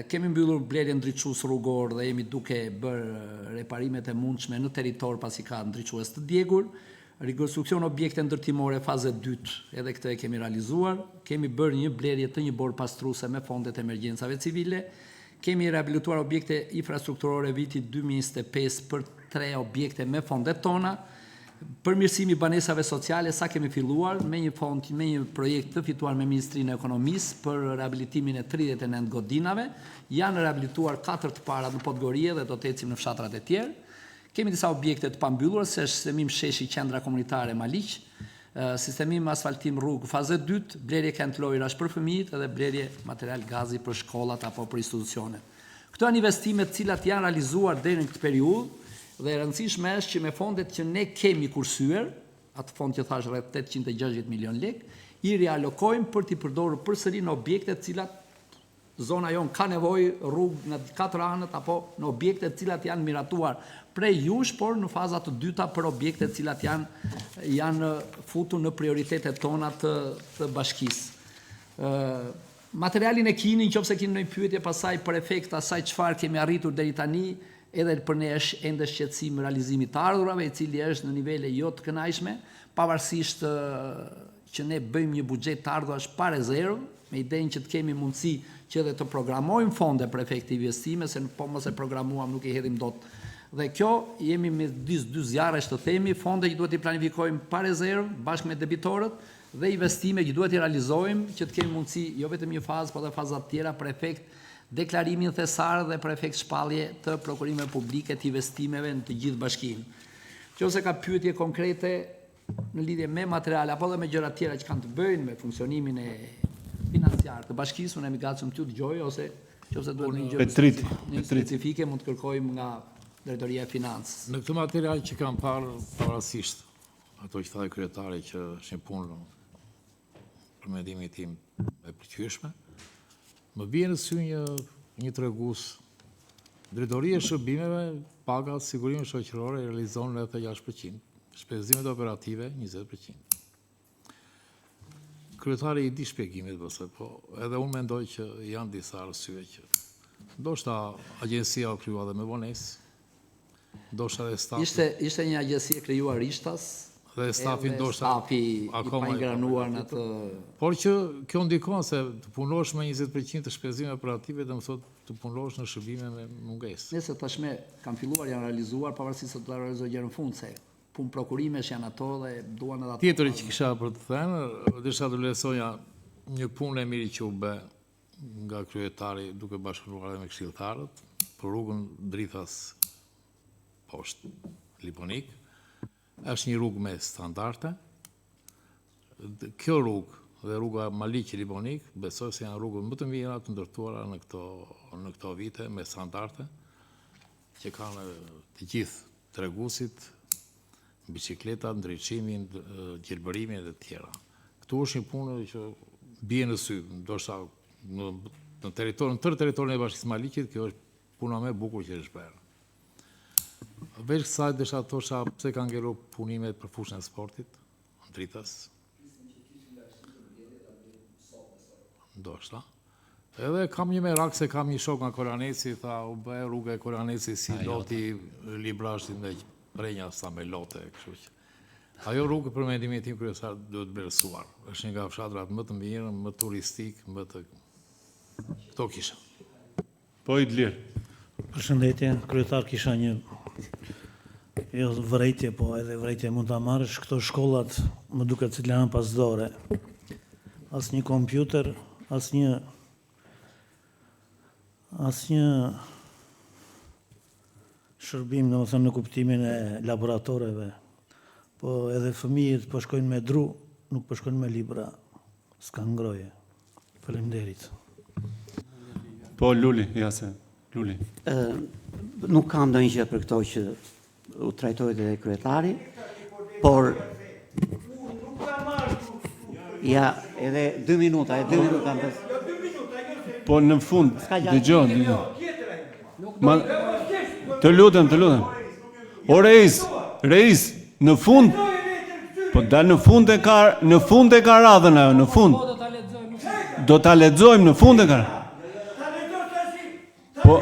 Kemi mbyllur blerje ndriçues rrugor dhe jemi duke bërë reparimet e mundshme në territor pasi ka ndriçues të djegur. Rikonstruksion objekte ndërtimore faze 2, edhe këtë e kemi realizuar. Kemi bërë një blerje të një borë pastruese me fondet e emergjencave civile. Kemi rehabilituar objekte infrastrukturore viti 2025 për 3 objekte me fondet tona. Përmirësimi banesave sociale, sa kemi filluar me një fond, me një projekt të fituar me Ministrinë e Ekonomisë për rehabilitimin e 39 godinave. Janë rehabilituar 4 të parat në Podgorie dhe do të ecim në fshatrat e tjerë. Kemi disa objekte të pambyllura, se është sistemim sheshi qendra komunitare Maliq, sistemim asfaltim rrugë faze 2, blerje kent lojrash për fëmijët edhe blerje material gazi për shkollat apo për institucionet. Këto janë investimet cilat janë realizuar deri në këtë periudhë dhe e rëndësishme është që me fondet që ne kemi kursyer, atë fond që thash rreth 860 milion lekë, i realokojmë për t'i përdorur përsëri në objekte të cilat zona jonë ka nevojë rrugë në 4 anët apo në objekte të cilat janë miratuar prej jush, por në fazat të dyta për objekte të cilat janë futur në prioritetet tona të bashkisë. Materialin e kini, nëse keni ndonjë pyetje pasaj për efekt asaj çfarë kemi arritur deri tani, edhe për ne është ende shqetësim realizimit të ardhurave, i cili është në nivele jo të kënaqshme, pavarësisht që ne bëjmë një buxhet të ardhurash pa rezervë, me idenë që të kemi mundësi që edhe të programojmë fonde për efekte investime, se po mos e programuam nuk i hedhim dot. Dhe kjo jemi me dy zjarresh të themi, fonde që duhet i planifikojmë pa rezervë, bashkë me debitorët, dhe investime që duhet i realizojmë, që të kemi mundësi jo vetëm një fazë, por edhe fazat tjera për efekt deklarimin thesar dhe për efekt shpallje të prokurimeve publike të investimeve në të gjithë bashkinë. Nëse ka pyetje konkrete në lidhje me materiale apo dhe me gjëra tjera që kanë të bëjnë me funksionimin e financiar të bashkisë, unë jam i gatshëm t'ju dëgjoj ose nëse duhet një gjë specifike mund të kërkojmë nga Drejtoria e Financës. Në këtë material që kam parë parasisht, ato që thaj kryetari që është një punë për mendimin tim e përqyeshme, më bie në sy një tregues. Drejtoria e Shërbimeve, pagat, sigurime shoqërore realizon rreth 6%, shpenzimet operative 20%. Kryetari i di shpjegimet bëse, po edhe unë mendoj që janë disa arsye që ndoshta agjencia u krijua dhe me vonesë, ndoshta dhe stafi. Ishte një agjenci e krijuar Rishtas, dhe stafi ndoshta stafi i pa ingranuar në atë. Por që kjo ndikon se të punosh me 20% të shpenzimeve operative dhe më thot të punosh në shërbime me mungesë. Nëse tashme kanë filluar, janë realizuar, pavarësisht se do ta realizojë gjë në fund se punë prokurimesh janë ato dhe duan edhe ato. Tjetër që kisha për të thënë, desha të lehtësoja një punë e mirë që u bë nga kryetari duke bashkëpunuar me këshilltarët për rrugën Drithas poshtë Liponik. Është një rrugë me standarde. Kjo rrugë dhe rruga Maliqi Liponik besoj se janë rrugët më të mira të ndërtuara në këto vite me standarde që kanë të gjithë treguesit, bicikletat, ndriçimin, gjelbërimin dhe të tjera. Këtu është një punë që bie në sy, ndoshta në tërë territorin e Bashkisë Maliqit, kjo është puna më e bukur që është bërë. Veç kësaj desha thosha pse kanë ngelur punimet për fushën e sportit, në Dritas. Ndoshta. Edhe kam një merak se kam një shok nga Koraneci, tha u bë rruga e Koraneci si loti librashtit dhe prenja sa me lote, kështu që. Ajo rrugë për mendimin tim kryesor duhet vlerësuar. Është një nga fshatrat më të mirë, më turistik, më të këto kisha. Po Idlir. Përshëndetje, kryetar, kisha një jo vërejtje, po edhe vërejtje mund ta marrësh. Këto shkollat më duket se janë pas dore. As një kompjuter, as një shërbim, domethënë në kuptimin e laboratoreve, po edhe fëmijët po shkojnë me dru, nuk po shkojnë me libra. S'ka ngroje. Faleminderit. Po Luli, jase. Luli. Nuk kam ndonjë gjë për këto që u trajtoi dhe kryetari, por ja, edhe 2 minuta, Po në fund, dëgjoj. Të lutem. O Reis, në fund. Po dal në fund e ka radhën ajo, në fund. Do ta lexojmë në fund e ka. Po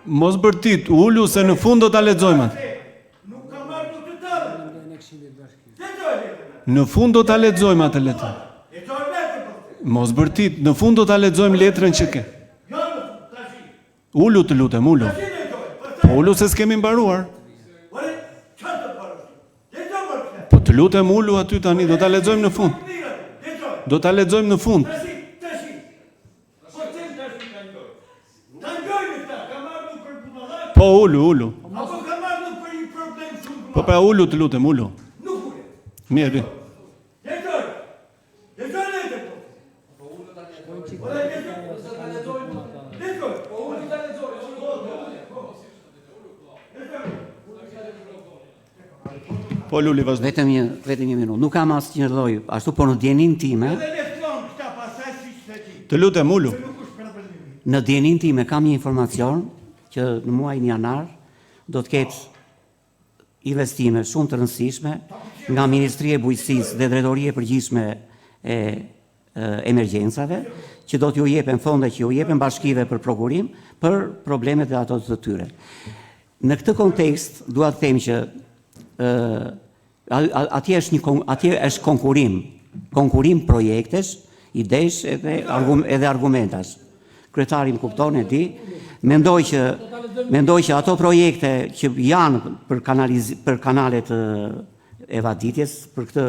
mos bërtit, ulu se në fund do ta lexojmë atë. Në fund do ta lexojmë atë letër. Mos bërtit, në fund do ta lexojmë letrën që ke. Ulu të lutem, ulu. Po ulu se s'kemi mbaruar. Po të lutem ulu aty tani, do ta lexojmë në fund. Do ta lexojmë në fund. Po ulu. Po pra ullu të lutem, ullu. Mirë, mirë. Po Luli vazhdo. Vetëm një minutë. Nuk kam asnjë lloj, ashtu po në djenin time. Të lutem, ullu. Në djenin time kam një informacion që në muajin janar do të ketë investime shumë të rëndësishme nga Ministria e Bujqësisë dhe Drejtoria e Përgjithshme e Emergjencave, që do t'ju jepen fonde që ju jepen bashkive për prokurim për problemet e ato të tyre. Në këtë kontekst dua të them që atje është konkurim projektesh, idesh edhe argumentash. Kryetari më kupton e di, mendoj që ato projekte që janë për kanalet e vaditjes, për këtë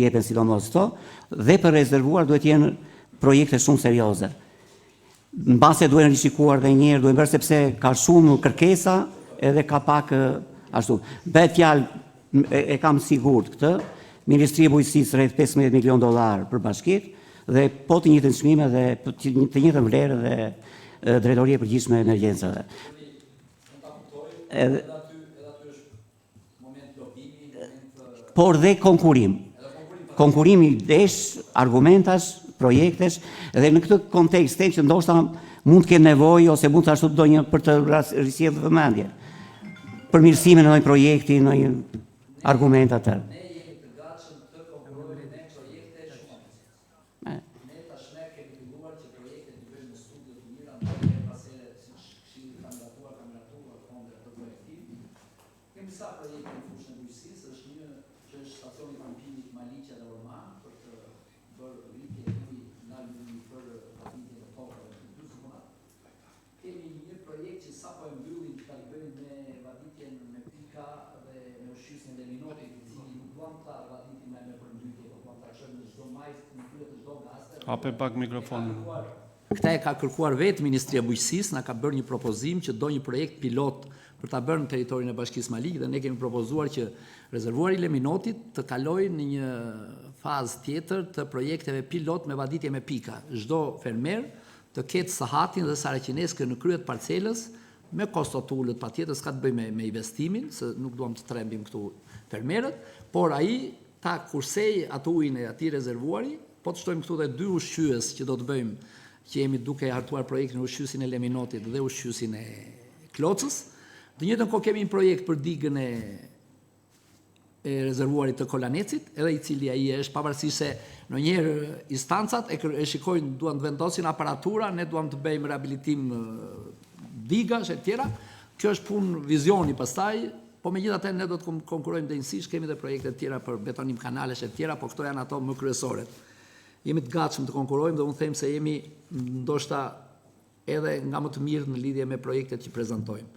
jepen sidomos këto, dhe për rezervuar duhet jenë projekte shumë serioze. Në base duhet rishikuar dhe njerë, duhet bërë sepse ka shumë kërkesa edhe ka pak ashtu. Bet fjalë, e kam sigurt këtë, Ministria e Bujqësisë rreth $15 milion për bashkit, dhe po të njëjtën çmime dhe të njëjtën vlerë dhe Drejtoria e Përgjithshme e Emergjencave. Por dhe konkurim. Konkurimi desh, argumentash, projektesh, dhe në këtë kontekst që ndoshta mund të kenë nevojë ose mund të ashtu ndonjë për të risjellë vëmendje. Përmirësimin e ndonjë projekti, ndonjë argument atë. Hape pak mikrofonin. Këta e ka kërkuar vetë Ministria e Bujqësisë, na ka bërë një propozim që do një projekt pilot për ta bërë në territorin e Bashkisë Malik, dhe ne kemi propozuar që rezervuari i Leminotit të kalojë në një fazë tjetër të projekteve pilot me vaditje me pika. Çdo fermer të ketë sahatin dhe saraqineskën në kryet parcelës me kostotullët patjetër, s'ka të bëjë me investimin, se nuk duam të trembim këtu fermerët, por ai ta kursej atë ujin e atij rezervuari. Po të shtojmë këtu dhe 2 ushqyes që do të bëjmë, që jemi duke hartuar projektin e ushqyesin e Leminotit dhe ushqyesin e Klocës. Të njëjtën kohë kemi një projekt për digën e rezervuarit të Kolanecit, edhe i cili ai është, pavarësisht se ndonjëherë instancat e shikojnë, duan të vendosin aparatura, ne duam të bëjmë rehabilitim digash e tjera. Kjo është punë vizioni pastaj, po megjithatë ne do të konkurrojmë denjësisht, kemi dhe projekte të tjera për betonim kanalesh e tjera, po këto janë ato më kryesoret. Jemi të gatshëm të konkurrojmë dhe unë them se jemi ndoshta edhe nga më të mirë në lidhje me projektet që prezantojmë.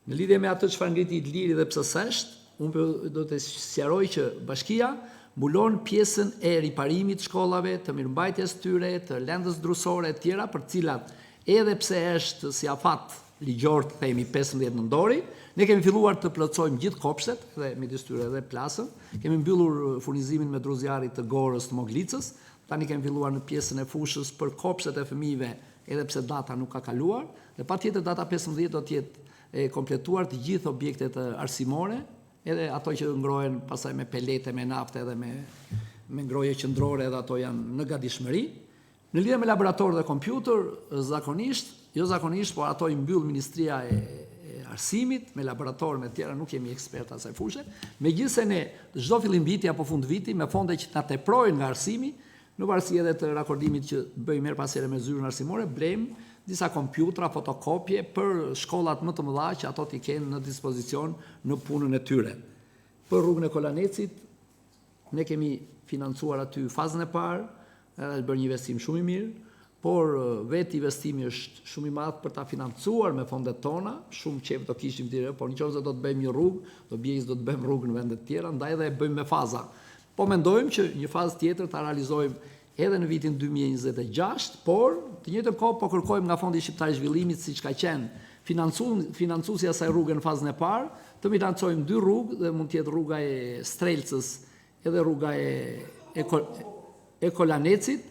Në lidhje me atë çfarë ngriti Idliri dhe pse s'është, unë do të sqaroj që bashkia mbulon pjesën e riparimit të shkollave, të mirëmbajtjes tyre, të lendës drusore e tjera, për cilat edhe pse është si afat ligjor, të themi 15 nëntori, ne kemi filluar të plotësojmë gjithë kopshtet, dhe midis tyre edhe plasën, kemi mbyllur furnizimin me druzjarit të Gorës, të Moglicës, tani kemi filluar në pjesën e fushës për kopshtet e fëmijëve, edhe pse data nuk ka kaluar, dhe patjetër data 15 do të jetë kompletuar të gjithë objektet arsimore, edhe ato që ngrohen pasaj me pelete, me nafte edhe me ngroje qendrore, edhe ato janë në gatishmëri. Në lidhje me laborator dhe kompjuter, jo zakonisht, por ato i mbyll Ministria e Arsimit, me laborator me tjera, nuk jemi eksperta asaj fushë. Megjithëse ne çdo fillim viti apo fund viti me fonde që na teprojnë nga arsimi, në varësi edhe të rakordimit që bëjmë her pas here me zyrën arsimore, blejmë disa kompjutra, fotokopje për shkollat më të mëdha që ato t'i kenë në dispozicion në punën e tyre. Për rrugën e Kolanecit, ne kemi financuar aty fazën e parë, edhe bërë një investim shumë i mirë, por vetë investimi është shumë i madh për ta financuar me fondet tona, shumë qef do kishim dire, por nëse do të bëjmë një rrugë, do të bëjmë rrugë në vende të tjera, ndaj dhe e bëjmë me faza. Po mendojmë që një fazë tjetër ta realizojmë edhe në vitin 2026, por Të njëjtën kohë po kërkojmë nga Fondi Shqiptar i Zhvillimit, siç ka qenë financuesi i asaj rrugë në fazën e parë, të financojmë 2 rrugë dhe mund të jetë rruga e Strelcës edhe rruga e Kolanecit.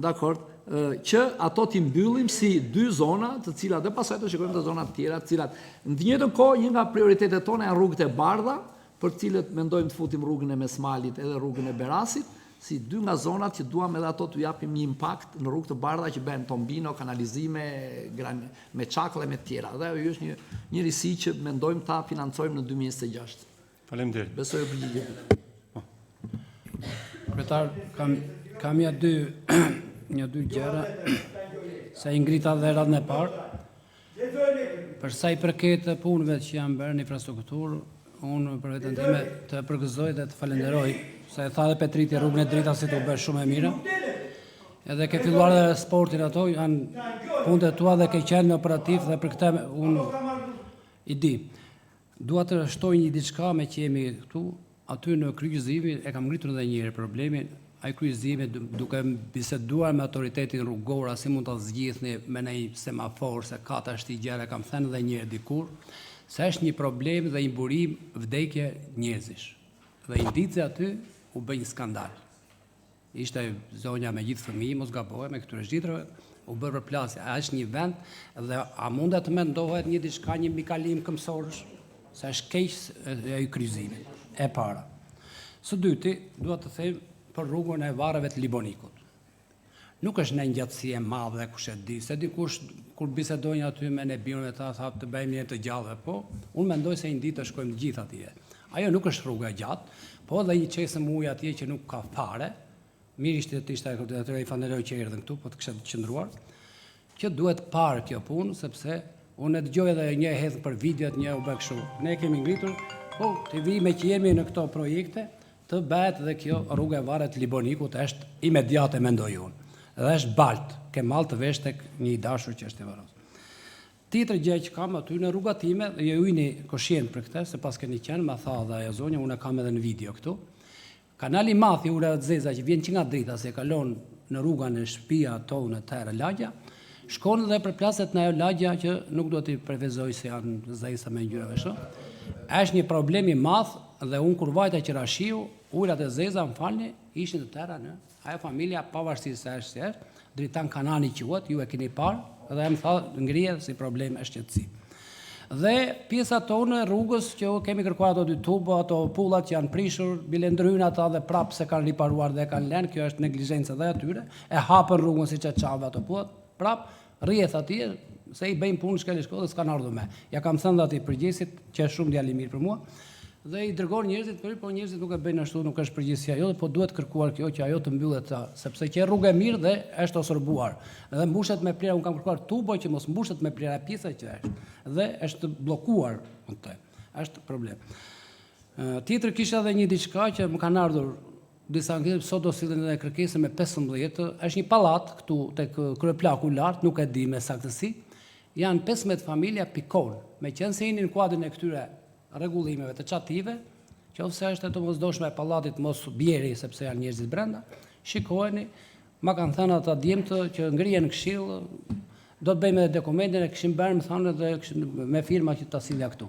Dakord, që ato t'i mbyllim si 2 zona, të cilat dhe pastaj të shikojmë të zonat tjera, të cilat në të njëjtën kohë një nga prioritetet tona janë rrugët e bardha, për të cilët mendojmë të futim rrugën e Mesmalit edhe rrugën e Berasit, si 2 nga zonat që duam edhe ato të japim një impakt në rrugë të bardha që bën tombino, kanalizime, me çaklle me të tjera. Dhe ajo është një risi që mendojmë ta financojmë në 2026. Faleminderit. Besoj e përgjigje. Kryetar, kam ja dy gjëra se i ngrita dhe radhën e parë. Për sa i përket punëve që janë bërë në infrastrukturë, unë për vetën time të përgëzoj dhe të falenderoj, se e tha dhe Petriti rrugën e drita si të bërë shumë e mira. Edhe ke filluar dhe sportin ato, janë punët e tua dhe ke qenë në operativ dhe për këtë unë i di. Dua të shtoj një diçka me që jemi këtu, aty në kryqëzimi, e kam ngritur edhe një herë problemin, ai kryqëzimi duke biseduar me autoritetin rrugor, si mund ta zgjidhni me një semafor, se ka tash ti gjëra, kam thënë edhe një herë dikur, se është një problem dhe një burim vdekje njerëzish. Dhe indici aty u bë një skandal. Ishte zonja me gjithë fëmijë, mos gabohem me këtyre zgjitrave, u bë përplasje. A është një vend dhe a mundet të mendohet një diçka, një mikalim këmsorësh, se është keq ai kryqëzimi e para. Së dyti, dua të them për rrugën e varreve të Libonikut. Nuk është një gjatësi e madhe kush e di, se dikush kur bisedojnë aty me ne birën e ta tha të bëjmë një të gjallë, po unë mendoj se një ditë të shkojmë të gjithë atje. Ajo nuk është rruga e gjatë, po edhe një qesëm ujë atje që nuk ka fare. Mirë ishte të ishte atyre i falenderoj që erdhën këtu, po të kishte qëndruar, që duhet parë kjo punë, sepse unë e dëgjoj edhe një hedh për videot, një u bë kështu. Ne kemi ngritur, po të vi me që jemi në këto projekte, të bëhet dhe kjo rruga e varreve të Libonikut është imediate mendoj unë. Dhe është balt, ke mall të vesh tek një i dashur që është e Varos. Tjetër gjë që kam aty në rruga time, dhe ju jeni koshient për këtë, se pas keni qenë, ma tha dhe ajo zonja, unë e kam edhe në video këtu. Kanali i madh i Ura Zeza që vjen që nga drita se kalon në rrugën e shtëpia tonë Terra Lagja, shkon dhe përplaset në ajo lagja që nuk do t'i prevezoj se janë zeza me ngjyrave kështu. Është një problem i madh dhe unë kur vajta që rashiu, ujrat e zeza më falni, ishin të tëra në ajo familja pavarësisht se është si është, dritan kanani quhet, ju e keni parë dhe më tha ngrihet si problem është qetësi. Dhe pjesa tonë e rrugës që kemi kërkuar ato 2 tubo, ato pullat që janë prishur, bile ndryhen ata dhe prapë se kanë riparuar dhe kanë lënë, kjo është neglizhencë dhe atyre, e hapën rrugën siç e çave ato pullat, prapë rrjedh atje se i bëjmë punë shkëlqy shkollë dhe s'kan ardhur me. Ja kam thënë aty përgjegjësit që është shumë djalë i mirë për mua. Dhe i dërgon njerëzit për, po njerëzit nuk e bëjnë ashtu, nuk është përgjegjësia jote, po duhet kërkuar kjo që ajo të mbyllet, sepse që rrugë e mirë dhe është osorbuar. Dhe mbushet me plera, unë kam kërkuar tubo që mos mbushet me plera pjesa që është. Dhe është bllokuar këtë. Është problem. Tjetër kisha edhe një diçka që më kanë ardhur disa njerëz sot do sillen edhe kërkesë me 15, është një pallat këtu tek kryeplaku lart, nuk e di me saktësi. Janë 15 familja pikon, meqense jeni në kuadrin e këtyre rregullimeve të çative, qofse është e domosdoshme e pallatit mos bjeri sepse janë njerëzit brenda, shikojeni, ma kanë thënë ata djemtë që ngrihen këshill, do të bëjmë edhe dokumentin e kishim bërë, më thonë edhe me firma që ta sillja këtu.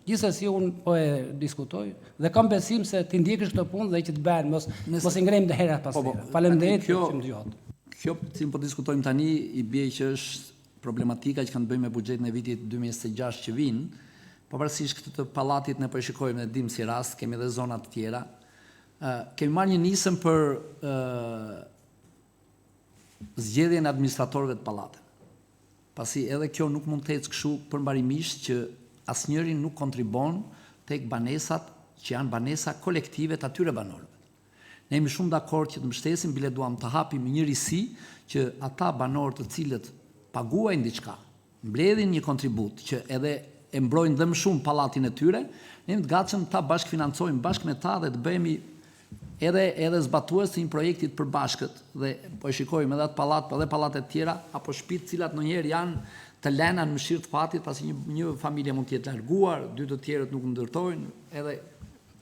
Gjithsesi unë po e diskutoj dhe kam besim se ti ndjekësh këtë punë dhe që të bëhen mos i ngrejmë dhe herë pas here. Faleminderit që më dëgjot. Kjo që po diskutojmë tani i bie që është problematika që kanë të bëjmë me buxhetin e vitit 2026 që vijnë. Pavarësisht këtë të pallatit ne po e shikojmë dhe dim si rast, kemi edhe zona të tjera. Kemi marrë një nisëm për zgjedhjen e administratorëve të pallatit. Pasi edhe kjo nuk mund të ecë kështu përmbarimisht që asnjëri nuk kontribon tek banesat që janë banesa kolektive të atyre banorëve. Ne jemi shumë dakord që të mbështesim, bile duam të hapim një risi që ata banorë të cilët paguajnë diçka, mbledhin një kontribut që edhe e mbrojnë dhe më shumë pallatin e tyre, ne jemi të gatshëm ta bashkëfinancojmë bashkë me ta dhe të bëhemi edhe zbatues të një projekti të përbashkët dhe po e shikojmë edhe atë pallat, po edhe pallate të tjera apo shtëpi të cilat ndonjëherë janë të lëna në mëshirë të fatit, pasi një familje mund të jetë larguar, 2 të tjerët nuk ndërtojnë, edhe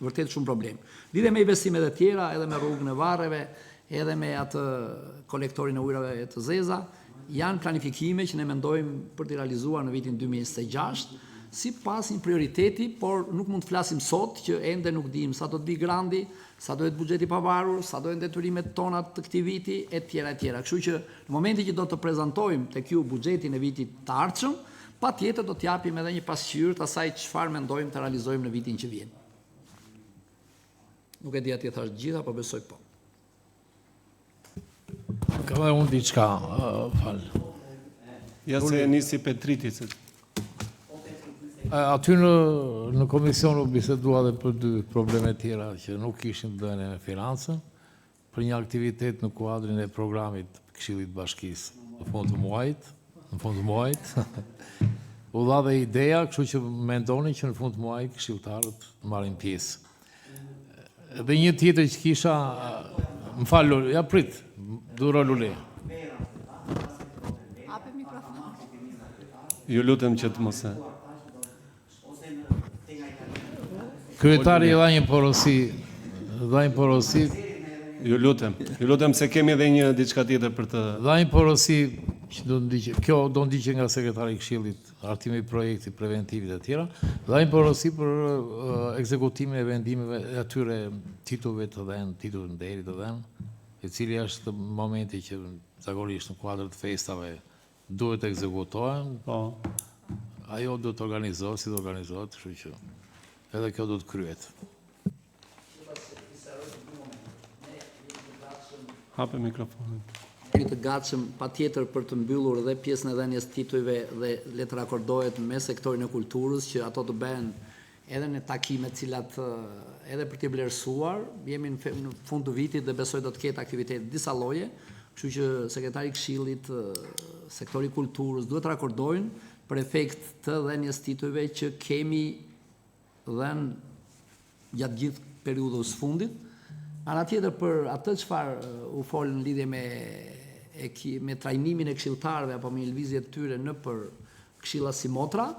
vërtet shumë problem. Lidhe me investime të tjera, edhe me rrugën e varreve, edhe me atë kolektorin e ujrave të zeza, janë planifikime që ne mendojmë për të realizuar në vitin 2026, si pas një prioriteti, por nuk mund të flasim sot që ende nuk dim sa do të bi grandi, sa do jetë buxheti pavarur, sa do jetë detyrimet tona të këtij viti, e tjera. Kështu që në momentin që do të prezantojmë tek ju buxhetin e vitit të ardhshëm, patjetër do t'japim edhe një pasqyrë të asaj çfarë mendojmë të realizojmë në vitin që vjen. Nuk e di atje thash gjitha, po besoj po. Ka dhe unë diçka, falë. Ja se e nisi Petriti. Aty në komision u bisedua dhe për dy probleme tjera që nuk ishin të bëjnë me financën, për një aktivitet në kuadrin e programit Këshillit Bashkisë në fund të muajit. U dha dhe ideja, kështu që mendoni që në fund të muajit këshilltarët marrin pjesë. Dhe një tjetër që kisha, më falë, ja prit, duro Lule. Ju lutem që të mos e. Kryetari dha një porosi, Ju lutem se kemi edhe një diçka tjetër për të. Dha një porosi që kjo do ndiqe nga sekretari i Këshillit, hartimi i projektit preventivit e tjera, dha një porosi për ekzekutimin e vendimeve e atyre titujve të dhënë, titull nderi të dhënë, i cili është momenti që zakonisht në kuadër të festave duhet të ekzekutohen. Po. Ajo duhet të organizohet, si do organizohet, kështu që edhe kjo do të kryet. Hape mikrofonin. Jemi të gatshëm patjetër për të mbyllur dhe pjesën e dhënies titujve dhe le të rakordohet me sektorin e kulturës që ato të bëhen edhe në takime të cilat edhe për t'i vlerësuar, jemi në fund të vitit dhe besoj do të ketë aktivitet disa lloje, kështu që sekretari i Këshillit, sektori i kulturës duhet të rakordojnë për efekt të dhënies titujve që kemi dhënë gjatë gjithë periudhës fundit. Ana tjetër për atë çfarë u fol në lidhje me trajnimin e këshilltarëve apo me lëvizjet e tyre në për këshilla si motra,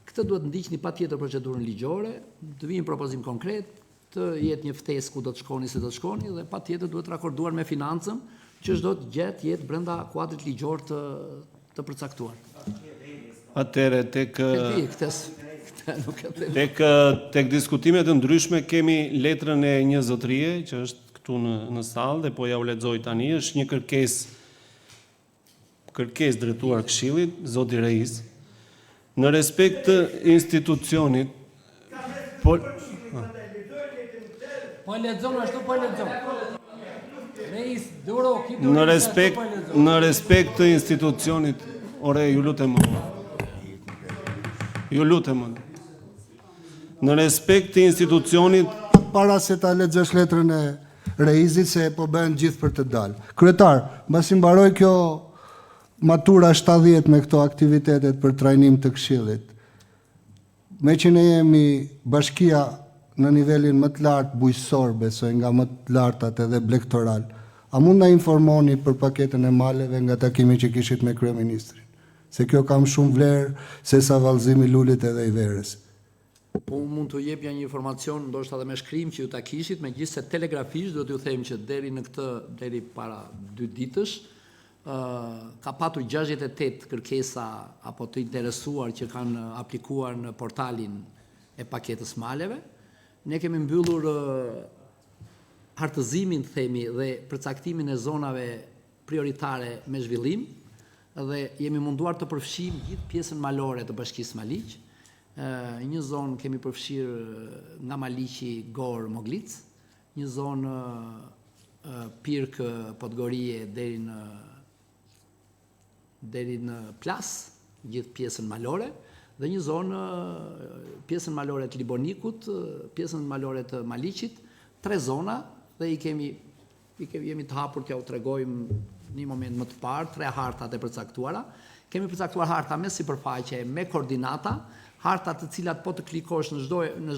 këtë duhet ndiqni patjetër procedurën ligjore, të vijë një propozim konkret, të jetë një ftesë ku do të shkoni, si do të shkoni dhe patjetër duhet rakorduar me financën që çdo të gjetë jetë brenda kuadrit ligjor të përcaktuar. Atëre tek diskutimet të ndryshme kemi letrën e një zotërie që është këtu në sallë dhe po ja u lexoj tani, është një kërkesë drejtuar Këshillit, zoti Reis, në respekt të institucionit. Po lexon ashtu, po lexon. Reis, duro, në respekt të institucionit, ore, ju lutem. Në respekt të institucionit... Para se ta lexosh letrën e Reizit, se po bën gjithë për të dalë. Kryetar, mbasi mbaroj kjo matura 70 me këto aktivitetet për trajnim të Këshillit, me që ne jemi bashkia në nivelin më të lartë bujqësor, besoj nga më të lartat edhe blektoral, a mund na informoni për paketën e maleve nga takimi që kishit me kryeministrin? Se kjo kam shumë vlerë se sa vallëzimi i lulit edhe i verës. Po mund të jepja një informacion, ndoshta edhe me shkrim që ju ta kishit, megjithëse telegrafisht do t'ju them që deri para 2 ditësh ka patur 68 kërkesa apo të interesuar që kanë aplikuar në portalin e paketës maleve. Ne kemi mbyllur hartëzimin, themi, dhe përcaktimin e zonave prioritare me zhvillim, dhe jemi munduar të përfshim gjithë pjesën malore të Bashkisë Maliq. Një zonë kemi përfshirë nga Maliqi Gorë Moglic, një zonë Pirk Podgorie deri në Plas, gjithë pjesën malore, dhe një zonë pjesën malore të Libonikut, pjesën malore të Maliqit, 3 zona dhe jemi të hapur t'ja u tregojmë një moment më të parë, 3 hartat e përcaktuara. Kemi përcaktuar harta me sipërfaqe, me koordinata, harta të cilat po të klikosh në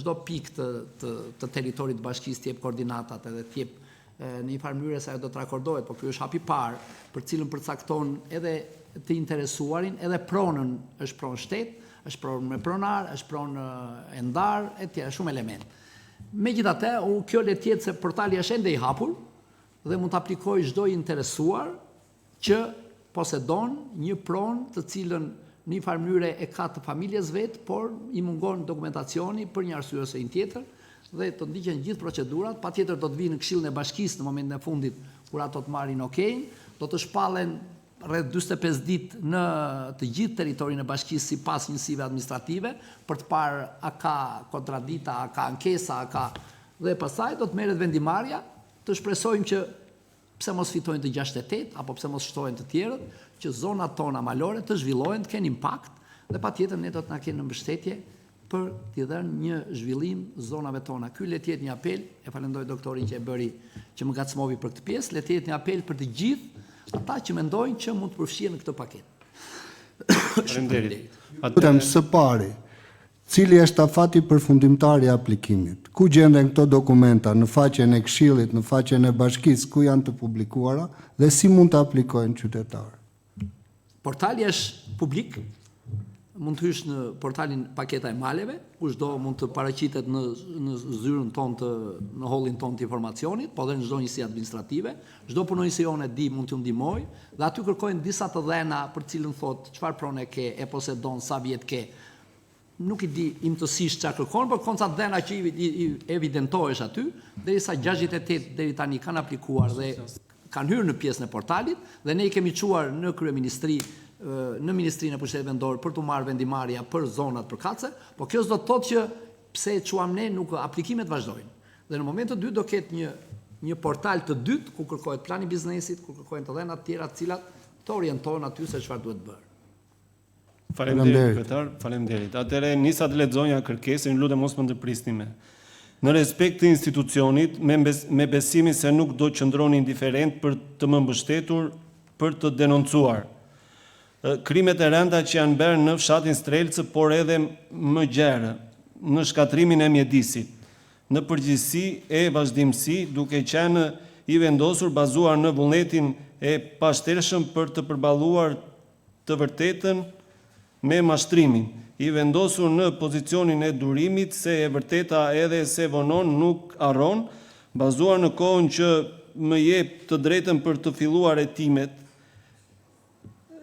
çdo pikë të territorit të bashkisë t'jep koordinatat edhe t'jep në një farë mënyrë se ajo do të rakordohet, por ky është hapi i parë për cilën përcakton edhe të interesuarin, edhe pronën, është pronë shtet, është pronë me pronar, është pronë e ndar, e tjera, shumë element. Megjithatë, kjo le të jetë se portali është ende i hapur, dhe mund të aplikojë çdo i interesuar që posedon një pronë të cilën në një farë mënyre e ka të familjes vetë, por i mungon dokumentacioni për një arsye ose një tjetër, dhe të ndiqen gjithë procedurat, patjetër do të vinë në Këshillin e Bashkisë në momentin e fundit kur ato të marrin okejin, do të shpallen rreth 45 ditë në të gjithë territorin e bashkisë sipas njësive administrative për të parë a ka kontradita, a ka ankesa, a ka, dhe pastaj do të merret vendimarrja, të shpresojmë që pse mos fitojnë të 68 apo pse mos shtojnë të tjerët, që zonat tona malore të zhvillohen, të kenë impakt, dhe patjetër ne do të na kenë në mbështetje për t'i dhënë një zhvillim zonave tona. Ky le të jetë një apel, e falenderoj doktorin që e bëri, që më ngacmovi për këtë pjesë, le të jetë një apel për të gjithë ata që mendojnë që mund të përfshihen në këtë paketë. Faleminderit. Lutem së pari, cili është afati përfundimtar i aplikimit? Ku gjenden këto dokumenta? Në faqen e Këshillit, në faqen e Bashkisë, ku janë të publikuara dhe si mund të aplikojnë qytetarë? Portali është publik, mund të hysh në portalin Paketa e Maleve, kushdo mund të paraqitet në zyrën tonë, në hallin tonë të informacionit, po dhe në çdo njësi administrative, çdo punonjësi jonë di mund t'ju ndihmoj, dhe aty kërkojnë disa të dhëna për cilën thot çfarë pronë ke, e posedon, sa vjet ke. Nuk i di imtësisht çfarë kërkon, por konca dhëna që i evidentohesh aty, derisa 68 deri tani kanë aplikuar dhe kanë hyrë në pjesën e portalit, dhe ne i kemi çuar në kryeministri, në Ministrinë e Pushtetit Vendor për të marrë vendimarrja për zonat përkatëse, po kjo s'do të thotë që pse e quam ne nuk aplikimet vazhdojnë. Dhe në moment të dytë do ketë një portal të dytë ku kërkohet plani biznesit, ku kërkohen të dhëna të tjera të cilat të orientojnë aty se çfarë duhet bërë. Faleminderit, kryetar, faleminderit. Atëherë nisa të lexonja kërkesën, lutem mos më ndërprisni me. Në respekt të institucionit, me besimin se nuk do të qëndroni indiferent për të më mbështetur për të denoncuar krimet e rënda që janë bërë në fshatin Strelcë, por edhe më gjerë, në shkatrimin e mjedisit, në përgjithësi e vazhdimsi, duke qenë i vendosur bazuar në vullnetin e pashtershëm për të përballuar të vërtetën me mashtrimin, i vendosur në pozicionin e durimit se e vërteta edhe se vonon nuk arron, bazuar në kohën që më jep të drejtën për të filluar hetimet,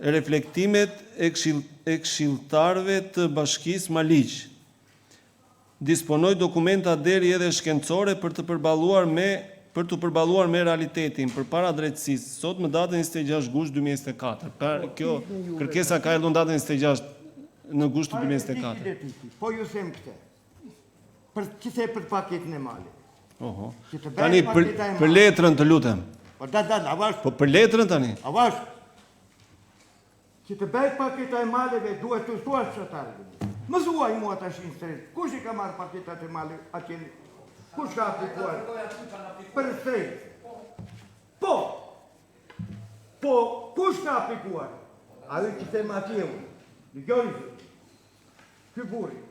reflektimet e këshilltarëve të Bashkisë Maliq. Disponoj dokumenta deri edhe shkencore për të përballuar me realitetin përpara drejtësisë, sot më datën 26 gusht 2024. Kjo kërkesa ka erdhur datën 26 në gusht 2024. Po ju them këtë. Për çse për paketën e malit. Oho. Tani për letrën të lutem. Po avash. Po për letrën tani. Avash. Që të bëjt paketa e maleve duhet të thuash fshatarëve. Më zuaj mua tash në Strelcë. Kush i ka marrë paketat e male atje? Kush ka aplikuar? Për Strelcë. Po, kush ka aplikuar? Ajo që them atje unë. Gjoni. Ky burri.